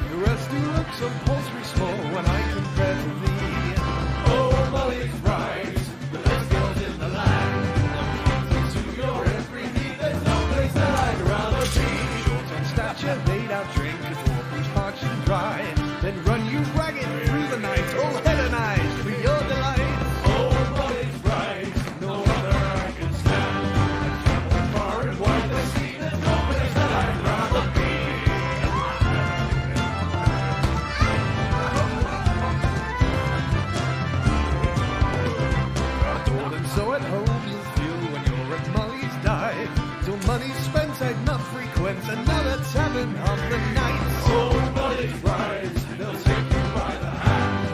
the rusty looks of poultry small when I compare to thee. Oh, Molly's right, the best girls in the land. To your every need, there's no place that I'd rather be. Short on stature, laid out drink, before things parched and dry. Then run you ragged through the night, all hedonized for your delight. Oh, Molly's right, no other I can stand. I've traveled far and wide the sea, there's no place that I'd rather be. Adored and so at home you'll feel when you're at Molly's dive. Till money's spent I'd not frequent another tavern of the night. Oh, Molly's right, they'll take you by the hand.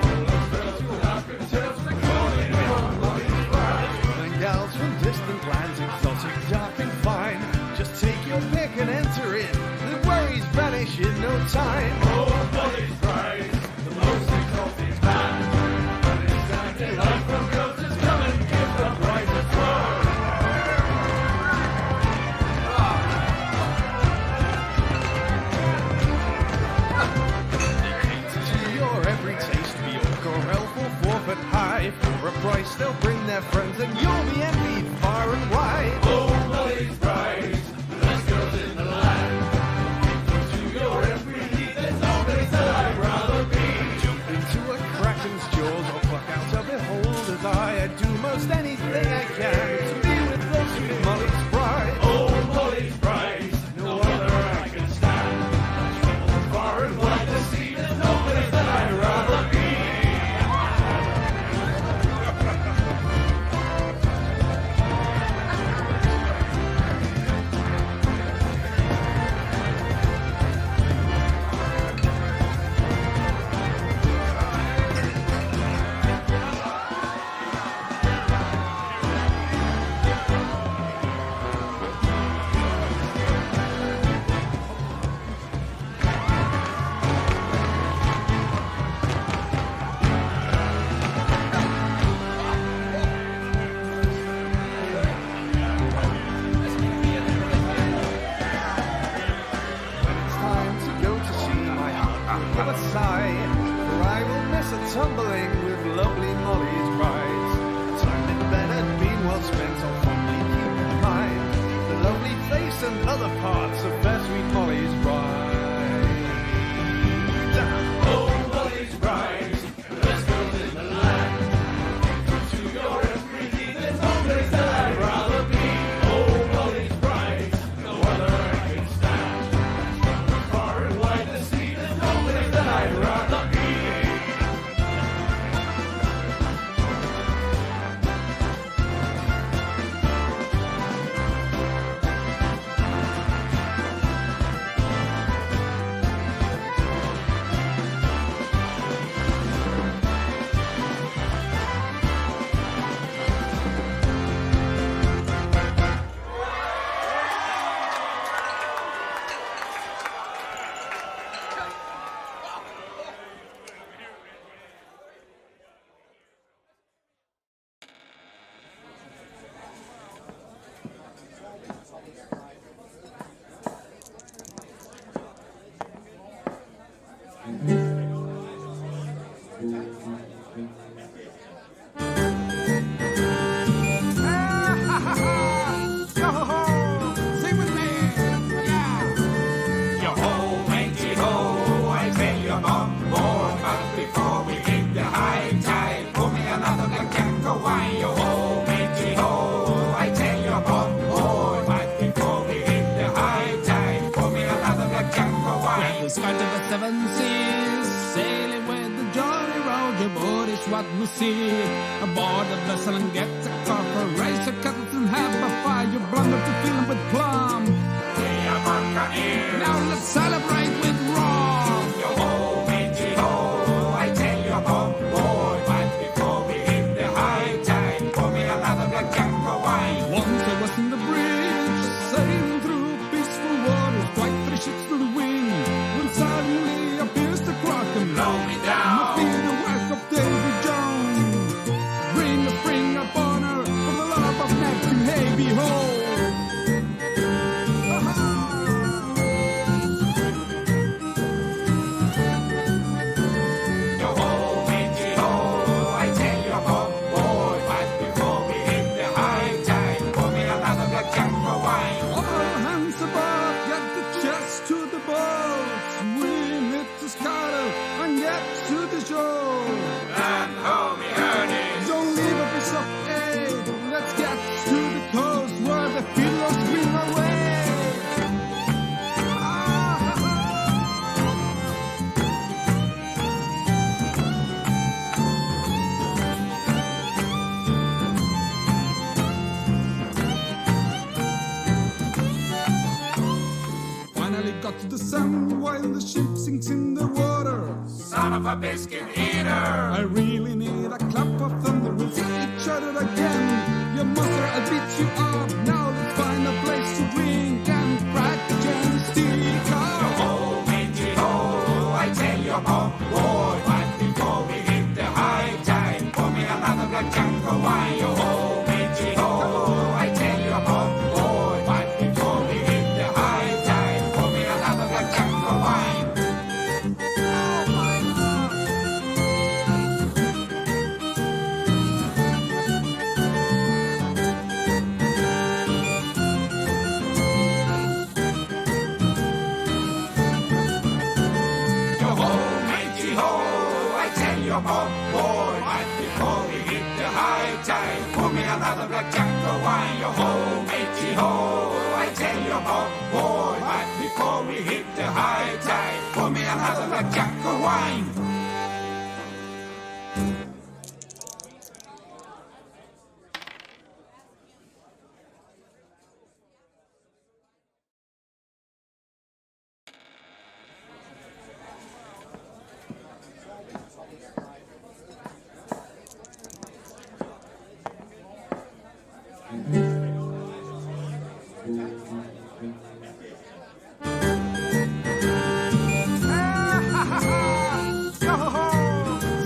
All those girls who have been tales recalling on Molly's right. And gals from distant lands, exotic, dark and fine. Just take your pick and enter in. The worries vanish in no time. Oh, Molly's right, the most exotic man. And it's time to life from girls is coming, give the bride a try. To your every taste, Bjork or elf or forfeit high. For a price they'll bring their friends and you'll be envied far and wide. Oh, Molly's right, the best girls in the land. To your every need, there's no place that I'd rather be. Jump into a kraken's jaws or pluck out a beholder's eye. I'd do most anything I can to be with those sweet Molly's bride. Oh, Molly's bride, no other I can stand. I've traveled far and wide to see, there's no place that I'd rather be. When it's time to go to sea, my heart will have a sigh, for I will miss a tumbling with lovely Molly's brides. Time in bed had been well spent, I'll fondly keep in mind the lovely lovely face and other parts of fair sweet Molly's bride. Oh, Molly's bride, the best girl in the land. To your everything, there's no place that I'd rather be. Oh, Molly's bride, no other I can stand. Far and wide the sea, there's no place that I'd rather be. Despite of the seven seas, sailing with the Jolly Roger boat is what we see. Aboard the vessel and get a copper, raise your cuttles and have a fire. You blunder to fill 'em with plum. Now let's celebrate with rum. Yo ho, matey ho, I tell you about boy, but before we hit the high tide, pour me another black jungle wine. Once I was in the bridge, sailing through peaceful waters, quite 3 ships to the wind. When suddenly appears the Kraken, blow me down. Must be the work of Davy Jones. Bring a spring upon her, for the love of Neptune, hey behold. Yo ho, matey ho, I tell you about boy, but before we hit the high tide, pour me another black jungle wine. All hands above, get the chest to the boats. We hit the scuttle and get to the shore. And how we heard it. Don't leave a piece of egg. Let's get to the coast where the pillows bring away. Finally got to the sun while the ship sinks in the water. Son of a biscuit eater. I really need a clap of thunder. We'll see each other again. Your monster, I'll beat you up. Now let's find a place to drink and crack the gin stick Yo up. ho, matey ho, I tell you about boy, but before we hit the high tide, pour me another black jungle wine. Yo ho, matey ho, I tell you about boy, but before we hit the high tide, pour me another black jungle wine. Yo ho, matey ho, I tell you about boy, but before we hit the high tide, pour me another black jungle wine. Yo ho, matey ho, I tell you about boy, but before we hit the high tide, pour me another black jungle wine.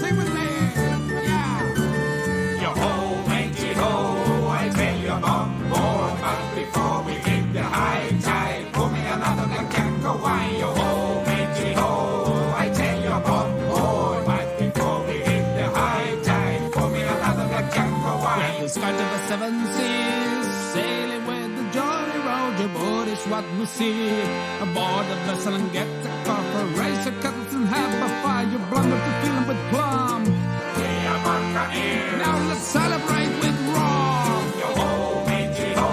Sing with me, yeah. Yo ho, matey ho, I tell you about boy, but before we hit the high tide, pour me another black jungle wine. Yo ho, matey ho, I tell you about boy, but before we hit the high tide, pour me another black jungle wine. Despite of the seven seas, sailing with the Jolly Roger what we see. Aboard the vessel and get the copper. Raise your kettles and have a fire. You blunder to fill 'em with plum. Now let's celebrate with rum. Yo ho, matey ho,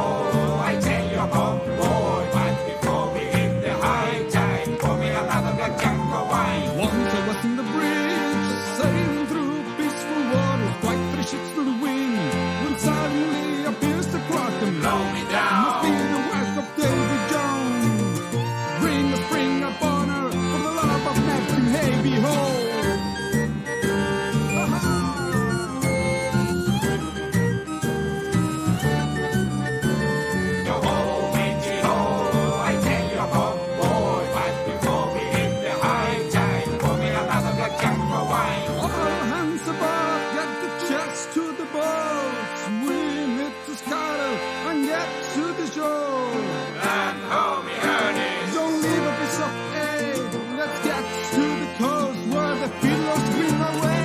I tell you about boy, but before we hit the high tide, pour me another black Django wine. Once I was in the bridge, sailing through peaceful waters, quite 3 ships to the wind, when suddenly appears the Kraken. Blow me down. Must be the work of Davy Jones. Bring a spring upon her, for the love of Neptune, hey behold. Yo ho, matey ho, I tell you about boy, but before we hit the high tide, pour me another black Django wine. All hands above, get the chest to the boats. We need to scuttle and get to the shore. And homie Ernest. Don't leave a piece of egg. Let's get to the coast where the fiddlers bring away.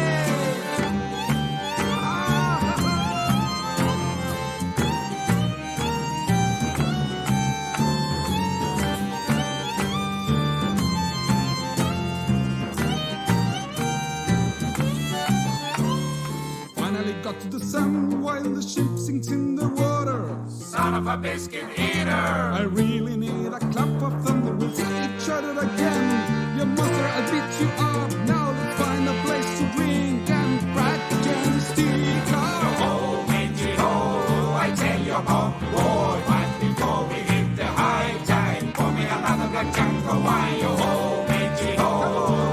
Finally got to the sun while the ship sinks in the water. Son of a biscuit eater. I really need a clap of thunder. We'll see each other again. You monster, I'll beat you up. Now let's find a place to drink and practice stick up. Ho, matey ho, I tell you about boy, but before we hit the high tide, pour me another black Django wine. Yo ho, matey ho,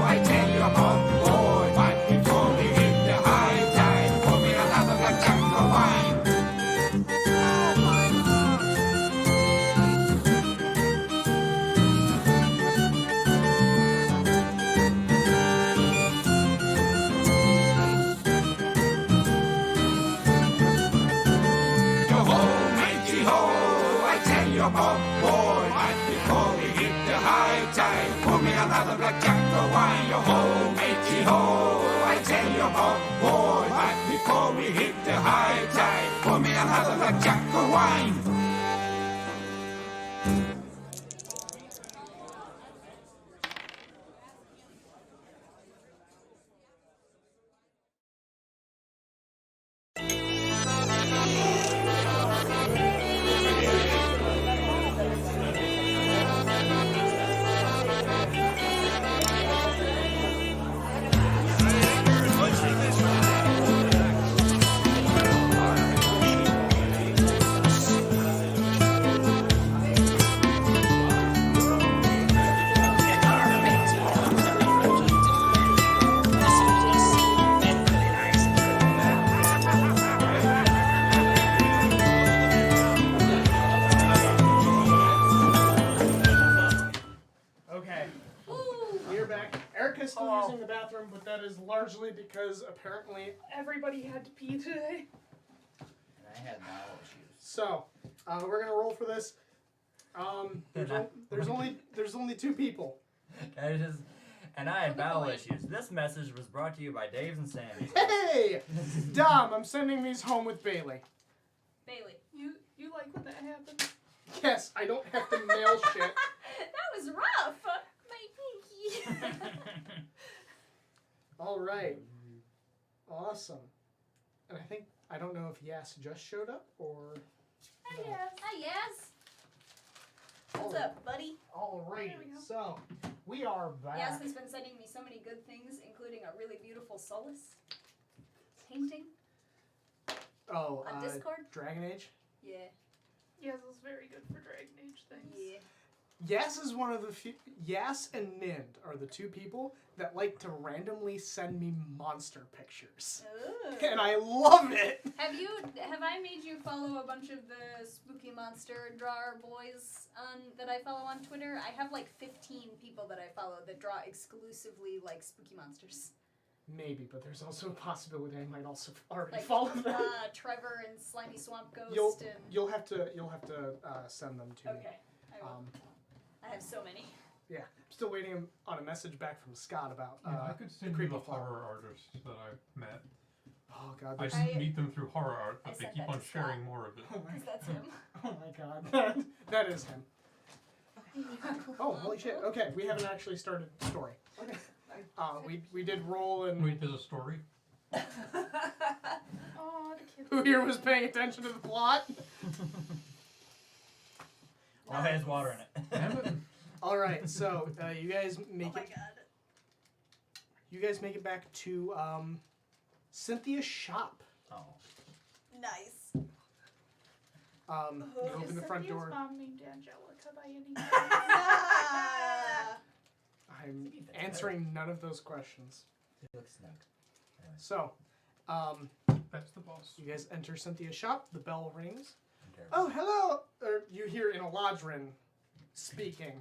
I tell you about boy, but before we hit the high tide, pour me another black Django wine. Yo ho, matey ho, I tell you about boy, but before we hit the high tide, pour me another black Django wine. Yo ho, matey ho, I tell you about boy, but before we hit the high tide, pour me another black Django wine. Okay, Ooh. we're back. Erica's still using the bathroom, but that is largely because apparently. Everybody had to pee today. And I had bowel issues. So, we're gonna roll for this. There's only 2 people. And I had bowel issues. This message was brought to you by Dave's and Sam's. Hey, Dom, I'm sending these home with Bailey. Bailey. You like when that happens? Yes, I don't have to mail shit. That was rough. My pinky. All right. Awesome. And I don't know if Yas just showed up or. Hi, Yas. Hi, Yas. What's All up, buddy? Alright, There we go. so we are back. Yas has been sending me so many good things, including a really beautiful solace painting Oh, on Discord. Dragon Age. Yeah. Yes, it was very good for Dragon Age things. Yeah. Yas is one of the few. Yas and Nind are the 2 people that like to randomly send me monster pictures, Ooh. and I love it. Have I made you follow a bunch of the spooky monster drawer boys that I follow on Twitter? I have like 15 people that I follow that draw exclusively like spooky monsters. Maybe, but there's also a possibility I might also already Like follow them. Trevor and Slimy Swamp Ghost You'll have to send them to me. Okay. I will. I have so many. Yeah, I'm still waiting on a message back from Scott about. I could send you the horror artists that I've met. Oh God, I there's- just meet them through horror art, I but they sent keep that on to sharing Scott. more of it. Oh my, Because that's him. oh my God, that is him. Oh, holy shit. Okay, we haven't actually started the story. We did roll and Wait, there's a story? Oh, the kids. who here was paying attention to the plot? All has water in it. Damn it. All right, so you guys make Oh my it. god. You guys make it back to Cynthia's shop. Oh. Nice. You open the front door. Cynthia's mom named Angelica by any chance? Ah. I'm answering none of those questions. He looks snug. So, That's the boss. you guys enter Cynthia's shop. The bell rings. Okay. Oh, hello! Or you hear in Eladrin speaking.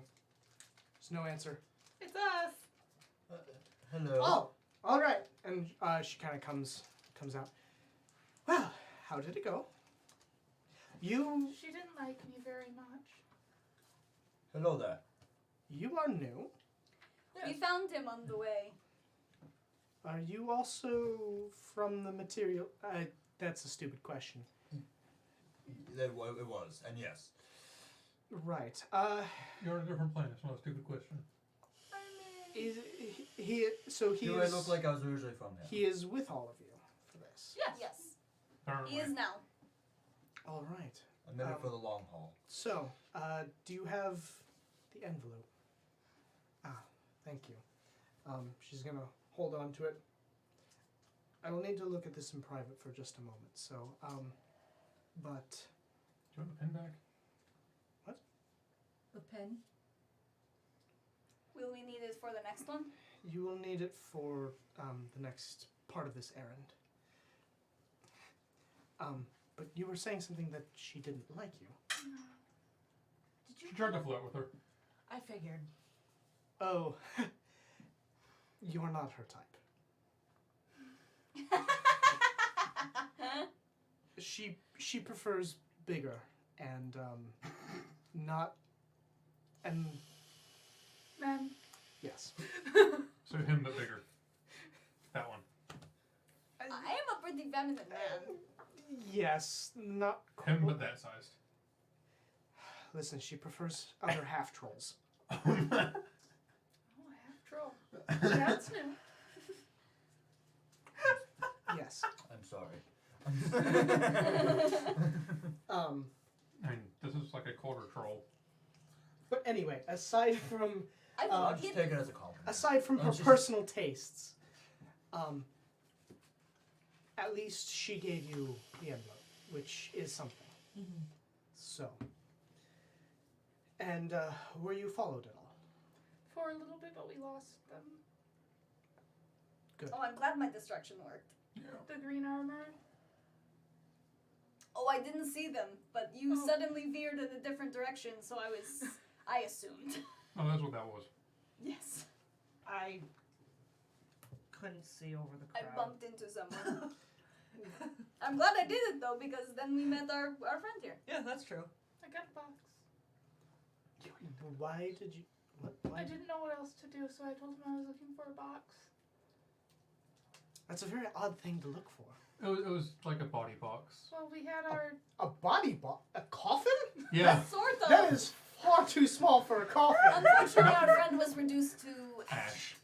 There's no answer. It's us. Hello. Oh, all right. And she kind of comes out. Well, how did it go? You She didn't like me very much. Hello there. are new. We found him on the way. Are you also from the material? That's a stupid question. It was, and yes. Right. You're on a different planet. It's not a stupid question. Is he? So he Do is. I look like I was originally from here? He is with all of you for this. Yes. Apparently. He is now. All right. I'm in it for the long haul. So, do you have the envelope? Ah, thank you. She's gonna hold on to it. I will need to look at this in private for just a moment. So, but Do you want the pen back? The pen. Will we need it for the next one? you will need it for the next part of this errand. But you were saying something that she didn't like you. Did you? She tried to flirt with her. I figured. Oh, you're not her type. She prefers bigger and not and Men. yes. So him, but bigger. That one. I am a pretty feminine man. Yes, not Him, but that sized. Listen, she prefers other half trolls. Oh, half troll. That's new. Yes. I'm sorry. I mean, this is like a quarter troll. But anyway, aside from I I'll thought just take it as a compliment. aside from her She's- personal tastes, at least she gave you the envelope, which is something. So, and were you followed at all? For a little bit, but we lost them. Good. Oh, I'm glad my distraction worked. The green armor. Oh, I didn't see them, but you Oh. suddenly veered in a different direction, so I assumed. Oh, that's what that was. Yes. I couldn't see over the I crowd. bumped into someone. I'm glad I did it though, because then we met our friend here. Yeah, that's true. I got a box. Why did you? Why I didn't know what else to do, so I told him I was looking for a box. That's a very odd thing to look for. It was like a body box. Well, we had our. A body box? A coffin? Yeah. Sort of. That is far too small for a coffin. Unfortunately, our friend was reduced to Ash.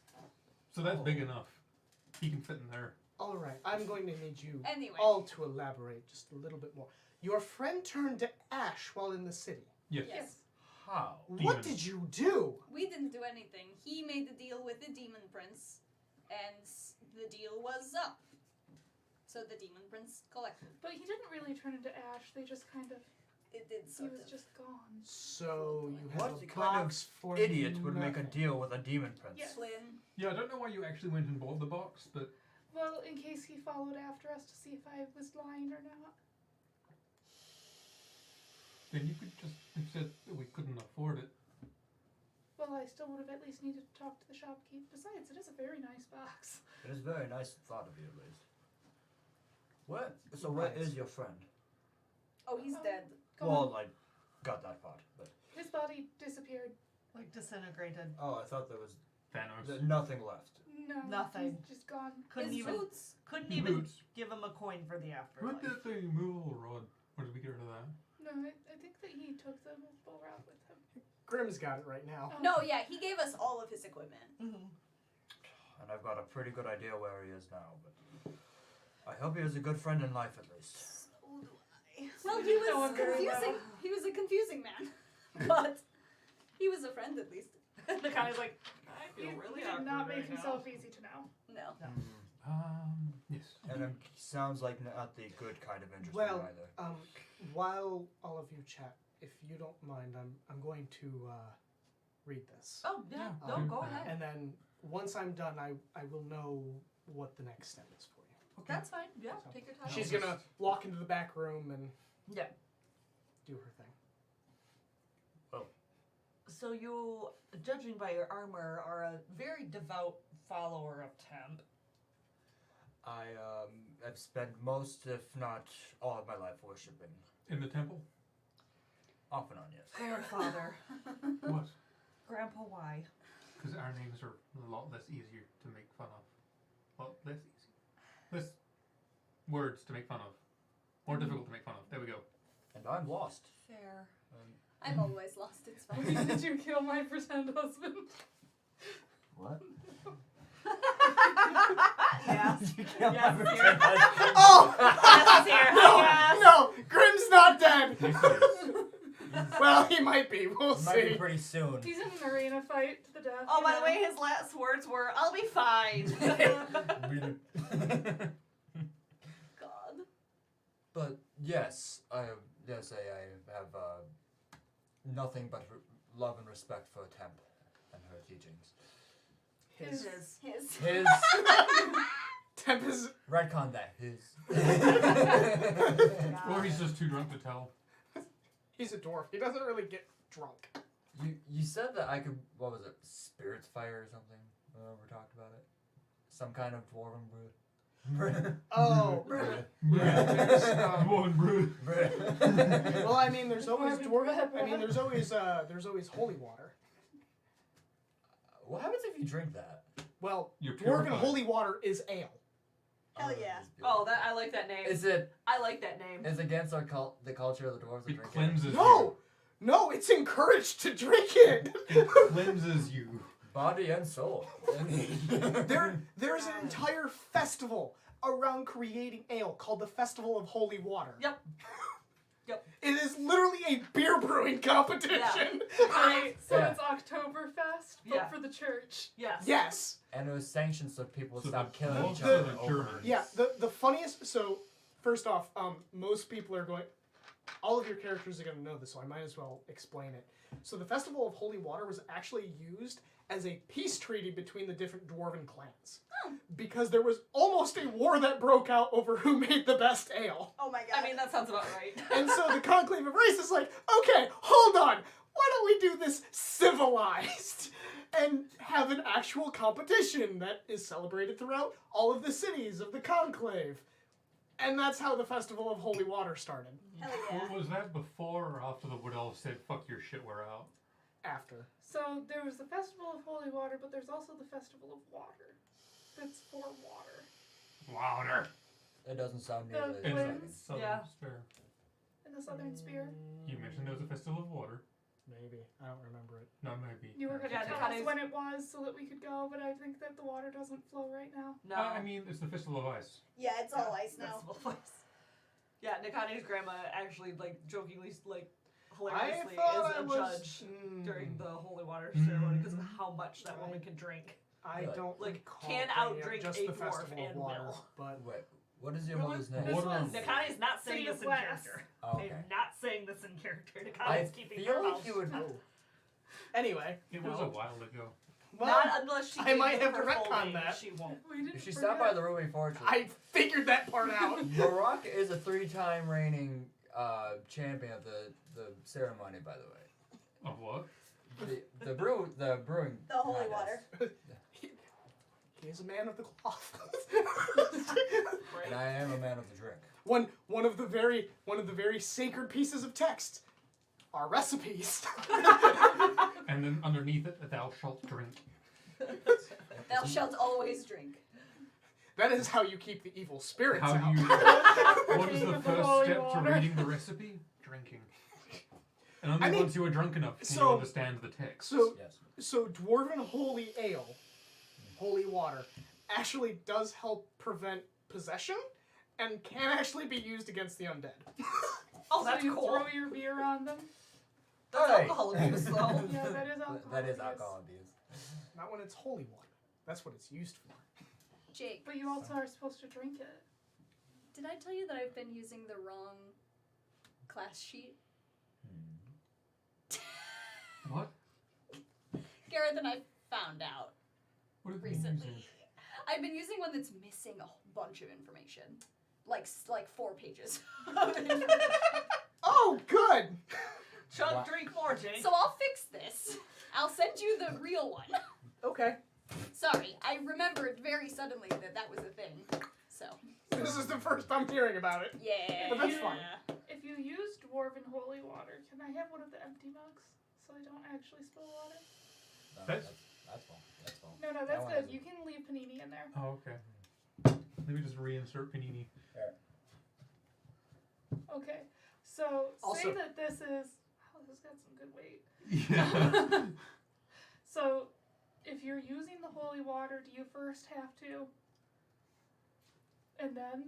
So that's big enough. He can fit in there. All right, I'm going to need you Anyway. all to elaborate just a little bit more. Your friend turned to ash while in the city. Yes. Yes. How? What Demons. did you do? We didn't do anything. He made the deal with the demon prince, and the deal was up. So the demon prince collected. But he didn't really turn into ash. They just kind of. It did He sort was of. just gone. So you have What a kind of box for Idiot would make a nothing. deal with a demon prince. Yes. Flynn. Yeah, I don't know why you actually went and bought the box, but Well, in case he followed after us to see if I was lying or not. then you could just have said that we couldn't afford it. Well, I still would have at least needed to talk to the shopkeep. Besides, it is a very nice box. It is very nice thought of you, at least. What? So where Right. is your friend? Oh, he's dead. Go Well, on. I got that part, but His body disappeared. Like disintegrated. oh, I thought there was Thanos. nothing left. No. Nothing. He's just gone. Couldn't His even boots. couldn't His even boots. give him a coin for the Where'd afterlife. that thing movable rod? Where did we get rid of that? No, I think that he took the movable rod with him. Grimm's got it right now. No, yeah, he gave us all of his equipment. And I've got a pretty good idea where he is now, but I hope he is a good friend in life at least. So do I. Well, he was No one very confusing. well. He was a confusing man, but he was a friend at least. The guy's like, I He, feel really he did awkward not make right himself now. easy to know. No. Yes. And it sounds like not the good kind of interesting Well, either. while all of you chat, if you don't mind, I'm going to read this. Oh, yeah. No, Um, go ahead. And then once I'm done, I will know what the next step is for you. That's fine. Yeah, So, take your time. She's gonna walk into the back room and Yeah. do her thing. So you, judging by your armor, are a very devout follower of Temp. I have spent most, if not all of my life worshiping. In the temple? Off and on, yes. Grandfather. What? Grandpa, why? Because our names are a lot less easier to make fun of. Well, less easy. Less words to make fun of. More difficult to make fun of. There we go. And I'm lost. Fair. I'm always lost. It's fine. Did you kill my pretend husband? What? Yes. You killed Yes, my dear. pretend husband. Oh! Yes, here. Yes. No! Grimm's not dead! Yes, yes. Well, he might be. We'll Might be see. pretty soon. He's in an arena fight to the death. Oh, you by the know. way, his last words were, I'll be fine. God. But yes, I have nothing but love and respect for Temp and her teachings. His. His. His Temp is. retcon that. His. Or he's just too drunk to tell. He's a dwarf. He doesn't really get drunk. You said that I could, what was it, Spirit's Fire or something? We talked about it. Some kind of dwarven brew. Oh. One brew. Well, I mean, there's always Dwarven dwarf. bread. I mean, there's always holy water. What happens if you drink that? Well, You're dwarven purified. holy water is ale. Hell Oh, yeah. it's beautiful. Oh, that I like that name. Is it? I like that name. It's against our the culture of the dwarves to It drink cleanses No, no, it's encouraged to drink it. you. It cleanses you. body and soul. There's an entire festival around creating ale called the Festival of Holy Water. Yep. Yep. It is literally a beer brewing competition. Right, so Yeah. it's Oktoberfest, but Yeah. for the church. Yes. Yes. And it was sanctioned so people would So stop the killing each culture other. of the over Germans. Yeah, the funniest, so first off, most people are going, all of your characters are going to know this, so I might as well explain it. So the Festival of Holy Water was actually used as a peace treaty between the different dwarven clans. Because there was almost a war that broke out over who made the best ale. Oh my god. I mean, that sounds about right. And so the Conclave of Race is like, okay, hold on, why don't we do this civilized and have an actual competition that is celebrated throughout all of the cities of the Conclave. And that's how the Festival of Holy Water started. Hell yeah. What was that before or after the Wood Elves said, fuck your shit, we're out? After. So there was the Festival of Holy Water, but there's also the Festival of Water. That's for water. Louder. It doesn't sound The nearly In Twins. exciting. Southern Yeah. Spare. In the Southern Spear. You mentioned there was a Festival of Water. Maybe. I don't remember it. No, maybe. You were going to Yeah, tell Nakane's- us when it was so that we could go, but I think that the water doesn't flow right now. No. I mean, it's the Festival of Ice. Yeah, it's all ice now. Festival of Ice. Yeah, Nakane's grandma actually, like, jokingly, like, I hilariously thought is I a was judge during the holy water Mm. ceremony because of how much that woman can drink. I don't Like, recall can bringing up outdrink just a the dwarf Festival of and Water, will. but Wait, what is your Really? mother's name? This Water was and- Nakane's not saying City this of in Glass. character. Oh, I okay. am not saying this in character. I Nakane's keeping her feel mouth like you would. shut. anyway. It was a while ago. Well, Not unless she I gave might you have to her full retcon name, that. She won't. We didn't If she forget. stopped by the Ruby Fortune. I figured that part out. Barack is a 3-time reigning champion of the ceremony, by the way. Of what? The brewing. The holy contest. water. He is a man of the cloth. And I am a man of the drink. one of the very sacred pieces of text are recipes. And then underneath it, thou shalt drink. Thou shalt always drink. That is how you keep the evil spirits How out. do you... What is Drink the of the first holy step water. to reading the recipe? Drinking. And only I mean, once you are drunk enough can so- you understand the text. So, Yes. so dwarven holy ale, holy water, actually does help prevent possession, and can actually be used against the undead. Oh, So that's you cool. throw your beer on them. That's Hey. alcohol abuse, though. Yeah, that is alcohol. That is abuse. alcohol abuse. Not when it's holy water. That's what it's used for. Jake, But you also are supposed to drink it. did I tell you that I've been using the wrong class sheet? What? Garrett and I found out What have you recently. using? I've been using one that's missing a whole bunch of information. Like 4 pages of information. Oh, good! Chuck, Wow. drink more, Jake. So I'll fix this. I'll send you the real one. Okay. Sorry, I remembered very suddenly that that was a thing. So, This is the first I'm hearing about it. yeah. But that's fine. If you use dwarven holy water, can I have one of the empty mugs so I don't actually spill water? No, That's- that's fine. That's fine. No, That that's one good. isn't. You can leave panini in there. Oh, okay. Let me just reinsert panini. Okay. So Also- say that this is. Oh, this has got some good weight. Yeah. So, if you're using the holy water, do you first have to? And then?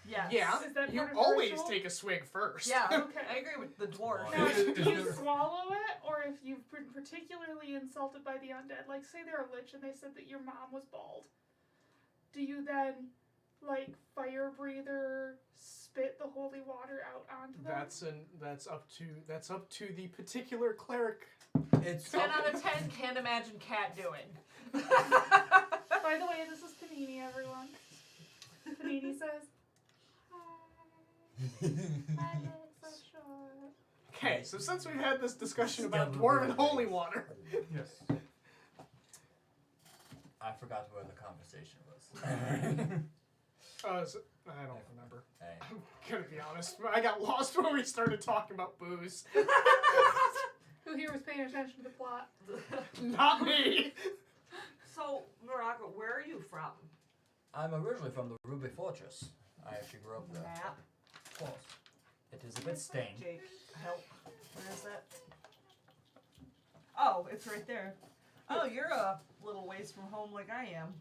Yes. Yeah. Is that You part of the always ritual? take a swig first. Yeah, Okay. I agree with the dwarf. Now, Is it- do is you there- swallow it, or if you've been particularly insulted by the undead, like say they're a lich and they said that your mom was bald, do you then, like, fire breather, spit the holy water out onto them? That's up to the particular cleric. It's 10 out of 10, can't imagine Cat doing. By the way, this is Panini, everyone. Panini says, "Hi, my legs are short." Okay, so since we've had this discussion about Skeleton dwarven legs. holy water, Yes. I forgot where the conversation was. I don't remember. Hey. I'm gonna be honest. I got lost when we started talking about booze. Who here was paying attention to the plot? Not me. So, Morocco, where are you from? I'm originally from the Ruby Fortress. I actually grew up there. Map. Of course. It is a bit stained. Jake, help. Where is that? Oh, it's right there. Oh, you're a little ways from home like I am.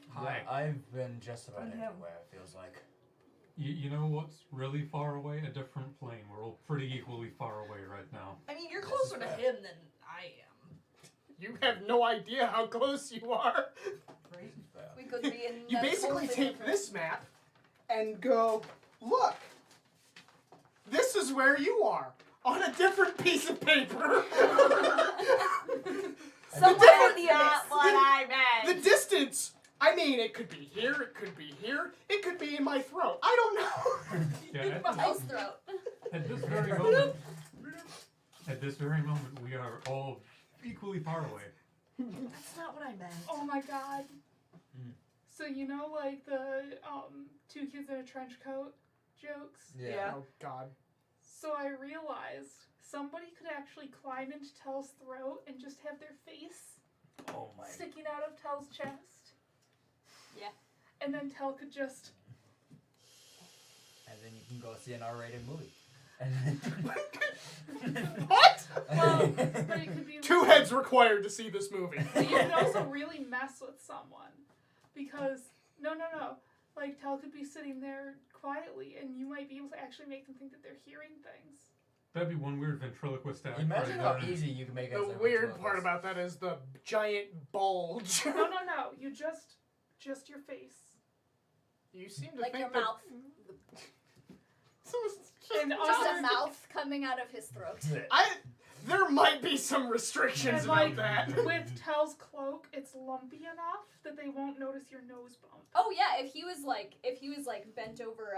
Hi. Yeah, I've been just about I have- everywhere, it feels like. You know what's really far away? A different plane. We're all pretty equally far away right now. I mean, you're This closer is to bad. him than I am. You have no idea how close you are. Right? We could be in. You that basically totally take different- this map and go, look, this is where you are on a different piece of paper. Somewhere in the Not abyss. what I The meant. distance. I mean, it could be here, it could be here, it could be in my throat. I don't know. Yeah, Mouse throat. at this very moment, we are all equally far away. That's not what I meant. Oh my god. Mm. So you know, like the 2 kids in a trench coat jokes? Yeah. Oh, God. So I realized somebody could actually climb into Tell's throat and just have their face Oh my. sticking out of Tell's chest. Yeah. And then Tell could just. And then you can go see an R-rated movie. What? Well, but it could be. 2 heads required to see this movie. You can also really mess with someone. Because, no. Like, Tell could be sitting there quietly, and you might be able to actually make them think that they're hearing things. That'd be one weird ventriloquist act. Imagine right how there. easy you can make it. The weird part about that is the giant bulge. No. You just your face. You seem to Like think your that... mouth. And Just a under, mouth coming out of his throat. There might be some restrictions and about like that. with Tell's cloak, it's lumpy enough that they won't notice your nose bump. Oh yeah, if he was like bent over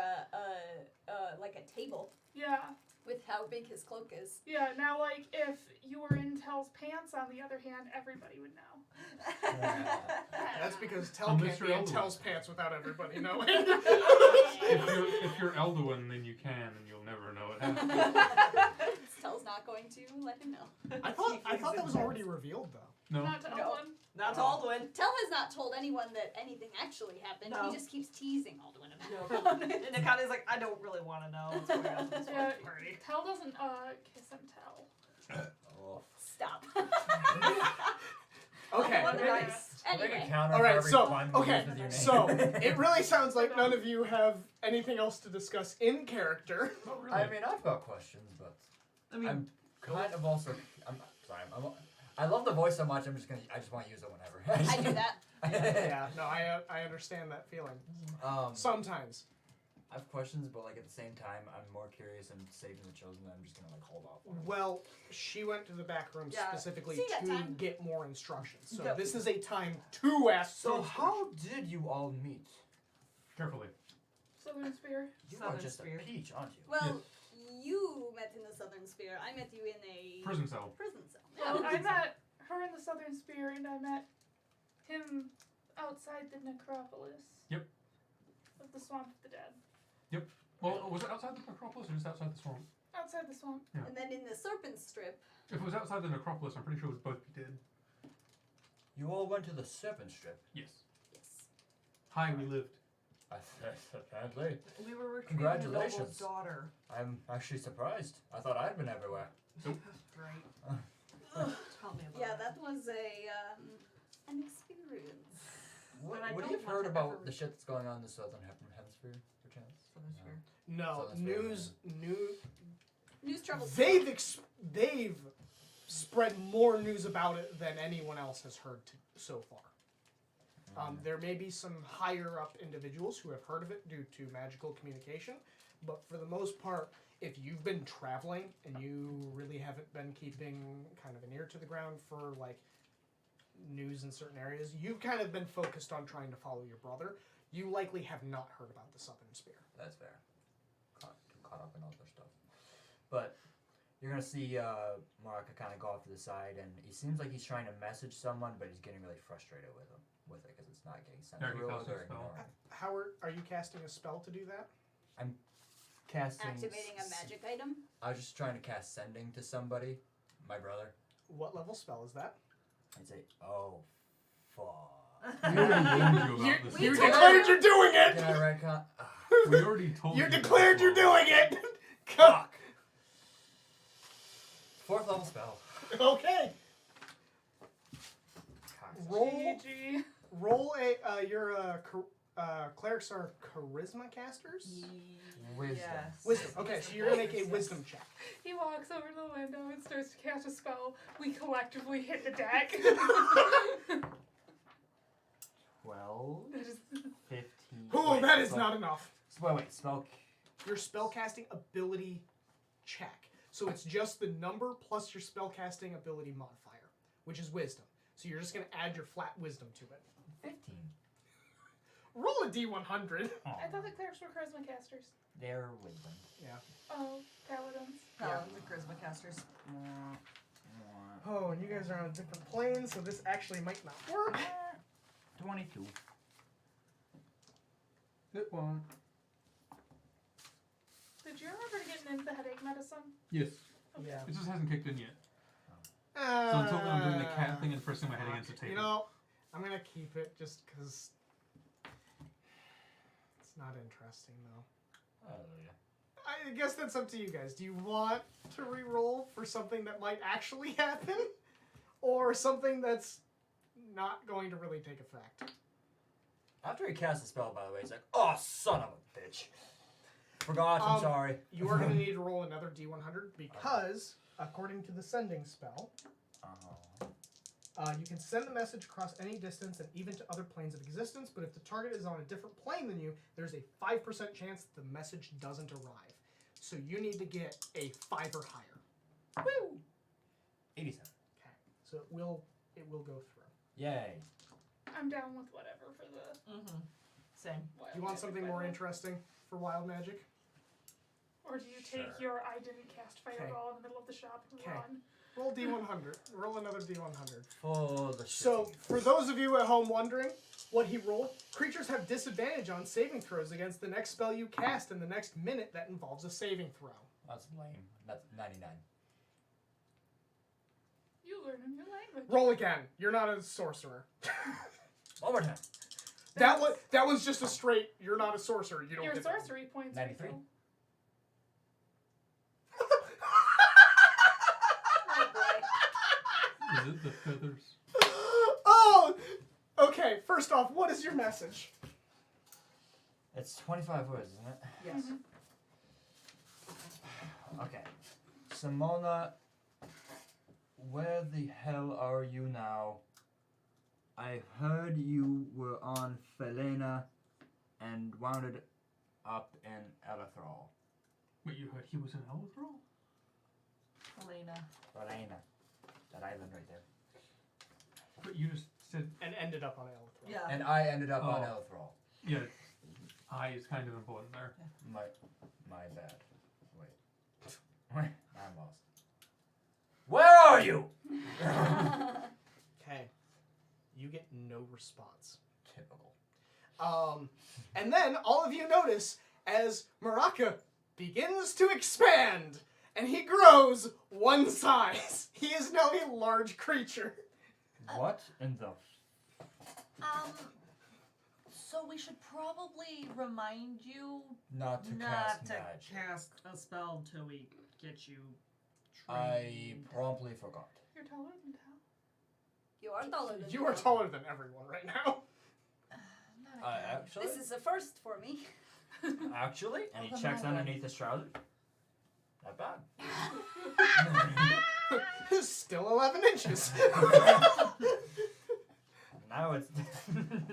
like a table Yeah. with how big his cloak is. Yeah, now like if you were in Tell's pants on the other hand, everybody would know. That's because Tell Oh, can't Mr. be in Elwood. Tell's pants without everybody knowing. If you're Elduin, then you can, and you'll never know it happened. Tell's not going to let him know. I thought that was already revealed though. No. Not to No. Ellen. Not to Alduin. Tell has not told anyone that anything actually happened. No. He just keeps teasing Alduin about it. And Nakane's like, I don't really want to know what's going on at this Yeah, party. Tell doesn't kiss and tell. Oh. Stop. Okay. Nice. Anyway. All right. So it really sounds like none of you have anything else to discuss in character. I mean, I've got questions, but I mean, I'm kind of also. I'm sorry. I love the voice so much. I just want to use it whenever. I do that. Yeah. No, I understand that feeling. Sometimes. I have questions, but like at the same time, I'm more curious and saving the children. I'm just gonna like hold off on it. Well, she went to the back room Yeah. specifically See that to time? get more instructions. So Yep. this is a time to ask. So for how did you all meet? Carefully. Southern Spear. You Southern are just Spear. a peach, aren't you? Well, you met in the Southern Sphere. I met you in a Prison cell. prison cell. Well, I met her in the Southern Spear, and I met him outside the necropolis. Yep. Of the Swamp of the Dead. Well, was it outside the necropolis or just outside the swamp? Outside the swamp. And then in the Serpent Strip, If it was outside the necropolis, I'm pretty sure it would both be dead. You all went to the Serpent Strip. Yes. yes. Hi, we lived. Apparently. we were retrieving Congratulations. a noble daughter. I'm actually surprised. I thought I'd been everywhere. Great. Tell me about Yeah, it. that was an experience. What, But I what don't have you want heard to about ever the shit that's going on in the Southern Hemisphere, perchance? Southern Sphere. No, Southern Sphere, News trouble. they've spread more news about it than anyone else has heard so far. There may be some higher up individuals who have heard of it due to magical communication, but for the most part, if you've been traveling and you really haven't been keeping kind of an ear to the ground for like news in certain areas, you've kind of been focused on trying to follow your brother. You likely have not heard about the Southern Spear. That's fair. Too caught up in other stuff. But you're gonna see Marika kind of go off to the side, and he seems like he's trying to message someone, but he's getting really frustrated with it because it's not getting sent Eric, through. cast a Or spell. ignoring. Howard, are you casting a spell to do that? Casting. Activating a magic item. I was just trying to cast sending to somebody, my brother. What level spell is that? I'd say, oh, fuck. We already warned you about this. You told declared you're doing it! Did I retcon? We already told you. You about declared this you're one. doing it! Fuck. 4th level spell. Okay. Roll, GG. roll clerics are charisma casters? Wisdom. Yes. Wisdom. Okay, so you're gonna make a wisdom check. He walks over to the window and starts to cast a spell. We collectively hit the deck. 12, 15. Oh, Wait, that is spell- not enough. Wait, spell. Your spellcasting ability check. So it's just the number plus your spellcasting ability modifier, which is wisdom. So you're just gonna add your flat wisdom to it. 15. Roll a d100. I thought the clerics were charisma casters. They're wisdom. Oh, paladins. Paladins and charisma casters. Oh, and you guys are on different planes, so this actually might not work. 22. It won't. Did you remember to get into the headache medicine? Yes. Yeah. It just hasn't kicked in yet. So until then, I'm doing the cat thing and pressing my head against the table. You know, I'm gonna keep it just because it's not interesting though. I guess that's up to you guys. Do you want to re-roll for something that might actually happen, or something that's not going to really take effect? After he casts the spell, by the way, he's like, "Oh, son of a bitch! Forgot. I'm sorry." You are going to need to roll another d100 because, according to the sending spell, you can send the message across any distance and even to other planes of existence, but if the target is on a different plane than you, there's a 5% chance the message doesn't arrive. So you need to get a 5 or higher. Woo! 87. Okay. So it will go through. Yay. I'm down with whatever for the. Mm-hmm. Same. Wild Do you want magic something more level. interesting for wild magic? Or do you take your I didn't cast fireball in the middle of the shop and Okay. run? Roll d100. Roll another d100. For the So, shitty. for those of you at home wondering what he rolled, creatures have disadvantage on saving throws against the next spell you cast in the next minute that involves a saving throw. That's lame. That's 99. You learn a new language. Roll again. You're not a sorcerer. One more time. That was just a straight. You're not a sorcerer. You don't Your get that. sorcery points. 93. refill. Oh boy. Is it the feathers? Oh. Okay. First off, what is your message? It's 25 words, isn't it? Yes. Okay. Simona, where the hell are you now? I heard you were on Felena and wounded up in Elethral. Wait, you heard he was in Elethral? Elena. Felena. That island right there. But you just said... And ended up on Elethral. Yeah. And I ended up on Oh. Elethral. Yeah, I is kind of important there. My bad. Wait. I'm lost. Where are you? Okay. You get no response. Typical. And then all of you notice as Maraka begins to expand and he grows one size. He is now a large creature. What in the... So we should probably remind you Not to not cast to magic. cast a spell until we get you I trained. promptly forgot. You're taller than Tal. You are taller than You are taller than everyone right now. Actually? This is a first for me. Actually? And he Well, checks then I underneath his trousers. Not bad. Still 11 inches. Now it's...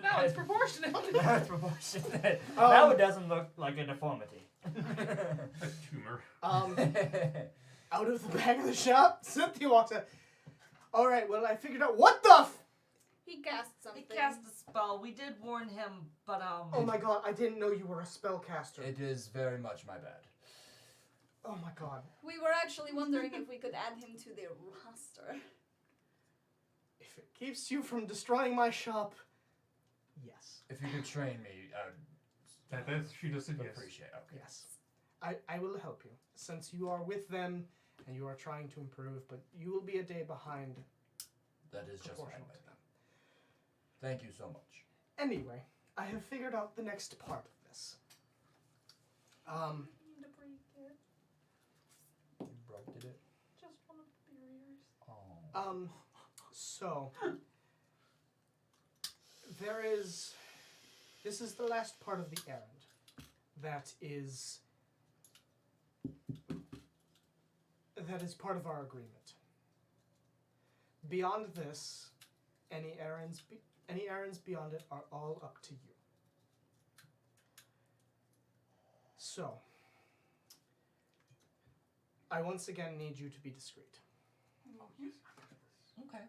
Now it's proportionate. Now it's proportionate. Um, Now it doesn't look like a deformity. A tumor. Out of the back of the shop, Cynthia walks out. All right, well, I figured out what the He cast something. He cast a spell. We did warn him, but Oh my god, I didn't know you were a spellcaster. It is very much my bad. Oh my god. We were actually wondering if we could add him to the roster. If it keeps you from destroying my shop, yes. If you could train me, I would She just said yes. appreciate it. Okay. Yes. I will help you, since you are with them and you are trying to improve, but you will be a day behind That is just fine proportional with to me. them. Thank you so much. Anyway, I have figured out the next part of this. I need to break it. You broke it? Just one of the barriers. Oh. So this is the last part of the errand that is part of our agreement. Beyond this, any errands beyond it are all up to you. So, I once again need you to be discreet. okay.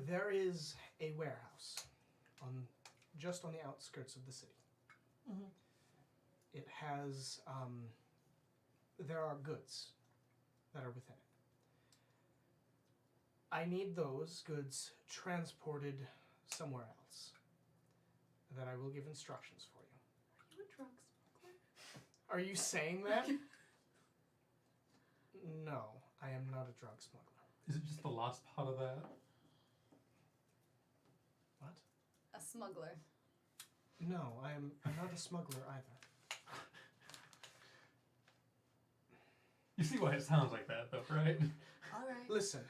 There is a warehouse just on the outskirts of the city. Mhm. It has there are goods that are within it. I need those goods transported somewhere else that I will give instructions for you. Are you a drug smuggler? Are you saying that? No, I am not a drug smuggler. Is it just the last part of that? What? A smuggler. No, I'm not a smuggler either. You see why it sounds like that, though, right? All right. Listen,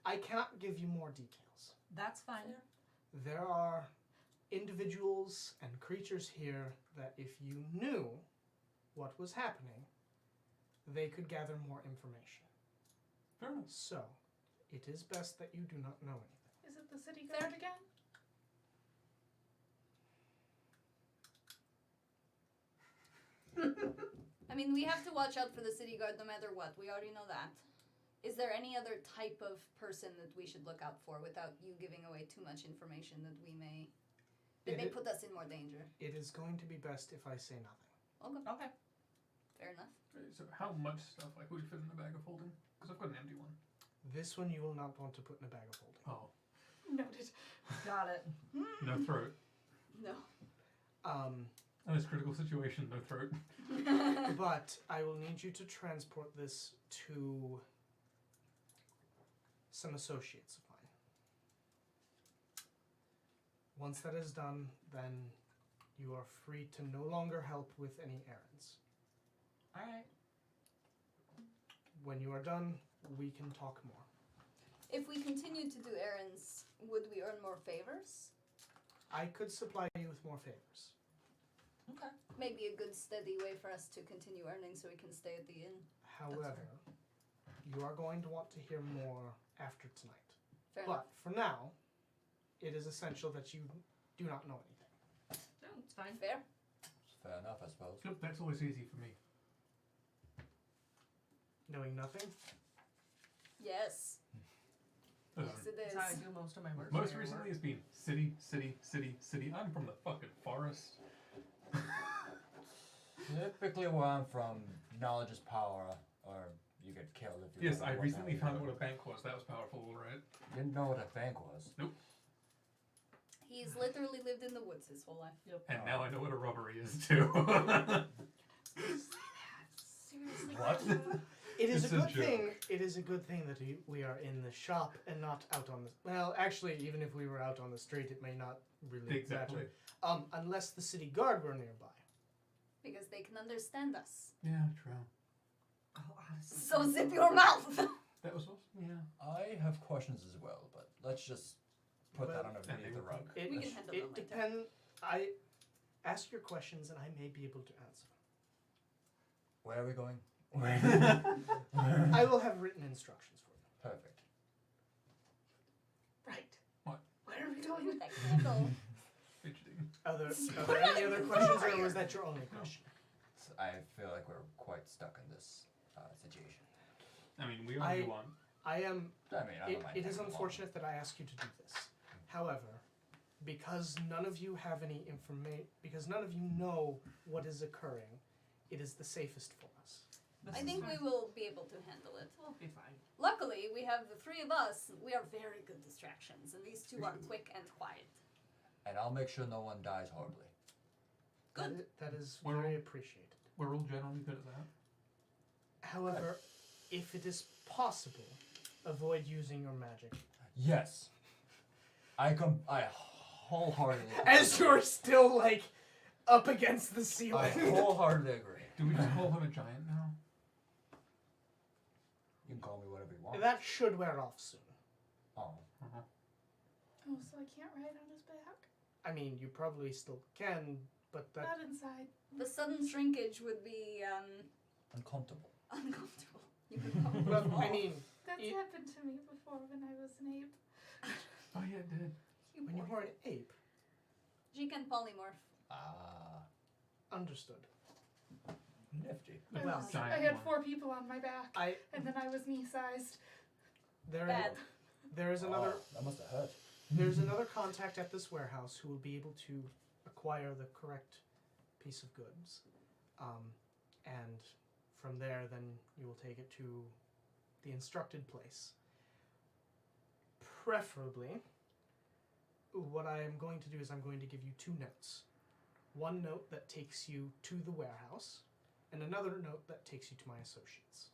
I cannot give you more details. That's fine. There are individuals and creatures here that if you knew what was happening, they could gather more information. Fair enough. So, it is best that you do not know anything. Is it the city guard again? I mean, we have to watch out for the city guard no matter what. We already know that. Is there any other type of person that we should look out for without you giving away too much information that may put us in more danger? It is going to be best if I say nothing. Okay. Okay. Fair enough. So how much stuff like would fit in the bag of holding? Because I've got an empty one. This one you will not want to put in a bag of holding. Oh. Noted. Got it. No throat. No. In this critical situation, no throat. But I will need you to transport this to some associates of mine. Once that is done, then you are free to no longer help with any errands. Alright. When you are done, we can talk more. If we continue to do errands, would we earn more favors? I could supply you with more favors. Okay. Maybe a good steady way for us to continue earning so we can stay at the inn. However, you are going to want to hear more after tonight. Fair But enough. for now, it is essential that you do not know anything. No, it's fine. Fair. Fair enough, I suppose. Yep, that's always easy for me. Knowing nothing? Yes. Yes, it That's is. how I do most of my work. Most recently, it's been city, city, city, city. I'm from the fucking forest. Typically, where I'm from, knowledge is power, or you get killed if you. Yes, don't I know recently what found out what a bank was. That was powerful, right? Didn't know what a bank was. He's literally lived in the woods his whole life. Yep. And now I know what a robbery is too. Seriously. What? It is It's a a good joke. thing. It is a good thing that we are in the shop and not out on the. Well, actually, even if we were out on the street, it may not really Exactly. matter. Unless the city guard were nearby. Because they can understand us. Yeah, true. Oh, honestly. So zip your mouth! That was awesome. Yeah. I have questions as well, but let's just put that Well, underneath the rug. It, We can handle them it later. depends. I ask your questions and I may be able to answer. Where are we going? I will have written instructions for you. Perfect. Right. What? Where are we With going? that candle. Interesting. Are there any other questions, or was that your only question? So I feel like we're quite stuck in this situation. I mean, we only want. I am. I mean, I don't mind It is tagging along. unfortunate that I ask you to do this. However, because none of you have any information, because none of you know what is occurring, it is the safest for us. I think we will be able to handle it. We'll be fine. Luckily, we have the three of us. We are very good distractions, and these two are quick and quiet. And I'll make sure no one dies horribly. Good. That is We're very all- appreciated. We're all generally good at that. However, if it is possible, avoid using your magic. Yes. I wholeheartedly. As you're still like up against the I ceiling. wholeheartedly agree. Do we just call him a giant now? You can call me whatever you want. That should wear off soon. Oh. Uh-huh. Oh, so I can't ride on his back? I mean, you probably still can, but that. Not inside. The sudden shrinkage would be Uncomfortable. uncomfortable. You could probably Well, I fall. mean, That's It- happened to me before when I was an ape. Oh yeah, it did. when you were an ape, She can polymorph. Ah. understood. Nifty. The Well, I giant had one. 4 people on my back, and then I was knee-sized. Bad. There is another. Oh, that must have hurt. There's another contact at this warehouse who will be able to acquire the correct piece of goods, and from there, then you will take it to the instructed place. Preferably, what I am going to do is I'm going to give you 2 notes. One note that takes you to the warehouse, and another note that takes you to my associates.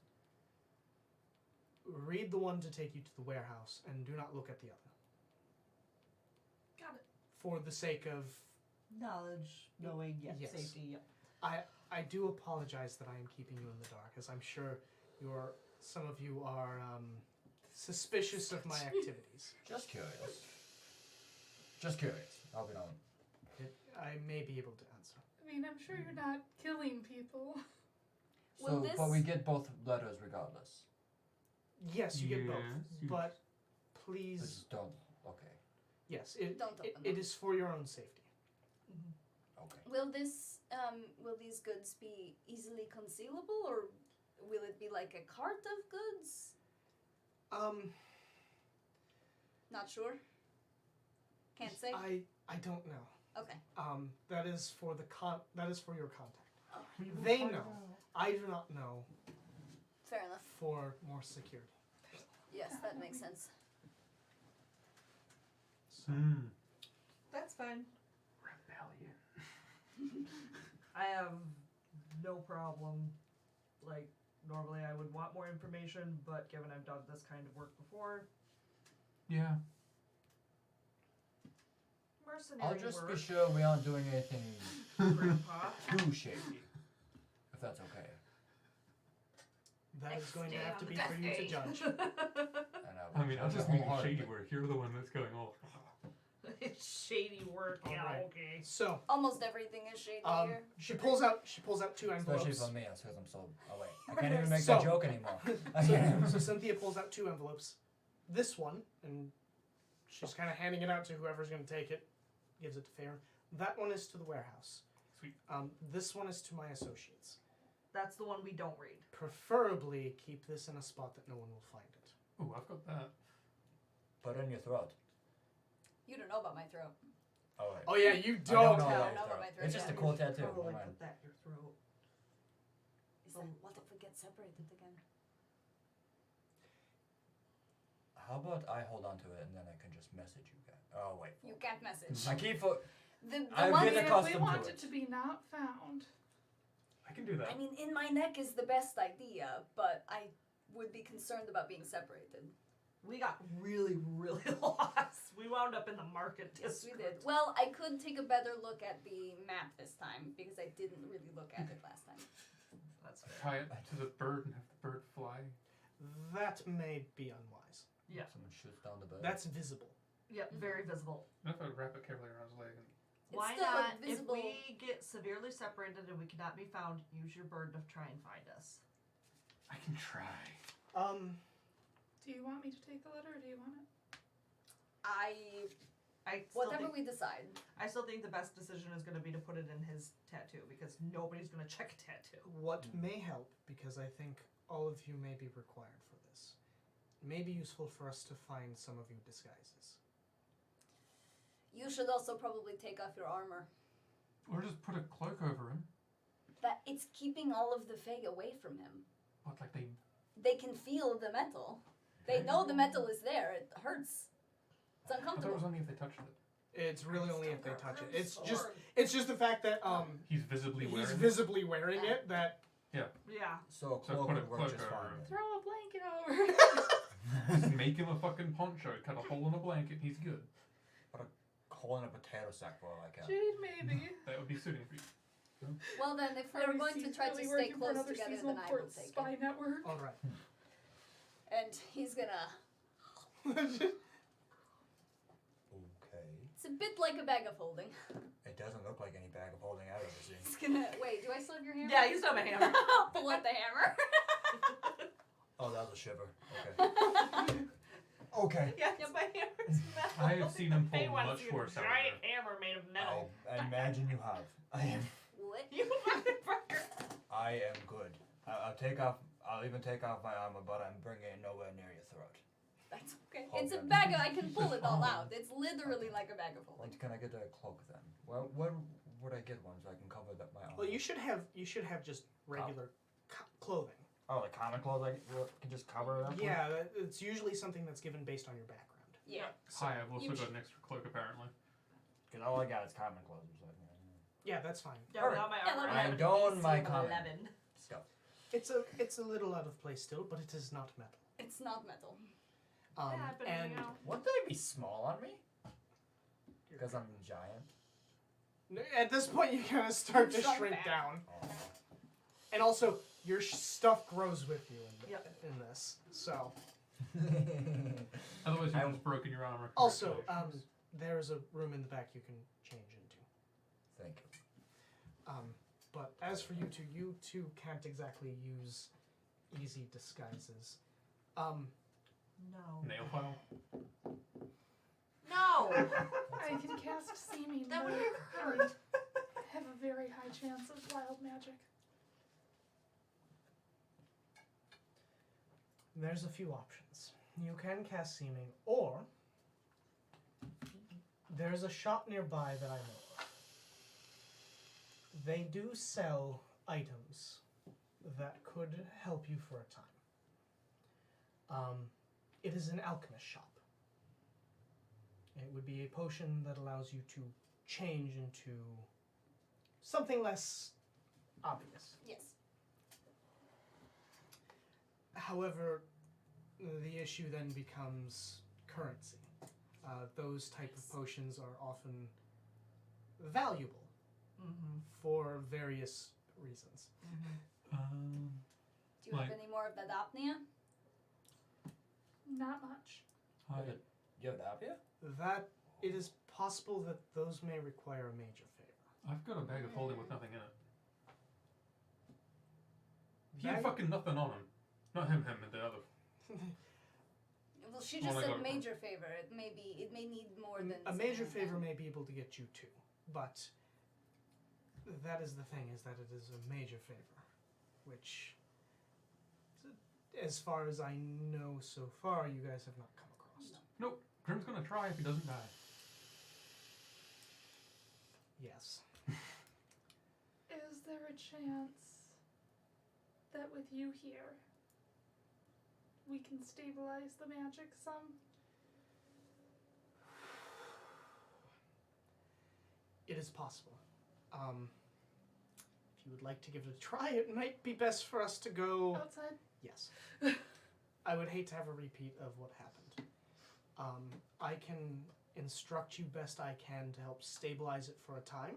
Read the one to take you to the warehouse, and do not look at the other. Got it. For the sake of, Knowledge, knowing, Yes. safety. Yep. I do apologize that I am keeping you in the dark, as I'm sure some of you are suspicious of my activities. Just curious. Just curious. I'll be known. I may be able to answer. I mean, I'm sure you're not killing people. Will So, but this- we get both letters regardless. Yes, you get both, Yes, you- but So please, just don't. Okay. yes, Don't open it them. is for your own safety. Okay. Will these goods be easily concealable, or will it be like a cart of goods? Not sure. Can't say. I don't know. Okay. That is for that is for your contact. Oh, They know. I do not know fair enough. for more security. Yes, that makes sense. Hmm. That's fine. Rebellion. I have no problem. Like, normally I would want more information, but given I've done this kind of work before, Yeah. Mercenary I'll just be work, sure we aren't doing anything Grandpa. too shady. If that's okay. That is Next going to day have on to the be for you to day. judge. And I mean, I'll just be make shady work. You're the one that's going off. It's shady work. Yeah, Alright. okay. So, Almost everything is shady here. she pulls out 2 envelopes. Especially for me, that's because I'm so away. I can't even make So- that joke anymore. So Cynthia pulls out 2 envelopes. This one, and she's kind of handing it out to whoever's going to take it. Gives it to Farron. That one is to the warehouse. Sweet. This one is to my associates. That's the one we don't read. Preferably keep this in a spot that no one will find it. Oh, I've got that. Put it in your throat. You don't know about my throat. Oh, wait. Oh yeah, you I don't. know I about don't your know about throat. my throat It's just yet. a cool tattoo. Probably Never mind. put that in your throat. Is that, what if we get separated again? How about I hold on to it and then I can just message you guys? Oh, wait. You can't message. I keep for. The I've one been If we accustomed to want it. it to be not found. I can do that. I mean, in my neck is the best idea, but I would be concerned about being separated. We got really, really lost. We wound up in the market Yes, we district. did. Well, I could take a better look at the map this time because I didn't really look at it last time. That's fair. Tie it to the bird and have the bird fly. That may be unwise. Yeah. Someone shoots down the bird. That's visible. Yep, very visible. What if I wrap it carefully around his leg and Why still, like, not? If visible. we get severely separated and we cannot be found, use your bird to try and find us. I can try. Do you want me to take the letter or do you want it? I still Whatever think, we decide. I still think the best decision is going to be to put it in his tattoo because nobody's going to check a tattoo. What may help, because I think all of you may be required for this, it may be useful for us to find some of you disguises. You should also probably take off your armor. Or just put a cloak over him. That it's keeping all of the Fae away from him. What, like they... They can feel the metal. They know the metal is there. It hurts. It's I thought it uncomfortable. was only if they touched it. It's really only if they touch it. It's just Sword. it's just the fact that He's visibly wearing he's it. visibly wearing it that Yeah. So a So cloak put a would work cloak just over fine. him. Throw a blanket over. Just make him a fucking poncho, cut a hole in a blanket, he's good. Hole in a potato sack for all I can. Jade, maybe. That would be suiting for you. Well then, if we're Already going to sees try to Billy stay working for close another together, seasonal then I will port take spy it. network. all right. And he's gonna. Okay. It's a bit like a bag of holding. It doesn't look like any bag of holding I've ever seen. He's gonna. Wait, do I still have your hammer? Yeah, you still have a hammer. I'll pull out the hammer. Oh, that was a shiver. Okay. Okay. Yes, my hammer's metal. I have seen him They pull want to much see a worse out giant there. hammer made of metal. I imagine you have. What? You motherfucker. I am good. I'll even take off my armor, but I'm bringing it nowhere near your throat. That's okay. Hold It's a on. bag of. I can pull it all Oh. out. It's literally like a bag of holding. What can I get a cloak then? Well, when would I get one so I can cover that my armor? Well, you should have just regular clothing. Oh, like common clothes I can just cover it up with? Yeah, it's usually something that's given based on your background. Yeah. Hi, I've also you got an extra cloak apparently. Because all I got is common clothes. So, Yeah, that's fine. Yeah, without my Yeah, armor, let me- I I'm would doing be my DC common 11. stuff. It's a little out of place still, but it is not metal. It's not metal. Yeah, I've been and hanging out. Wouldn't they be small on me? Because I'm giant. at this point, you kind of start to Shrunk shrink back. down, Oh. and also your stuff grows with you Yep. in this. So Otherwise, I- you've just broken your armor. also, Congratulations. there's a room in the back you can change into. Thank you. But as for you two can't exactly use easy disguises. No. Nail file. No! I can cast seeming. That would but hurt. I have a very high chance of wild magic. There's a few options. You can cast seeming, or there's a shop nearby that I know of. They do sell items that could help you for a time. It is an alchemist shop. It would be a potion that allows you to change into something less obvious. Yes. However, the issue then becomes currency. Those type of potions are often valuable for various reasons. Do you have Like- any more of that apnea? Not much. You have an apnea? That it is possible that those may require a major favor. I've got a bag of holding with nothing in it. He Bag- had fucking nothing on him. Not him, and the other. Well, she Oh just my said God. major favor. It may need more than A major something favor like may be able to get you two, but that is the thing, is that it is a major favor, which, as far as I know so far, you guys have not come across. Nope. Grim's gonna try if he doesn't die. Yes. Is there a chance that with you here, we can stabilize the magic some? It is possible. If you would like to give it a try, it might be best for us to go. Outside? Yes. I would hate to have a repeat of what happened. I can instruct you best I can to help stabilize it for a time,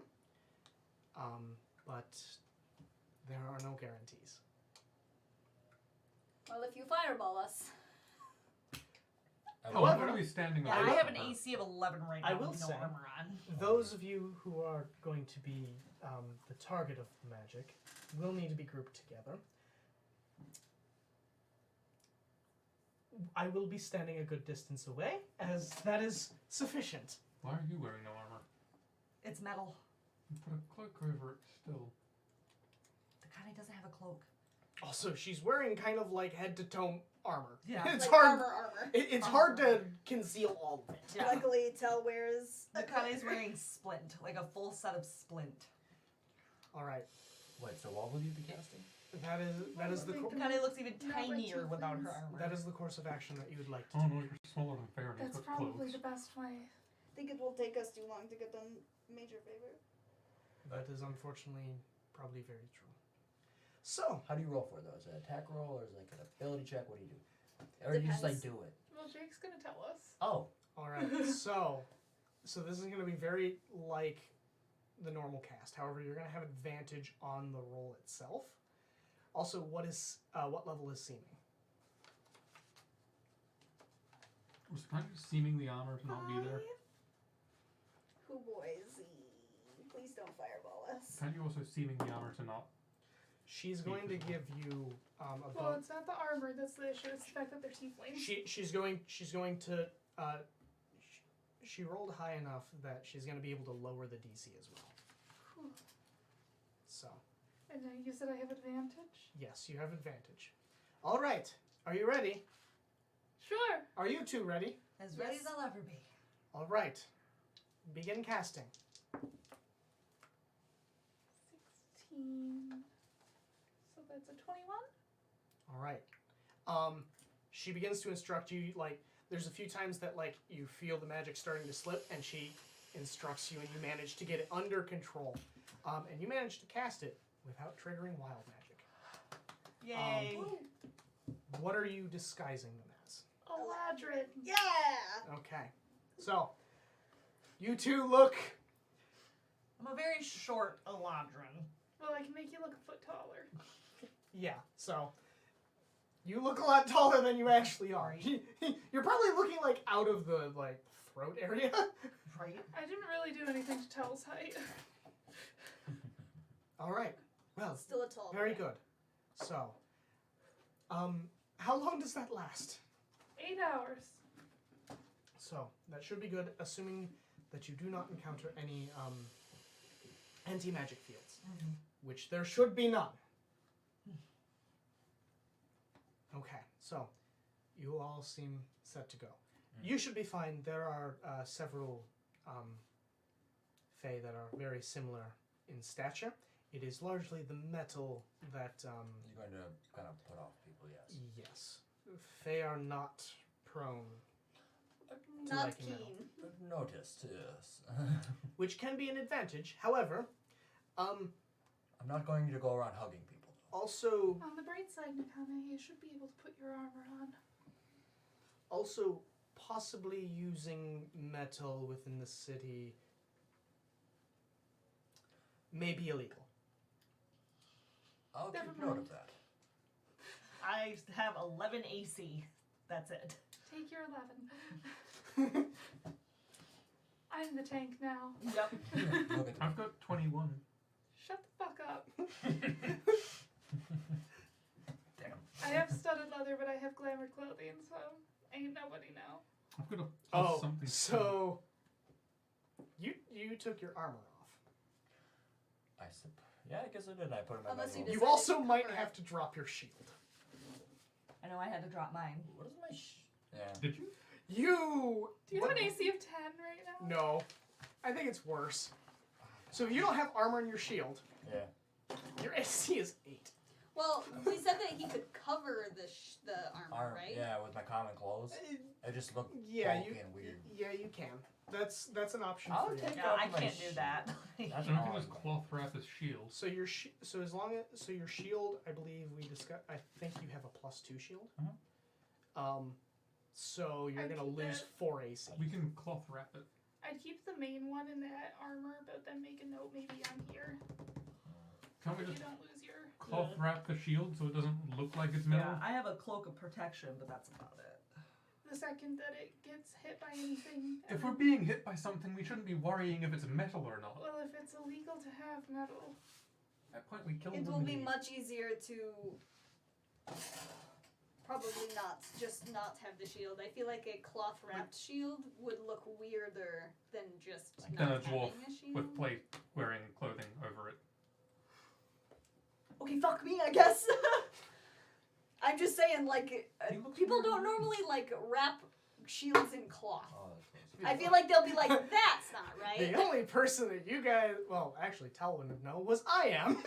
but there are no guarantees. Well, if you fireball us, Oh, I'm gonna be standing Yeah, on I the have an top. AC of 11 right now I will with no say- armor on. Those of you who are going to be the target of the magic will need to be grouped together. I will be standing a good distance away, as that is sufficient. Why are you wearing no armor? It's metal. You put a cloak over it still. The kind doesn't have a cloak. Also, she's wearing kind of like head to toe armor. Yeah. It's like hard. armor. It's hard to conceal all of it. Yeah. Luckily, Tell wears The Kane's wearing splint, like a full set of splint. All right. Wait, so what will you be casting? That is the The co- Kane looks even Not like tinier two without her things. armor. that is the course of action that you would like to Oh take. no, you're smaller than Fair and he's That's got probably clothes. the best way. I think it will take us too long to get done major favor. That is unfortunately probably very true. So, How do you roll for those? An attack roll or is it like an ability check? What do you do? Or you just like Depends. do it? Well, Jake's gonna tell us. Oh, all right. so this is going to be very like the normal cast. However, you're going to have advantage on the roll itself. Also, what level is seeming? Was kind of seeming the armor to not be there. Who boys? Please don't fireball us. Can't you also seeming the armor to not? She's going to give you a Well, bonus. it's not the armor that's the issue. It's the fact that they're tieflings. She's going to she rolled high enough that she's going to be able to lower the DC as well. Whew. So, And you said I have advantage? yes, you have advantage. All right. Are you ready? Sure. Are you two ready? As ready as I'll ever be. All right. Begin casting. 16. So that's a 21? All right. She begins to instruct you. Like, there's a few times that like you feel the magic starting to slip, and she instructs you, and you manage to get it under control, and you manage to cast it without triggering wild magic. Yay. What are you disguising them as? Eladrin. Yeah! Okay. So, you two look. I'm a very short Eladrin. Well, I can make you look a foot taller. Yeah. So, you look a lot taller than you actually are. You're probably looking like out of the like throat area. Right? I didn't really do anything to Tell's height. All right. Well, Still a tall very boy. good. So, how long does that last? 8 hours. So that should be good, assuming that you do not encounter any anti-magic fields, which there should be none. Okay, so you all seem set to go. You should be fine. There are several Fae that are very similar in stature. It is largely the metal that you're going to kind of put off people, yes. yes, Fae are not prone, Not liking metal. keen. I've noticed, yes. which can be an advantage. However, I'm not going to go around hugging people. also On the bright side, Nakane, you should be able to put your armor on. Also, possibly using metal within the city may be illegal. I'll Never keep note mind. of that. I have 11 AC. That's it. Take your 11. I'm the tank now. Yep. Look at I've got 21. Shut the fuck up. Damn. I have studded leather, but I have glamour clothing, so ain't nobody know. I've got a plus Oh, something. so you took your armor off. Yeah, I guess I did. I put it in my Unless you bag. just- You also cover might it. have to drop your shield. I know I had to drop mine. What is my Yeah. Did you? You Do you have an AC of 10 right now? no. I think it's worse. So if you don't have armor in your shield, Yeah. your AC is 8. Well, we said that he could cover the armor, right? Yeah, with my common clothes. I just look Yeah, bulky and weird. Yeah, you can. That's an option I'll for you. take Yeah, off I my can't do that. That's So I all can just I'm cloth wrap his shield. So your so as long as your shield, I believe we discussed. I think you have a +2 shield. So you're I'd gonna keep lose that. 4 AC. We can cloth wrap it. I'd keep the main one in that armor, but then make a note maybe on here. Can't we You just don't lose your. cloth wrap the shield so it doesn't look like it's metal? Yeah, I have a cloak of protection, but that's about it. The second that it gets hit by anything. If we're being hit by something, we shouldn't be worrying if it's metal or not. Well, if it's illegal to have metal. At that point, we kill It them. will be and- much easier to probably not have the shield. I feel like a cloth wrapped shield would look weirder than just Than not a dwarf having a shield. with plate wearing clothing over it. Okay, fuck me, I guess. I'm just saying, like, He looks people weird. don't normally like wrap shields in cloth. Oh, that's close. I feel like they'll be like, that's not right. The only person that you guys, well, actually, Tal wouldn't know, was I am.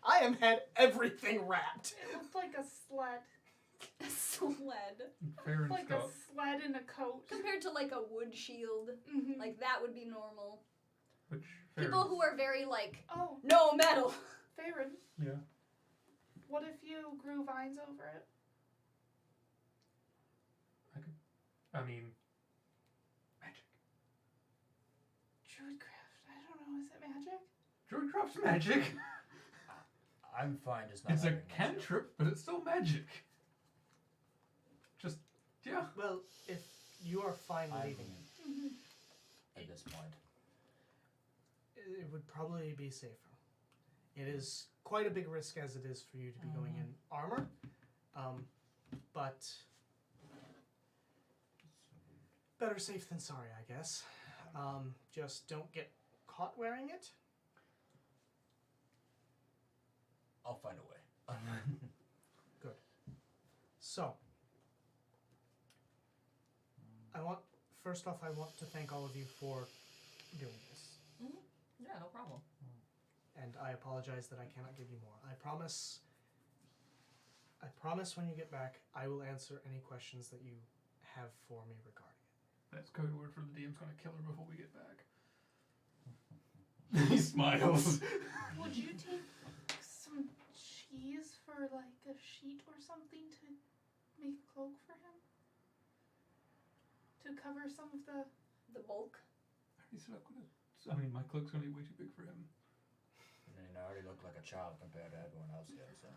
I am had everything wrapped. It looked like a sled. Sled. Fair and Like a Scott. sled in a coat. Compared to like a wood shield, Mm-hmm. like that would be normal. Which fair People and- who are very like, Oh, no metal. Farron, Yeah. what if you grew vines over it? I mean, magic. Druidcraft. I don't know. Is it magic? Druidcraft's magic. I'm fine just not It's a having that shield. cantrip, but it's still magic. Just, yeah. Well, if you are fine I'm leaving it, Mm-hmm. at this point. it would probably be safer. It is quite a big risk as it is for you to be going in armor, but better safe than sorry, I guess. Just don't get caught wearing it. I'll find a way. So, first off, I want to thank all of you for doing this. Yeah, no problem. And I apologize that I cannot give you more. I promise when you get back, I will answer any questions that you have for me regarding it. That's code word for the DM's gonna kill her before we get back. He smiles. Would you take some cheese for like a sheet or something to make a cloak for him? To cover some of the. The bulk. He said I mean, my cloak's gonna be way too big for him. And I already look like a child compared to everyone else here, so.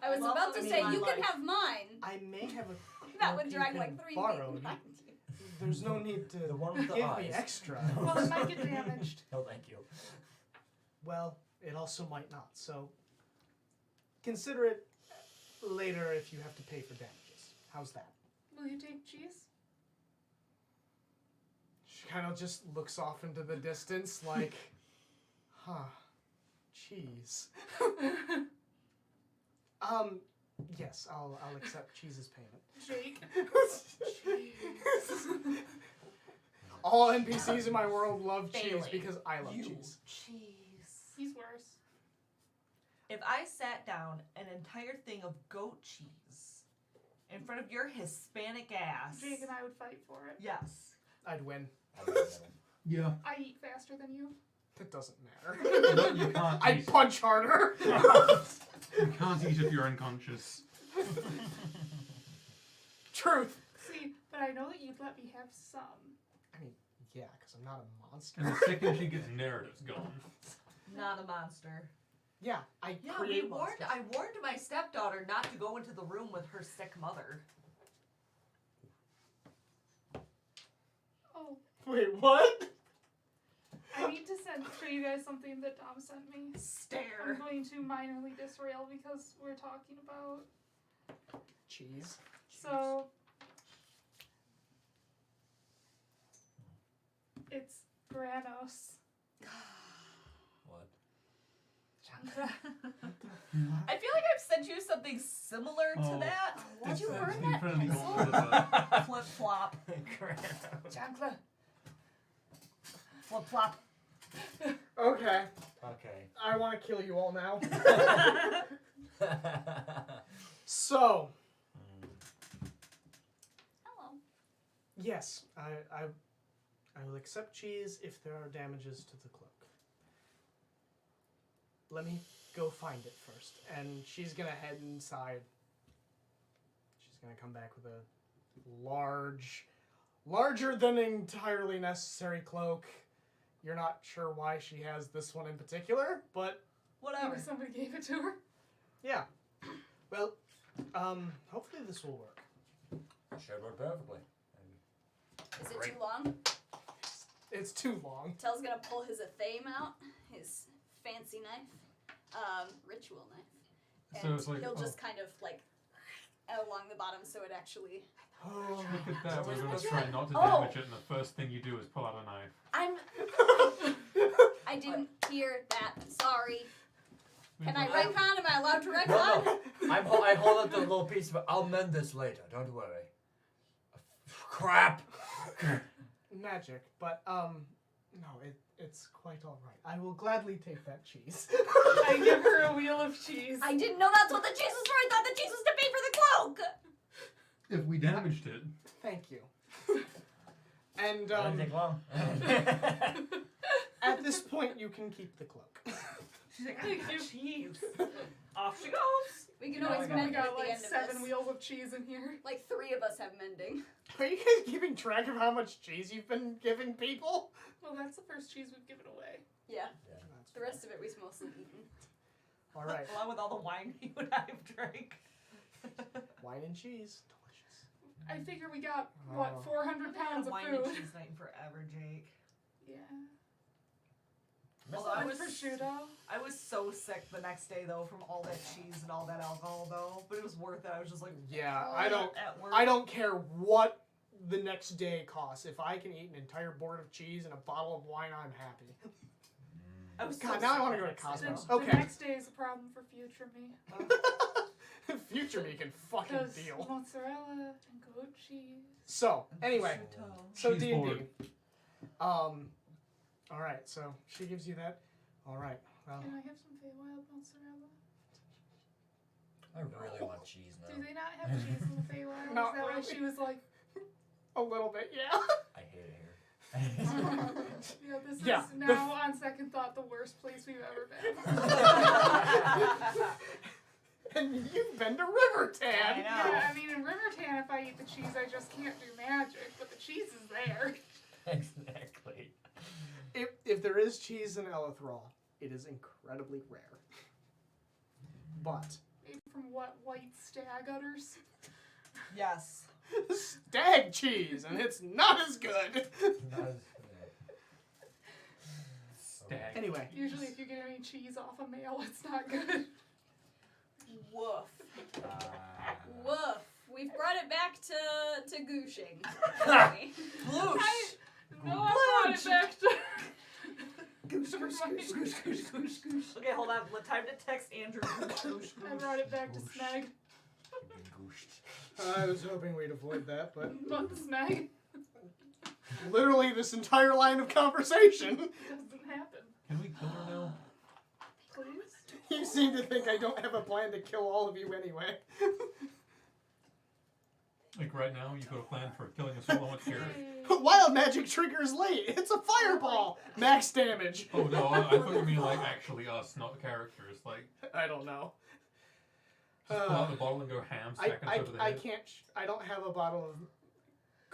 I was Well, about to I mean, say my you can life. have mine. I may have a That cloak would you drag can like 3 borrow. feet behind you. There's no need to The one with the give eyes. me extra. Well, it might get damaged. No, thank you. Well, it also might not. So consider it later if you have to pay for damages. How's that? Will you take cheese? She kind of just looks off into the distance like, huh, cheese. Yes, I'll accept cheese's payment. Jake. All NPCs in my world love cheese Bailey. because I love cheese. Cheese. He's worse. If I sat down an entire thing of goat cheese in front of your Hispanic ass. Jake and I would fight for it. Yes. I'd win. Yeah. I eat faster than you. That doesn't matter. No, you can't I'd eat. punch harder. You can't eat if you're unconscious. Truth. See, But I know that you'd let me have some. I mean, yeah, because I'm not a monster. And the second she gets near it, it's gone. Not a monster. Yeah, I Yeah, create monsters. I warned my stepdaughter not to go into the room with her sick mother. Oh, Wait, what? I need to show you guys something that Dom sent me. I'm Stare. going to minorly disrail because we're talking about. Cheese. So. It's Granos. What? I feel like I've sent you something similar to Oh. that. Why'd you burn It's that incredibly pencil? complicated. Flip flop. Chancla. Flip flop. Okay, Okay. I want to kill you all now. So, Hello. yes, I will accept cheese if there are damages to the cloak. Let me go find it first. And she's gonna head inside. She's gonna come back with a larger than entirely necessary cloak. You're not sure why she has this one in particular, but Whatever. Maybe somebody gave it to her. yeah. Well, hopefully this will work. Should work perfectly. Is it Great. too long? It's too long. Tell's gonna pull his athame out, his fancy knife, ritual knife, So and it's like, he'll oh. just kind of like along the bottom, so it actually. Oh, Look at that. We're going to Would try you- not to Oh. damage it, and the first thing you do is pull out a knife. I didn't hear that. Sorry. Can I I- retcon? Am I allowed to retcon? No, no. I hold up the little piece, but I'll mend this later. Don't worry. Crap. magic, but no, it's quite all right. I will gladly take that cheese. I give her a wheel of cheese. I didn't know that's what the cheese was for. I thought the cheese was to pay for the cloak. If we damaged it, Thank you. And Doesn't take long. at this point, you can keep the cloak. She's like, Thank you. cheese. Off she goes. We can No, always I We mend it got at the like end of 7 this. wheels of cheese in here. Like 3 of us have mending. Are you guys keeping track of how much cheese you've been giving people? Well, that's the first cheese we've given away. Yeah. Yeah. The rest of it we've mostly eaten. All right, Along with all the wine you and I have drank. wine and cheese, delicious. I figure we got, Oh. what, 400 pounds of wine food? and cheese night in forever, Jake. Yeah. Although I With was prosciutto. I was so sick the next day though from all that cheese and all that alcohol though, but it was worth it. I was just like, Yeah, oh, I don't at work. care what the next day costs. If I can eat an entire board of cheese and a bottle of wine, I'm happy. I was God, so now I sick want to the go to next day. Cosmos. The Okay. next day is a problem for future me. Future me can fucking Because deal. mozzarella and goat cheese. So, anyway, so Cheese D&D. board. All right, so she gives you that. All right, well, Can I have some Feywild mozzarella? I really want cheese now. Do they not have cheese in the Feywild? Not Is that why really. she was like, a little bit, yeah. I hate it here. yeah, this Yeah, is the now on second thought the worst place we've ever been. And you've been to Riverton. I know. Yeah, I mean, in Riverton, if I eat the cheese, I just can't do magic, but the cheese is there. Exactly. If there is cheese in Elithral, it is incredibly rare. But Made from what, white stag udders? Yes. stag cheese, and it's not as good. stag. Anyway, Usually, if you get any cheese off a male, it's not good. Woof. Woof. We've brought it back to gooshing. Bloosh. No, I brought it back to. goose, goose, goose, goose, goose, goose, goose. Okay, hold on. Time to text Andrew. I brought it back to snag. I was hoping we'd avoid that, but But the snag literally this entire line of conversation. doesn't happen. Can we kill her now? Please? You seem to think I don't have a plan to kill all of you anyway. Like right now, you've got a plan for killing us all on carrot. Yay. Wild magic triggers late. It's a fireball. Max damage. Oh no, I thought you mean like actually us, not the characters. Like, I don't know. just pull out the bottle and go ham, stack us over the I head. can't. I don't have a bottle of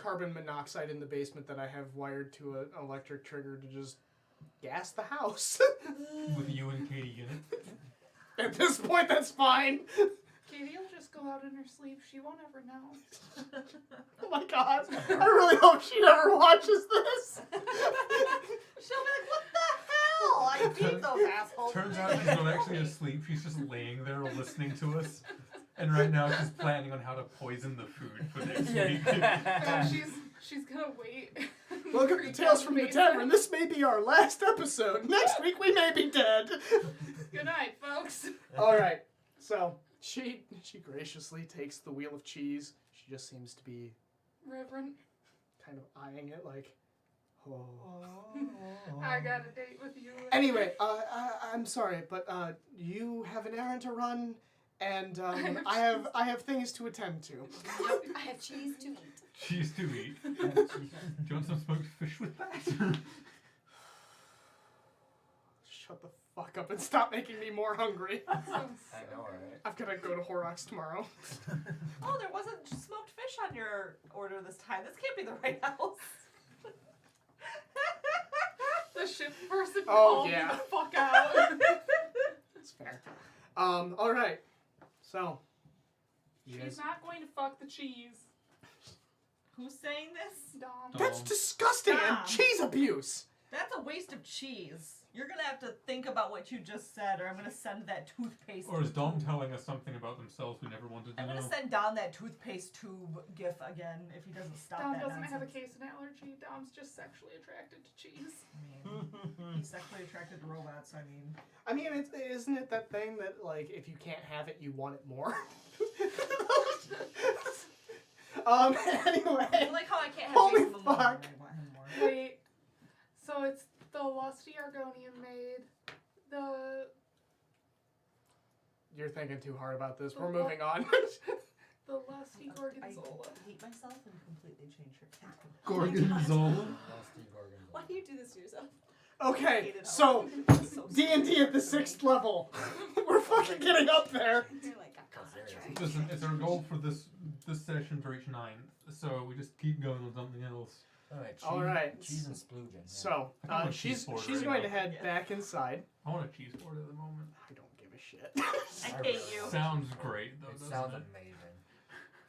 carbon monoxide in the basement that I have wired to an electric trigger to just gas the house. With you and Katie in it. At this point, that's fine. Katie will just go out in her sleep. She won't ever know. Oh my god. I really hope she never watches this. She'll be like, what the hell? I beat those assholes. Turns out she's not actually asleep. She's just laying there listening to us. And right now she's planning on how to poison the food for next week. No, she's gonna wait. Welcome to Tales from the Tavern. This may be our last episode. Next week we may be dead. Good night, folks. Alright, so she graciously takes the wheel of cheese. She just seems to be Reverend, kind of eyeing it like, oh. I got a date with you. Anyway, I'm sorry, but you have an errand to run, and I have things to attend to. Yep, I have cheese to eat. Cheese to eat. Do you want some smoked fish with that? Shut the fuck up and stop making me more hungry. I know, right? I've got to go to Horrocks tomorrow. Oh, there wasn't smoked fish on your order this time. This can't be the right house. The shift person Oh, called yeah. me the fuck out. That's fair. Alright. So, you She's guys... not going to fuck the cheese. Who's saying this? Dom. That's disgusting and Stop. cheese abuse. That's a waste of cheese. You're gonna have to think about what you just said, or I'm gonna send that toothpaste. Or is Dom telling us something about themselves we never wanted to I'm know? gonna send Dom that toothpaste tube gif again if he doesn't stop Dom that doesn't have a nonsense. casein allergy. Dom's just sexually attracted to cheese. I mean, he's sexually attracted to robots. I mean, Isn't it that thing that, like, if you can't have it, you want it more? Anyway. I like how I can't have Holy Jason Momoa, fuck. and I want him more. Wait. So it's the lusty Argonian maid. The You're thinking too hard about this. We're moving on. lusty I Gorgonzola. hate myself and completely change her character. Gorgonzola? Why do you do this to yourself? Okay, so D&D at the 6th level. We're fucking getting up there. You're like, I'm gonna try. Listen, it's our goal for this session to reach 9, so we just keep going on something else. All right. Cheese and sploogen. Yeah. So, I want a she's cheese board right going to now. head back inside. I want a cheese board at the moment. I don't give a shit. I hate you. Sounds great, though, It doesn't sounds it? amazing.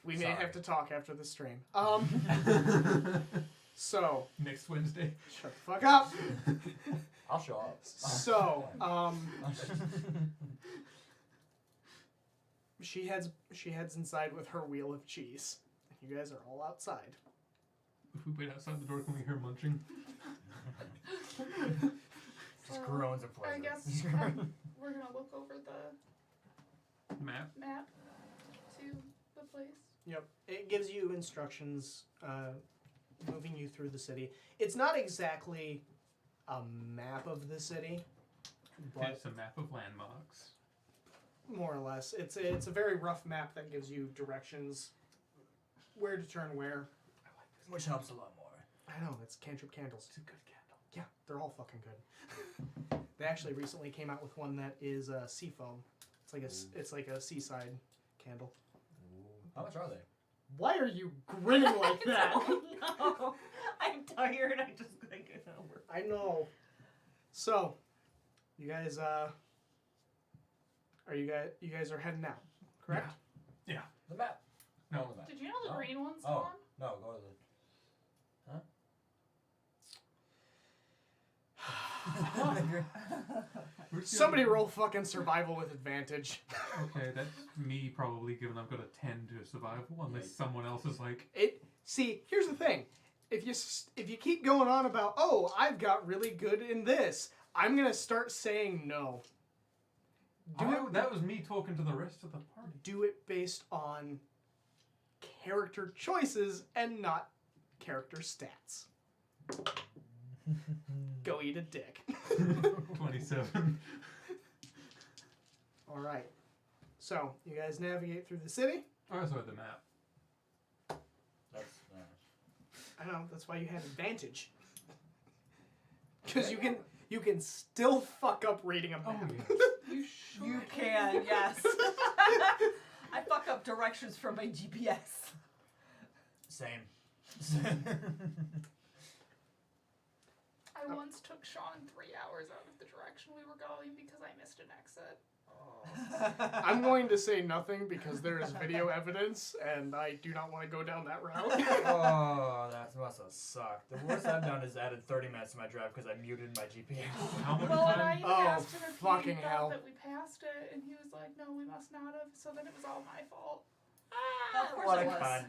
We may Sorry. have to talk after the stream. So, Next Wednesday. shut the fuck up. I'll show up. So, she heads inside with her wheel of cheese. You guys are all outside. If we wait outside the door, can we hear munching? Just groans of pleasure. I guess we're gonna look over the Map. map to the place. Yep. It gives you instructions moving you through the city. It's not exactly a map of the city, but It's a map of landmarks. more or less. It's a very rough map that gives you directions, where to turn where. Which helps a lot more. I know, it's Cantrip Candles. It's a good candle. Yeah, they're all fucking good. They actually recently came out with one that is seafoam. It's like a seaside candle. How much are they? Why are you grinning like that? Oh no, I'm tired. I just couldn't get over. I know. So, you guys you guys are heading out, correct? Yeah. The map. No. The map. Did you know the Oh. green one's Oh. gone? No, go to the. Where's the Somebody other- roll fucking survival with advantage. Okay, that's me probably, given I've got a 10 to survival, unless someone else is like, See, here's the thing. If you keep going on about, oh, I've got really good in this, I'm gonna start saying no. that was me talking to the rest of the party. Do it based on character choices and not character stats. Go eat a dick. 27. All right. So you guys navigate through the city. I also had the map. That's. I know that's why you had advantage. Because you can still fuck up reading a map. You sure You can, yes. I fuck up directions from my GPS. Same. I once took Sean 3 hours out of the direction we were going because I missed an exit. I'm going to say nothing because there is video evidence, and I do not want to go down that route. Oh, that must have sucked. The worst I've done is added 30 minutes to my drive because I muted my GPS. How many Well, and I times? even Oh, asked him if fucking he hell. thought that we passed it, and he was like, no, we must not have. So then it was all my fault. Of course What it a was. cunt.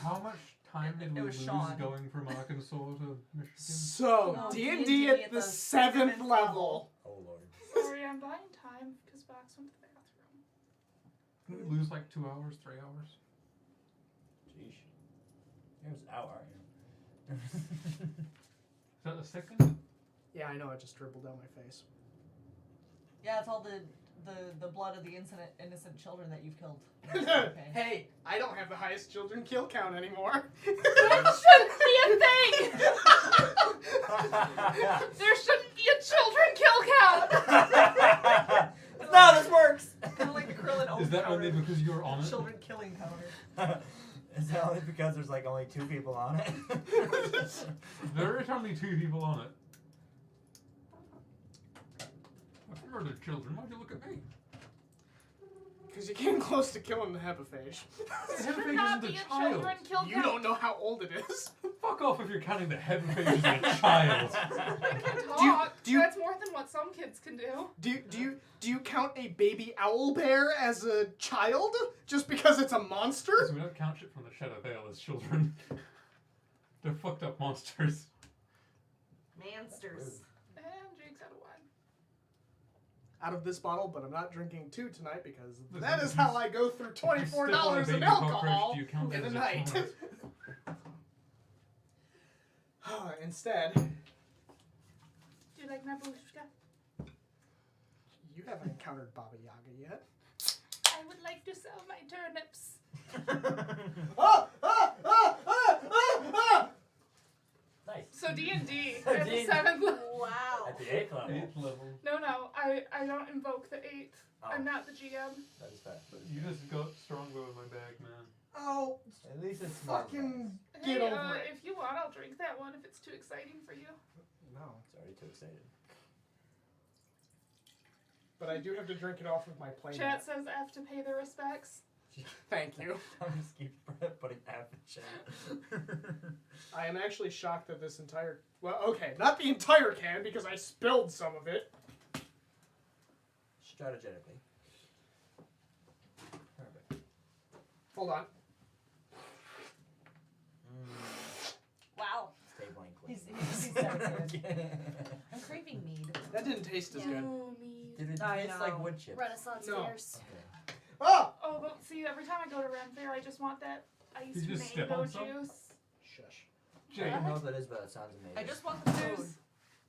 How much time did we It was lose Sean. going from Arkansas to Michigan? So, No, D&D at the 7th level. Oh, Lord. Sorry, I'm buying time because Box went to the bathroom. Didn't we lose like 2 hours, 3 hours? Jeez. It was out, aren't you? Is that the second? Yeah, I know, it just dribbled down my face. Yeah, it's all the blood of the innocent children that you've killed. Okay. Hey, I don't have the highest children kill count anymore. That shouldn't be a thing! There shouldn't be a children kill count! No, this works! Kind of like the Krillin oath Is that counter. only because you're on it? Children killing counter. Is that only because there's like only 2 people on it? There is only 2 people on it. I've murdered children. Why'd you look at me? Because you came close to killing the Hepaphage. Should not be a children kill count. You don't know how old it is. Fuck off if you're counting the Hepaphage as a child. I can you- talk. do you- That's more than what some kids can do. Do you count a baby owl bear as a child just because it's a monster? So we don't count shit from the Shadow Vale as children. They're fucked up monsters. Mansters. And Jake's out of wine. Out of this bottle, but I'm not drinking 2 tonight because Listen, that is if you how I go through If you step on a $24 baby in cockroach, alcohol do you count in that a as night. child? Instead, Do you like my babushka? you haven't encountered Baba Yaga yet. I would like to sell my turnips. Nice. So D&D at the D&D. 7th level. Wow. At the 8th level. 8th level. No, I don't invoke the 8th. Oh, I'm not the GM. that is fair. You just got Strongbow in my bag, man. Oh, At least it's smart. fucking Hey, get over it. if you want, I'll drink that one if it's too exciting for you. No, It's already too excited. but I do have to drink it off of my plane. Chat says F to pay their respects. Thank you. I'm just keep putting F in chat. I am actually shocked that this entire... Well, okay, not the entire can because I spilled some of it. Strategically. Perfect. Hold on. Wow. Stapling clean. He's dedicated. I'm craving mead. That didn't taste as good. Oh, me. Did it I taste like know. wood chips? Renaissance No. fairs. Okay. Oh! Oh, but see, every time I go to Ren Fair, I just want that iced Did you just step mango on some? juice. Shush. I don't know what that is, but it sounds amazing. I just want the food.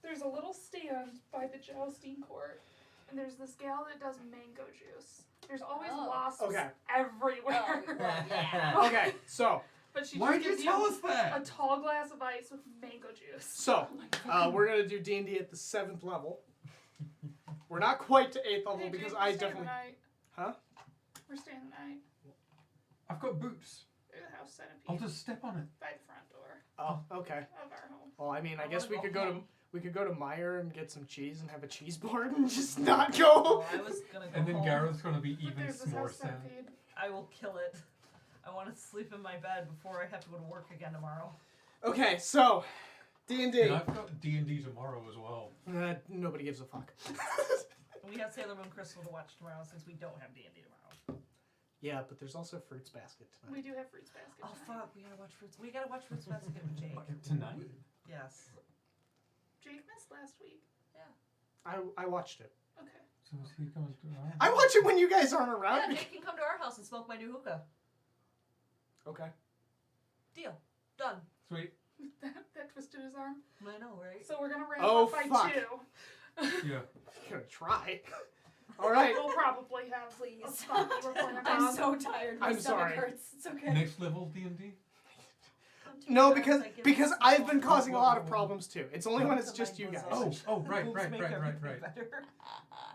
There's a little stand by the jousting court, and there's this gal that does mango juice. There's always Oh. wasps Okay. everywhere. Oh, well, yeah. Okay, so But she Why'd just you gives tell you us that? a tall glass of ice with mango juice. we're gonna do D&D at the 7th level. We're not quite to 8th level Hey, because Jake, I we're staying definitely... the night. Huh? We're staying the night. I've got boots. There's a house centipede I'll just step on it. by the front door Oh, okay. of our home. Well, I mean, I I guess wanna we go could go to home. Meyer and get some cheese and have a cheese board and just not go. Oh, I was gonna go And then home. Gareth's gonna be But even there's this more house sad. centipede. I will kill it. I want to sleep in my bed before I have to go to work again tomorrow. Okay, so D&D. And I've got D&D tomorrow as well. Nobody gives a fuck. And we have Sailor Moon Crystal to watch tomorrow since we don't have D&D tomorrow. Yeah, but there's also Fruits Basket tonight. We do have Fruits Basket. Oh tonight. fuck, we gotta watch Fruits Basket with Jake. Tonight? Yes. Jake missed last week. I watched it. Okay. So is he coming to our I watch it when you guys aren't around. Yeah, Jake can come to our house and smoke my new hookah. Okay. Deal. Done. Sweet. that twisted his arm. I know, right? So we're gonna ramp Oh, up by fuck. 2. Yeah. I'm gonna try. All right. We'll probably have Please. a spot that we're playing I'm on. so tired. My I'm stomach sorry. hurts. It's okay. Next level D&D? No, because I've been causing a lot of problems too. It's only when it's just you guys. Oh, right. Boobs make everything better.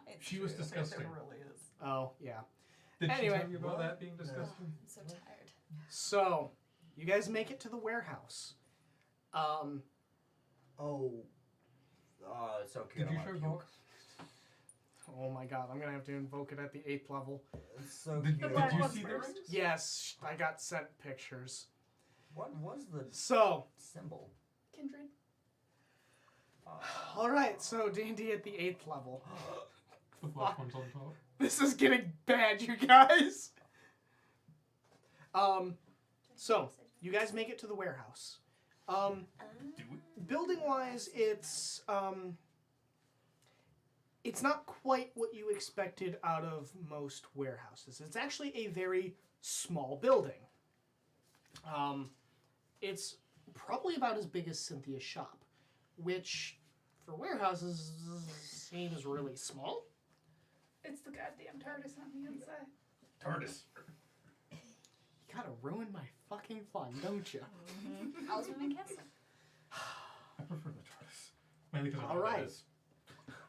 It's She was true. disgusting. It really is. Oh, yeah. Did Anyway. she tell you about that being disgusting? I'm so tired. So, You guys make it to the warehouse. It's so cute. Did you I show wanna Volk? Oh my god, I'm gonna have to invoke it at the 8th level. puke. It's so Did, cute. The black did you one's see the first. rings? Yes, I got sent pictures. What was the So, symbol? Kindred. alright, so D&D at the 8th level. The black one's on top. This is getting bad, you guys. So you guys make it to the warehouse. Do it. Building wise, it's not quite what you expected out of most warehouses. It's actually a very small building. It's probably about as big as Cynthia's shop, which for warehouses seems really small. It's the goddamn TARDIS on the inside. TARDIS. You gotta ruin my fucking fun, don't you? How's my castle? I prefer the TARDIS. Mainly because I All know what right. it is.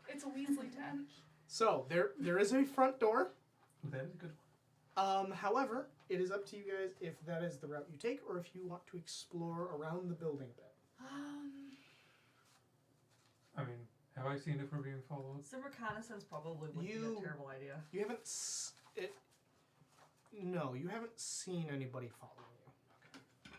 It's a Weasley tent. So there is a front door. That is a good one. However, it is up to you guys if that is the route you take or if you want to explore around the building a bit. I mean, have I seen if we're being followed? Some reconnaissance probably wouldn't be You- a terrible idea. You haven't no, you haven't seen anybody following you.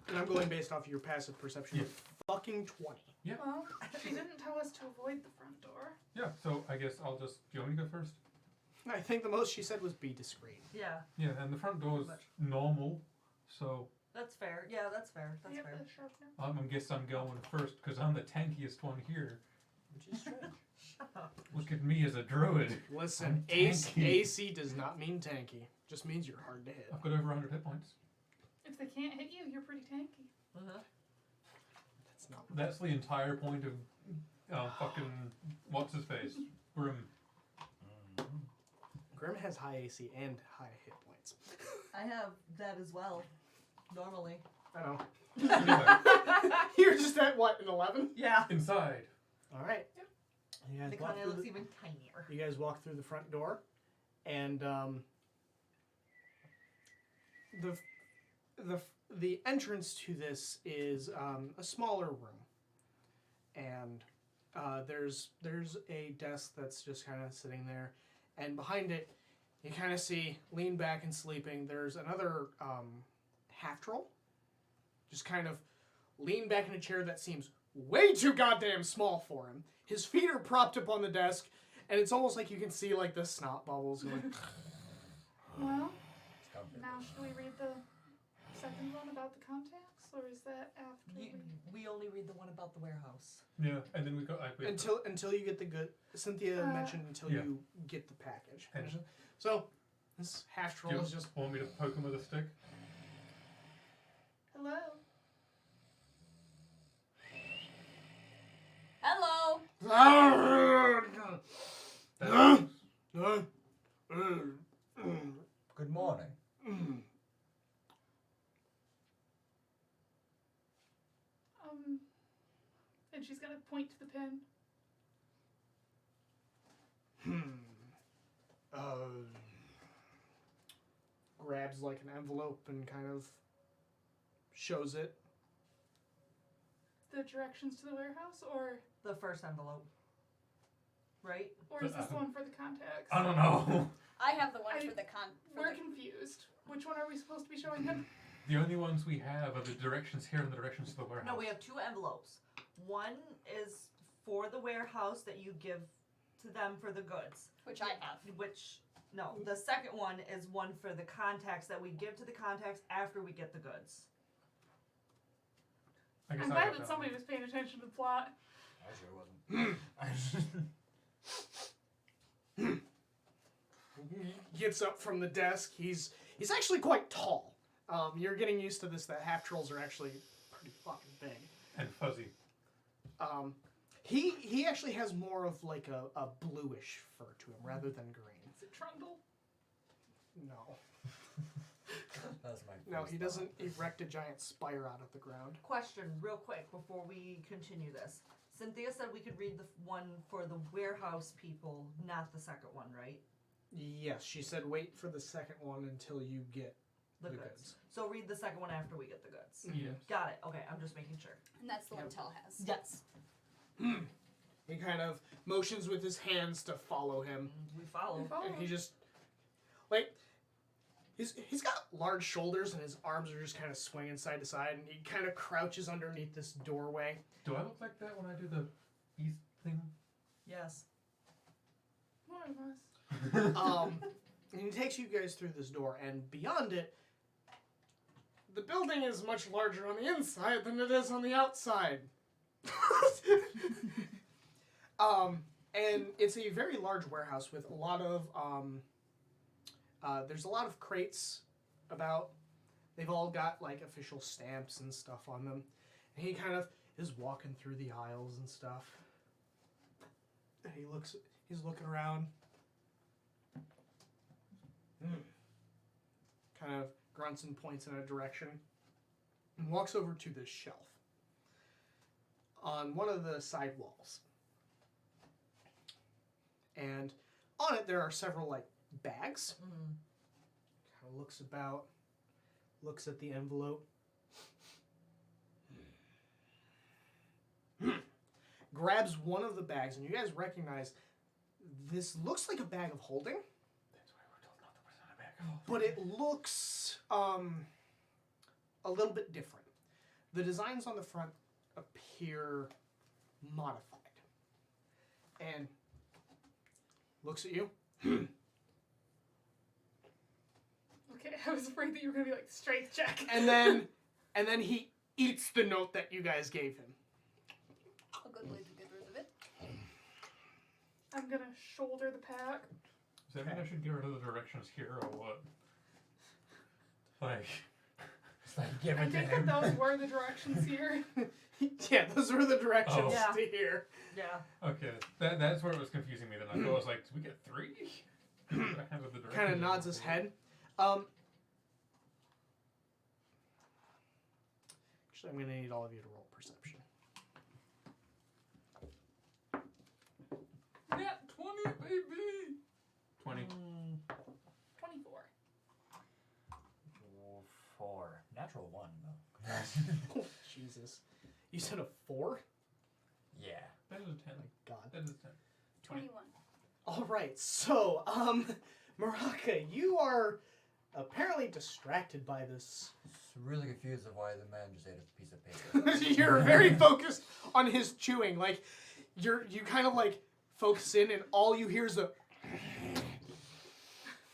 And I'm going based off of your passive perception of fucking 20. Well, she didn't tell us to avoid the front door. Yeah, so I guess I'll just. Do you want me to go first? I think the most she said was be discreet. Yeah, Yeah, and the front door is normal, so that's fair. Yeah, that's fair. That's Yep, fair. the sharpener. I guess I'm going first because I'm the tankiest one here. Which is strange. Shut up. Look at me as a druid. Listen, I'm AC, tanky. AC does not mean tanky. Just means you're hard to hit. I've got over 100 hit points. If they can't hit you, you're pretty tanky. That's not. That's the entire point of fucking what's his face, Grim. Grim has high AC and high hit points. I have that as well. Normally. I know. Anyway, You're just at what, an 11? Yeah. inside. All right. You guys The walk Connie through looks the- even tinier. You guys walk through the front door, and the entrance to this is a smaller room, and there's a desk that's just kind of sitting there, and behind it, you kind of see lean back and sleeping. There's another half troll, just kind of lean back in a chair that seems way too goddamn small for him. His feet are propped up on the desk, and it's almost like you can see like the snot bubbles going. Well, now should we read the second one about the contacts, or is that after We only read the one about the warehouse. Yeah, and then we got like until you get the good. Cynthia mentioned until Yeah. you get the package. And- So this half Do troll you is just. want me to poke him with a stick? Hello? Hello. Good morning. And she's gonna point to the pin. Grabs like an envelope and kind of shows it. The directions to the warehouse, or The first envelope. Right? is this the one for the contacts? I don't know. I have the one I- for the con. For We're the, confused. Which one are we supposed to be showing him? The only ones we have are the directions here and the directions to the warehouse. No, we have two envelopes. One is for the warehouse that you give to them for the goods. which I have. No, the second one is one for the contacts that we give to the contacts after we get the goods. I guess I'm I glad got that that somebody one. was paying attention to the plot. I sure wasn't. He gets up from the desk. He's actually quite tall. You're getting used to this. That half trolls are actually pretty fucking big. And fuzzy. He actually has more of like a bluish fur to him rather than green. Is it Trundle? No. That's my No, first he thought. doesn't erect a giant spire out of the ground. Question, real quick, before we continue this. Cynthia said we could read the one for the warehouse people, not the second one, right? Yes, she said wait for the second one until you get The The goods. goods. So read the second one after we get the goods. Yes. Got it. Okay, I'm just making sure. And that's the one Yep. Tell has. Yes. He kind of motions with his hands to follow him. We follow. And he just, like, he's got large shoulders and his arms are just kind of swinging side to side, and he kind of crouches underneath this doorway. Do I look like that when I do the east thing? Yes. One of us. And he takes you guys through this door, and beyond it, the building is much larger on the inside than it is on the outside. And it's a very large warehouse with a lot of, there's a lot of crates about. They've all got, like, official stamps and stuff on them. And he kind of is walking through the aisles and stuff. And he's looking around. Kind of grunts and points in a direction. And walks over to this shelf. On one of the side walls. And on it there are several, like, bags. Kind of looks at the envelope. Grabs one of the bags, and you guys recognize this looks like a bag of holding. That's why we're told not to put it on a bag of holding. But it looks a little bit different. The designs on the front appear modified. And looks at you. Okay, I was afraid that you were gonna be like strength check. And then he eats the note that you guys gave him. A good way to get rid of it. I'm gonna shoulder the pack. Does that mean I should get rid of the directions here or what? Like, It's like, give I it to think him. that those were the directions here. Yeah, those were the directions Oh. Yeah. to here. Yeah. okay, that's where it was confusing me. Then I was like, "Do we get 3?" I handed the Kind of directions nods over his to head. Actually, I'm gonna need all of you to roll perception. Net 20, baby! 20. 24. 4. Natural 1, though. Oh, Jesus. You said a 4? Yeah. That is a 10. God. That is a 10. 21. All right, so, Maraka, you are apparently distracted by this. Really confused of why the man just ate a piece of paper. You're very focused on his chewing. Like, you kind of, like, focus in, and all you hear is a...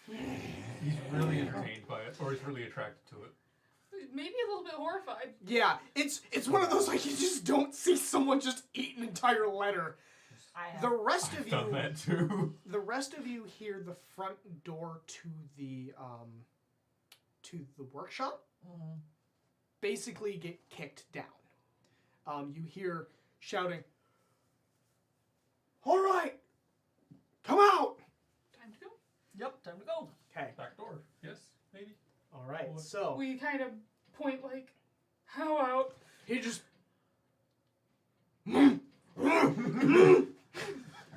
He's really entertained by it, or he's really attracted to it. Maybe a little bit horrified. Yeah, it's one of those, like, you just don't see someone just eat an entire letter. I have. The rest of I've done you... that too. The rest of you hear the front door to the workshop basically get kicked down. You hear shouting, "All right, come out!" Time to go. Yep, time to go. Okay. Back door. Yes, maybe. All right. What? So We kind of point like, how out? he just.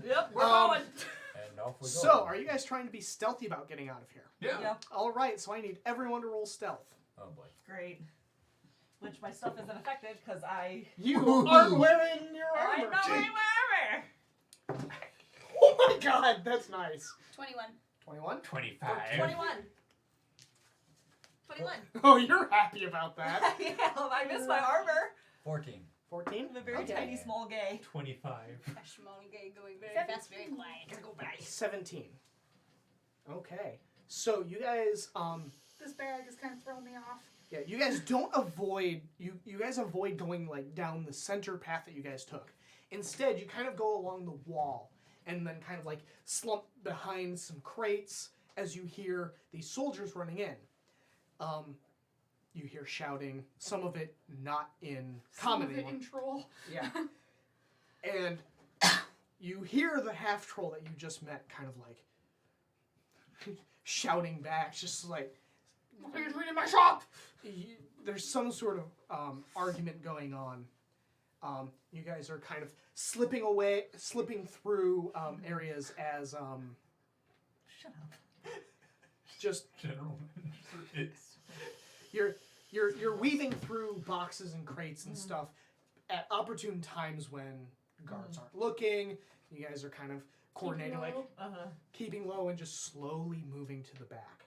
Yep, we're Um, going. And off we go. So, are you guys trying to be stealthy about getting out of here? Yeah. Yeah. All right. So I need everyone to roll stealth. Oh boy. Great. Which my stuff isn't affected because I. You aren't wearing your I'm armor. not wearing my armor. Oh my God, that's nice. 21. 21. 25. 21. 21. Oh, you're happy about that. Yeah, I missed my armor. 14. 14. I'm a very Okay. tiny, small gay. 25. Ashmon going very 17. fast, very quiet. Gotta go back. 17. Okay. So you guys, This bag is kind of throwing me off. yeah, you guys don't avoid, you guys avoid going, like, down the center path that you guys took. Instead, you kind of go along the wall and then kind of, like, slump behind some crates as you hear these soldiers running in. You hear shouting, some of it not in Some common of it anymore. in troll. Yeah. And you hear the half troll that you just met kind of like shouting back, just like, What are you doing in my shop? there's some sort of argument going on. You guys are kind of slipping through areas as Shut up. just General manager. It's you're weaving through boxes and crates and stuff at opportune times when guards aren't looking. You guys are kind of coordinating, like keeping low and just slowly moving to the back.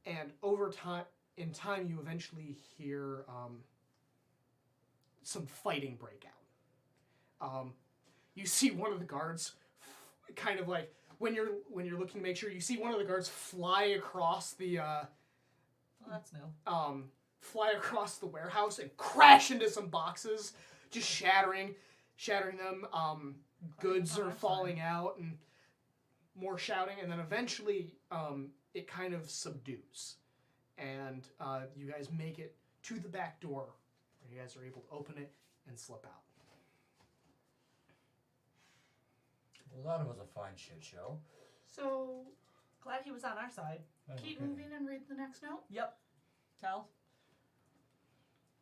And over time, you eventually hear some fighting break out. You see one of the guards, kind of like when you're looking to make sure, you see one of the guards fly across the that's new. Fly across the warehouse and crash into some boxes, just shattering them. Goods are falling out and more shouting, and then eventually it kind of subdues, and you guys make it to the back door. You guys are able to open it and slip out. Well, that was a fine shit show. So, Glad he was on our side. keep moving and read the next note. Yep. Tell.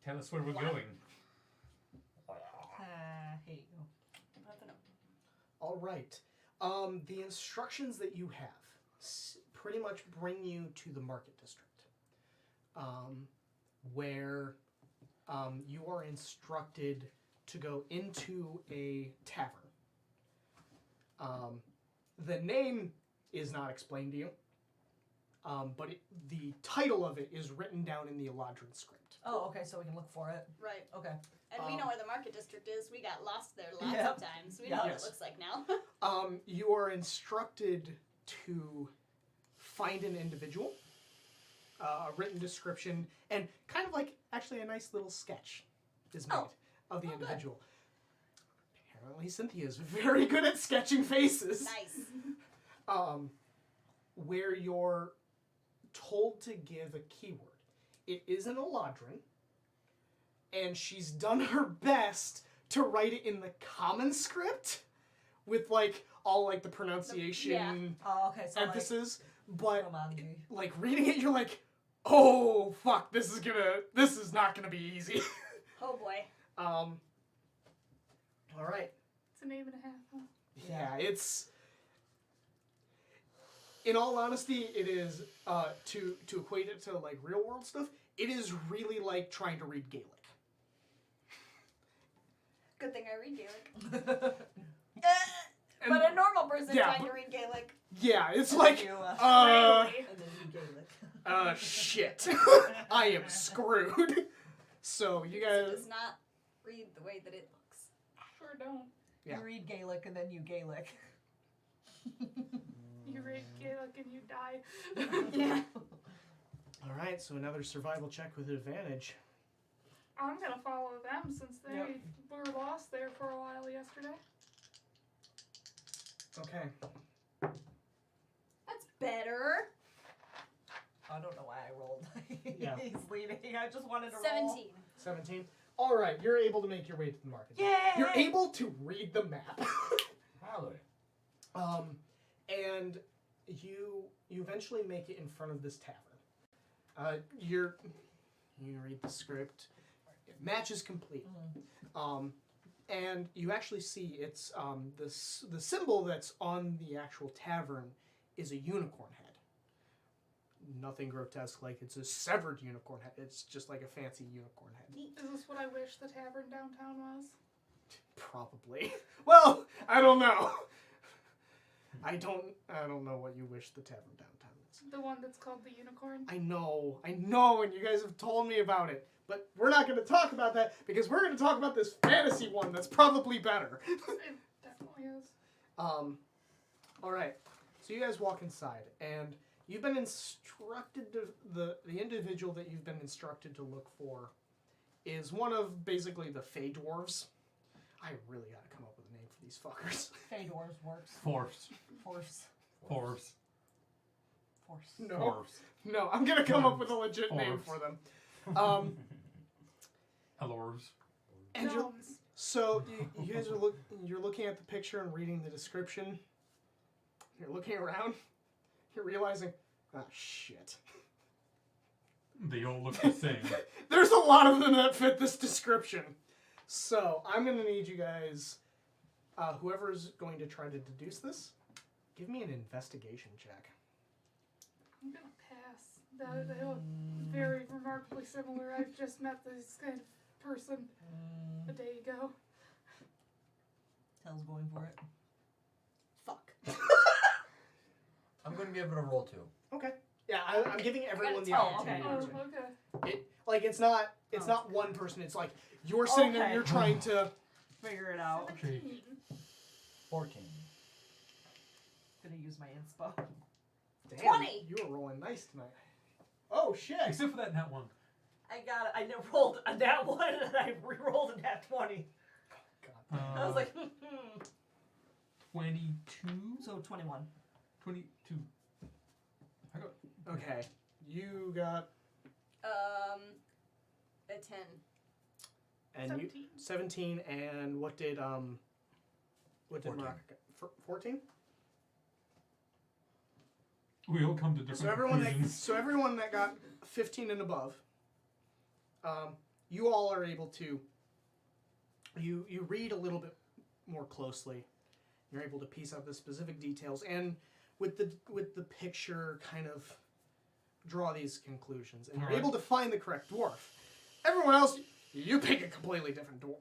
Tell us where we're going. Here you go. All right. The instructions that you have pretty much bring you to the market district, where you are instructed to go into a tavern. The name is not explained to you, but the title of it is written down in the Eladrin script. Oh, okay, so we can look for it. Right. Okay. And we know where the market district is. We got lost there lots Yep. of times. We know what it looks like now. You are instructed to find an individual, a written description, and kind of like actually a nice little sketch is made of the individual. Good. Apparently Cynthia is very good at sketching faces. Nice. Where you're told to give a keyword. It is an Eladrin, and she's done her best to write it in the common script with like all like the pronunciation Oh, okay. So emphasis, but Romandy. like reading it you're like, oh fuck, this is not gonna be easy. Oh boy. All right. It's a name and a half, huh? Yeah, it's. In all honesty, it is to equate it to like real world stuff. It is really like trying to read Gaelic. Good thing I read Gaelic. But a normal person trying to read Gaelic. Yeah, it's like You, Really? and then you Gaelic. Shit. I am screwed. So you guys. It does not read the way that it looks. Sure don't. Yeah. You read Gaelic and then you Gaelic. You read Gaelic and you die. Yeah. All right, so another survival check with advantage. I'm gonna follow them since they Yep. were lost there for a while yesterday. Okay. That's better. I don't know why I rolled. Yeah. He's leading. I just wanted to roll. 17. 17. All right, you're able to make your way to the market. Yay! You're able to read the map. Howdy. And you eventually make it in front of this tavern. You read the script. Match is complete. And you actually see it's the symbol that's on the actual tavern is a unicorn head. Nothing grotesque, like it's a severed unicorn head. It's just like a fancy unicorn head. Is this what I wish the tavern downtown was? Probably. Well, I don't know. I don't know what you wish the tavern downtown is. The one that's called the Unicorn? I know, and you guys have told me about it. But we're not going to talk about that because we're going to talk about this fantasy one that's probably better. It definitely is. All right. So you guys walk inside, and you've been instructed to the individual that you've been instructed to look for is one of basically the Fey dwarves. I really got to come up with a name for these fuckers. Fedor's works. Force. Force. Force. Force. No, Force. no, I'm gonna come up with a legit name for them. Elors. And so you guys are you're looking at the picture and reading the description. You're looking around. You're realizing, ah, shit. They all look the same. There's a lot of them that fit this description. So I'm gonna need you guys, whoever's going to try to deduce this, give me an investigation check. I'm gonna pass. They look very remarkably similar. I've just met this kind of person a day ago. Tell's going for it. Fuck. I'm gonna give it a roll too. Okay. Yeah, I'm giving everyone the tell, opportunity. Oh, okay. okay. It's not one person. It's like you're sitting there. Okay. You're trying to. Figure it out. 17. 14. Gonna use my inspo. Damn, 20. You were rolling nice tonight. Oh shit. Except for that nat 1. I got it. I rolled a nat 1 and I re-rolled a nat 20. God. I was like, 22? So 21. 22. I got. Okay. You got A 10. and 17. you 17 and what did 14. Mark 14? We all come to different conclusions. So everyone that got 15 and above, you all are able to. You read a little bit more closely. You're able to piece out the specific details, and with the picture, kind of draw these conclusions, and you're Alright. able to find the correct dwarf. Everyone else, you pick a completely different dwarf,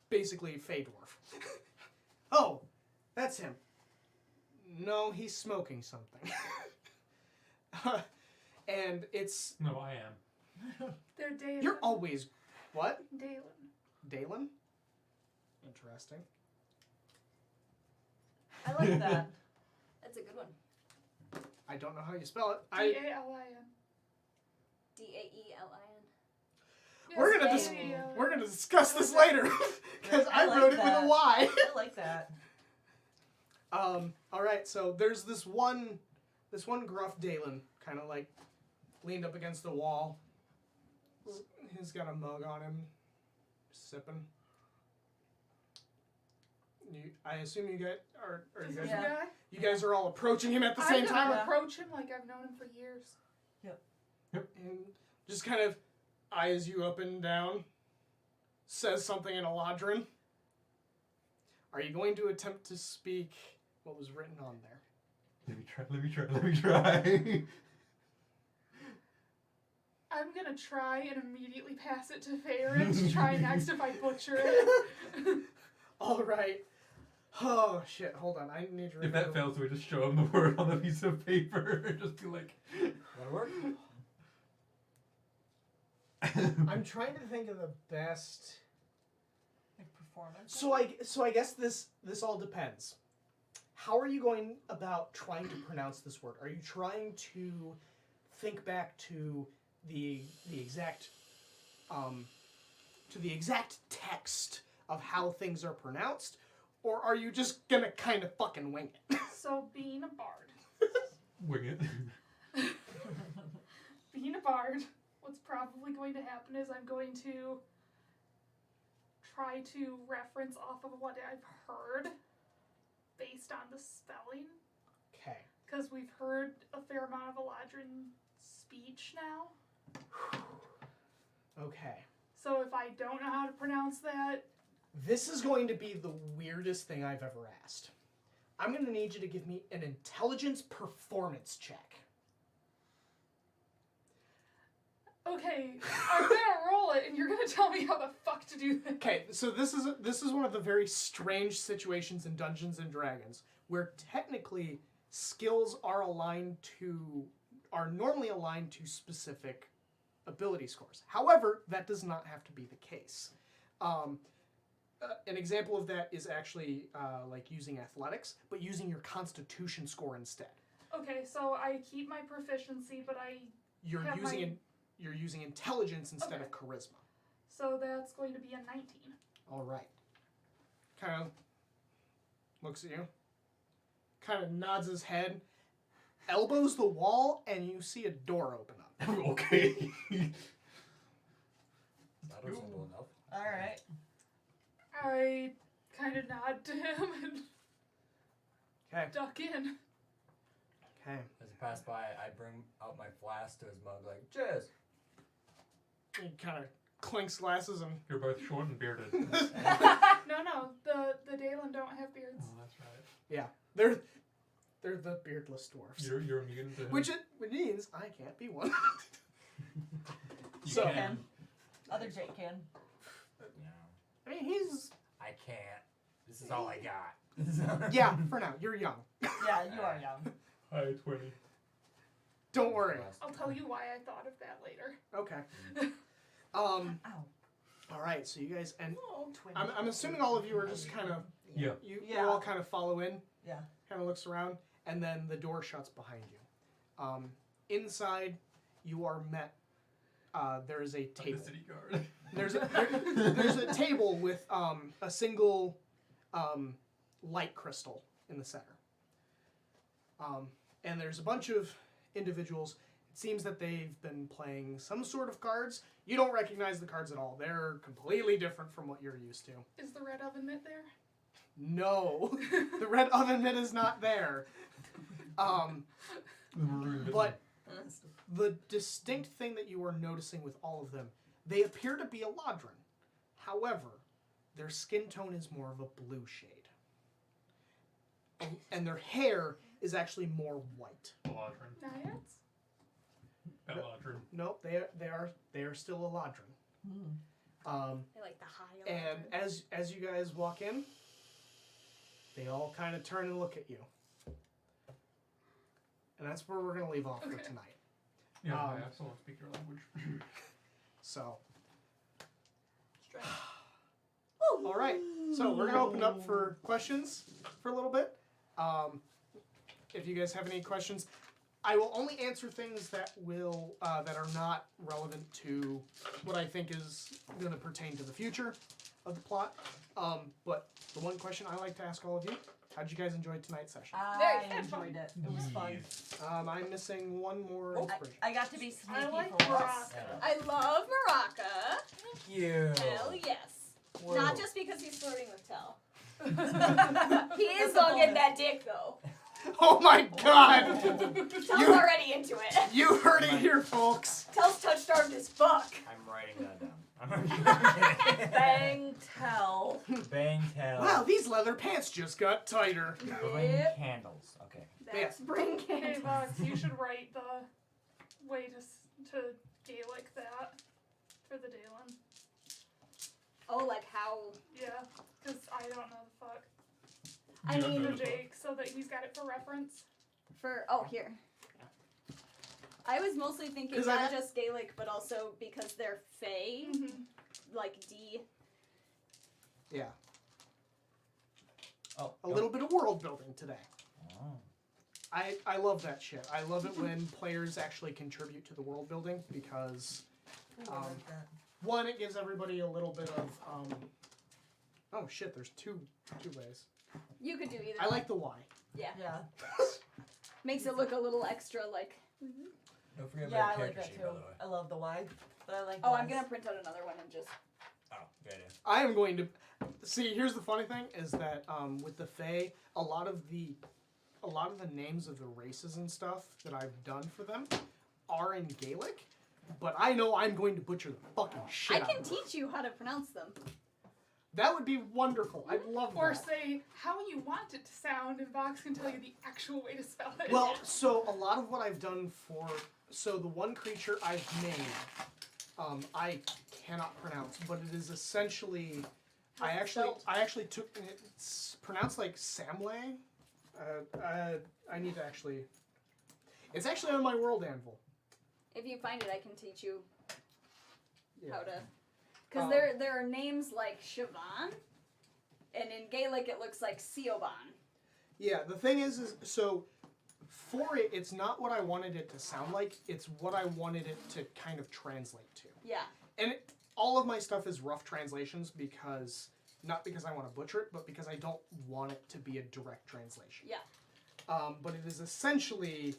basically Fey dwarf. Oh, that's him. No, he's smoking something. And it's No, I am. They're Dalen. you're always what? Dalen. Dalen? Interesting. I like that. That's a good one. I don't know how you spell it. D-A-L-I-N. Daelin. We're gonna Yes, dis- D-A-L-I-N. we're gonna discuss this later because I like wrote it that. with a Y. I like that. All right, so there's this one gruff Dalen, kind of like leaned up against the wall. He's got a mug on him, sipping. I assume you guys are you guys Yeah. Guy? you guys are all approaching him at the same I'm time, gonna approach him like I've known him for years. and just kind of eyes you up and down. Says something in Eladrin. Are you going to attempt to speak what was written on there? Let me try. I'm gonna try and immediately pass it to Farron to try next if I butcher it. All right. Oh shit! Hold on. I need to. If that fails, we just show him the word on the piece of paper and just be like, That'll work. I'm trying to think of the best. Like performance. So I guess this all depends. How are you going about trying to pronounce this word? Are you trying to think back to the exact text of how things are pronounced, or are you just gonna kind of fucking wing it? So being a bard, wing it. being a bard, what's probably going to happen is I'm going to try to reference off of what I've heard based on the spelling. Okay. Because we've heard a fair amount of Eladrin speech now. Okay. So if I don't know how to pronounce that, This is going to be the weirdest thing I've ever asked. I'm going to need you to give me an intelligence performance check. okay, I'm gonna roll it and you're gonna tell me how the fuck to do this. Okay, so this is one of the very strange situations in Dungeons and Dragons where technically skills are normally aligned to specific ability scores. However, that does not have to be the case. An example of that is actually like using athletics, but using your Constitution score instead. Okay, so I keep my proficiency, but You're Have using my- you're using intelligence instead Okay. of charisma. so that's going to be a 19. All right. Kind of looks at you. Kind of nods his head, elbows the wall, and you see a door open up. Okay. That was simple enough. Alright. I kind of nod to him and Okay. duck in. Okay. As he passed by, I bring out my flask to his mug, like, cheers. He kind of clinks glasses and. You're both short and bearded. No, the Dalen don't have beards. Oh, that's right. Yeah, they're They're the beardless dwarfs. You're immune to him. Which means I can't be one. Jake So, can. Other Jake can. I mean, he's... I can't. This is all I got. Yeah, for now. You're young. Yeah, you are young. Hi, 20. Don't worry. I'll tell you why I thought of that later. Okay. Ow. All right, so you guys... And Oh, twin. I'm assuming all of you are just kind of... Yeah. You Yeah. all kind of follow in. Yeah. Kind of looks around, and then the door shuts behind you. Inside, you are met. There is a table. The city guard. There's a table with a single light crystal in the center. And there's a bunch of individuals. It seems that they've been playing some sort of cards. You don't recognize the cards at all. They're completely different from what you're used to. Is the red oven mitt there? No, the red oven mitt is not there. But the distinct thing that you are noticing with all of them, they appear to be Eladrin. However, their skin tone is more of a blue shade. And their hair is actually more white. Eladrin. Naiads? Eladrin. Nope, they are still Eladrin. They like the high And as you guys walk in, they all kind of turn and look at you. And that's where we're going to leave off for tonight. Yeah, I absolutely speak your language. So, Strange. all right. So we're going to open up for questions for a little bit. If you guys have any questions, I will only answer things that will that are not relevant to what I think is going to pertain to the future of the plot. But the one question I like to ask all of you: how did you guys enjoy tonight's session? I enjoyed it. It was fun. I'm missing one more Oh, inspiration. I got to be sneaky I like for once. Baraka. I love Baraka. Thank you. Hell yes. Whoa. Not just because he's flirting with Tell. He is gonna get that dick though. Oh my God! Tell's You- already into it. You heard it here, folks. Tell's touch starved as fuck. I'm writing that down. Bang tell. Bang tell. Wow, these leather pants just got tighter. Bring Yep. candles. Okay. That's bring Hey, candles. Vox, you should write the way to Gaelic that for the Dalen. Oh, like how? Yeah, because I don't know the fuck. I You don't mean, know For the Jake, so that he's got it for reference. for here. I was mostly thinking 'Cause not I- just Gaelic, but also because they're Fae, like D. Yeah. Oh, A little bit of world building today. Oh. I love that shit. I love it when players actually contribute to the world building because, one, it gives everybody a little bit of, oh shit, there's two ways. You could do either. I like the Y. Yeah. Yeah. Makes it look a little extra like. Don't forget Yeah, about I the like character that sheet, too. by the way. I love the Y, but I like. Oh, I'm Ys. gonna print out another one and just. Oh, good idea. I am going to see. Here's the funny thing: is that with the Fae, a lot of the names of the races and stuff that I've done for them are in Gaelic, but I know I'm going to butcher the fucking shit. I out can of them. teach you how to pronounce them. That would be wonderful. I'd love Or that. say how you want it to sound, and Vox can tell you the actual way to spell it. Well, so a lot of what I've done for the one creature I've made, I cannot pronounce, but it is essentially I actually took it's pronounced like Samlay. I need to actually. It's actually on my world anvil. If you find it, I can teach you Yeah. how to. Because there are names like Siobhan, and in Gaelic it looks like Siobhan. Yeah, the thing is so for it, it's not what I wanted it to sound like. It's what I wanted it to kind of translate to. Yeah. And all of my stuff is rough translations because not because I want to butcher it, but because I don't want it to be a direct translation. Yeah. But it is essentially,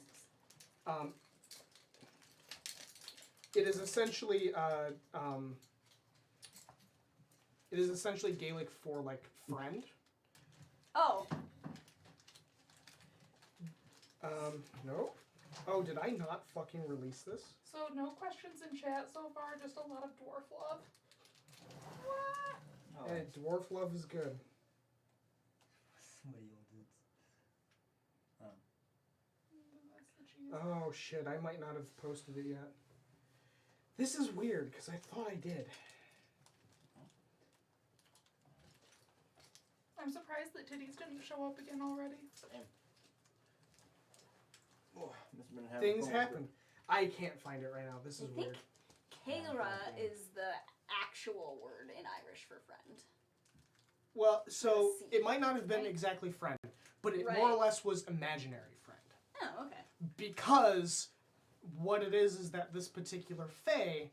it is essentially Gaelic for like friend. Oh. No. Oh, did I not fucking release this? So no questions in chat so far, just a lot of dwarf love. Oh. Hey, dwarf love is good. Somebody will do Jeez. Oh shit, I might not have posted it yet. This is weird, because I thought I did. I'm surprised that titties didn't show up again already. Oh, must have been having Things fun with happen. I can't find it right now. This is I weird. think Kara is the actual word in Irish for friend. Well, so C, it might not have been right? exactly friend, but it more or Right. less was imaginary friend. Oh, okay. Because what it is that this particular fae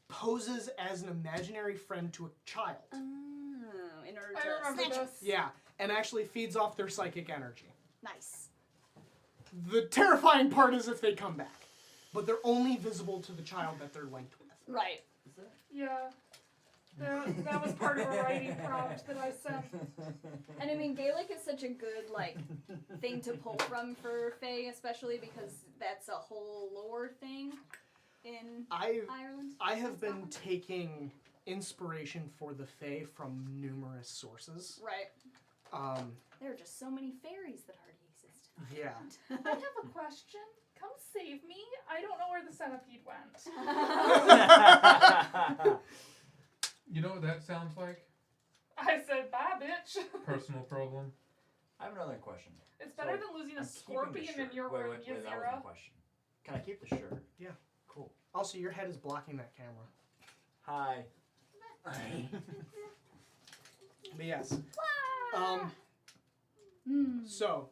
poses as an imaginary friend to a child. Oh, in order I to remember snatch this. Yeah, and actually feeds off their psychic energy. Nice. The terrifying part is if they come back, but they're only visible to the child that they're linked with. Right. Yeah. That was part of a writing prompt that I sent. And I mean, Gaelic is such a good thing to pull from for Fae, especially because that's a whole lore thing in Ireland. I have been taking inspiration for the fae from numerous sources. Right. Um, There are just so many fairies that already exist. yeah. I have a question. Come save me. I don't know where the centipede went. You know what that sounds like? I said, bye, bitch. Personal problem. I have another question. It's better So, than losing a I'm keeping the scorpion in shirt. your wait, room, wait, that wasn't a Yazira. question. Can I keep the shirt? Yeah. Cool. Also, your head is blocking that camera. Hi. But yes. So,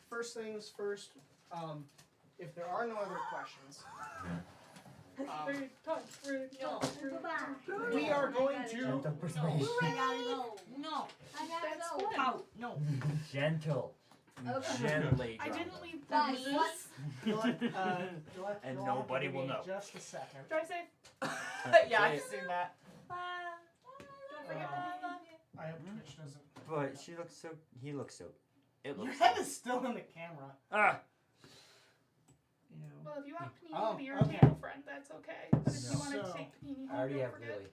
first things first, if there are no other questions, we are going to... Gentle persuasion. I gotta go. No. I gotta That's go. fun. Pout. No. Gentle. Okay. Gently. I drop didn't it. leave the Guys, meat. what? And nobody will know. Just a second. Drive safe. Yeah, I've seen that. Don't forget the meat. I hope Twitch doesn't... But she looks so. He looks so. It Your looks. head is still in the camera. Ah. Well, if you want Panini Oh, to be your okay. channel friend, that's okay. But if you No. want to So, take Panini I home, already don't have forget. Lily.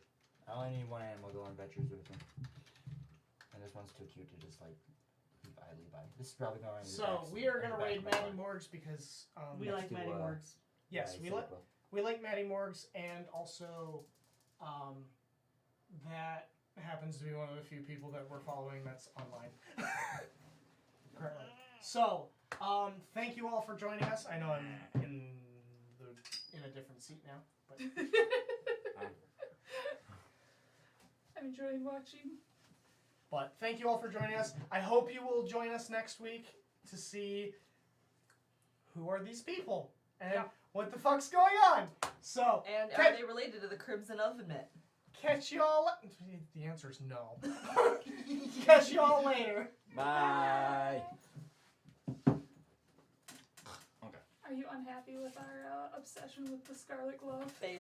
I only need one animal to go on adventures with him. And this one's too cute to just leave by. This is probably going. So, we are going to raid Maddie Morgs because... We Let's like do, Mighty Morgs. Yes, yeah, we say like... it, Will. We like Maddie Morgs, and also, that happens to be one of the few people that we're following that's online. Currently. So, thank you all for joining us. I know I'm in a different seat now, but I'm enjoying watching. thank you all for joining us. I hope you will join us next week to see who are these people and what the fuck's going on. So, And are they related to the Crimson Oven Mitt? catch y'all. The answer is no. Catch y'all later. Bye. Are you unhappy with our obsession with the Scarlet Glove? They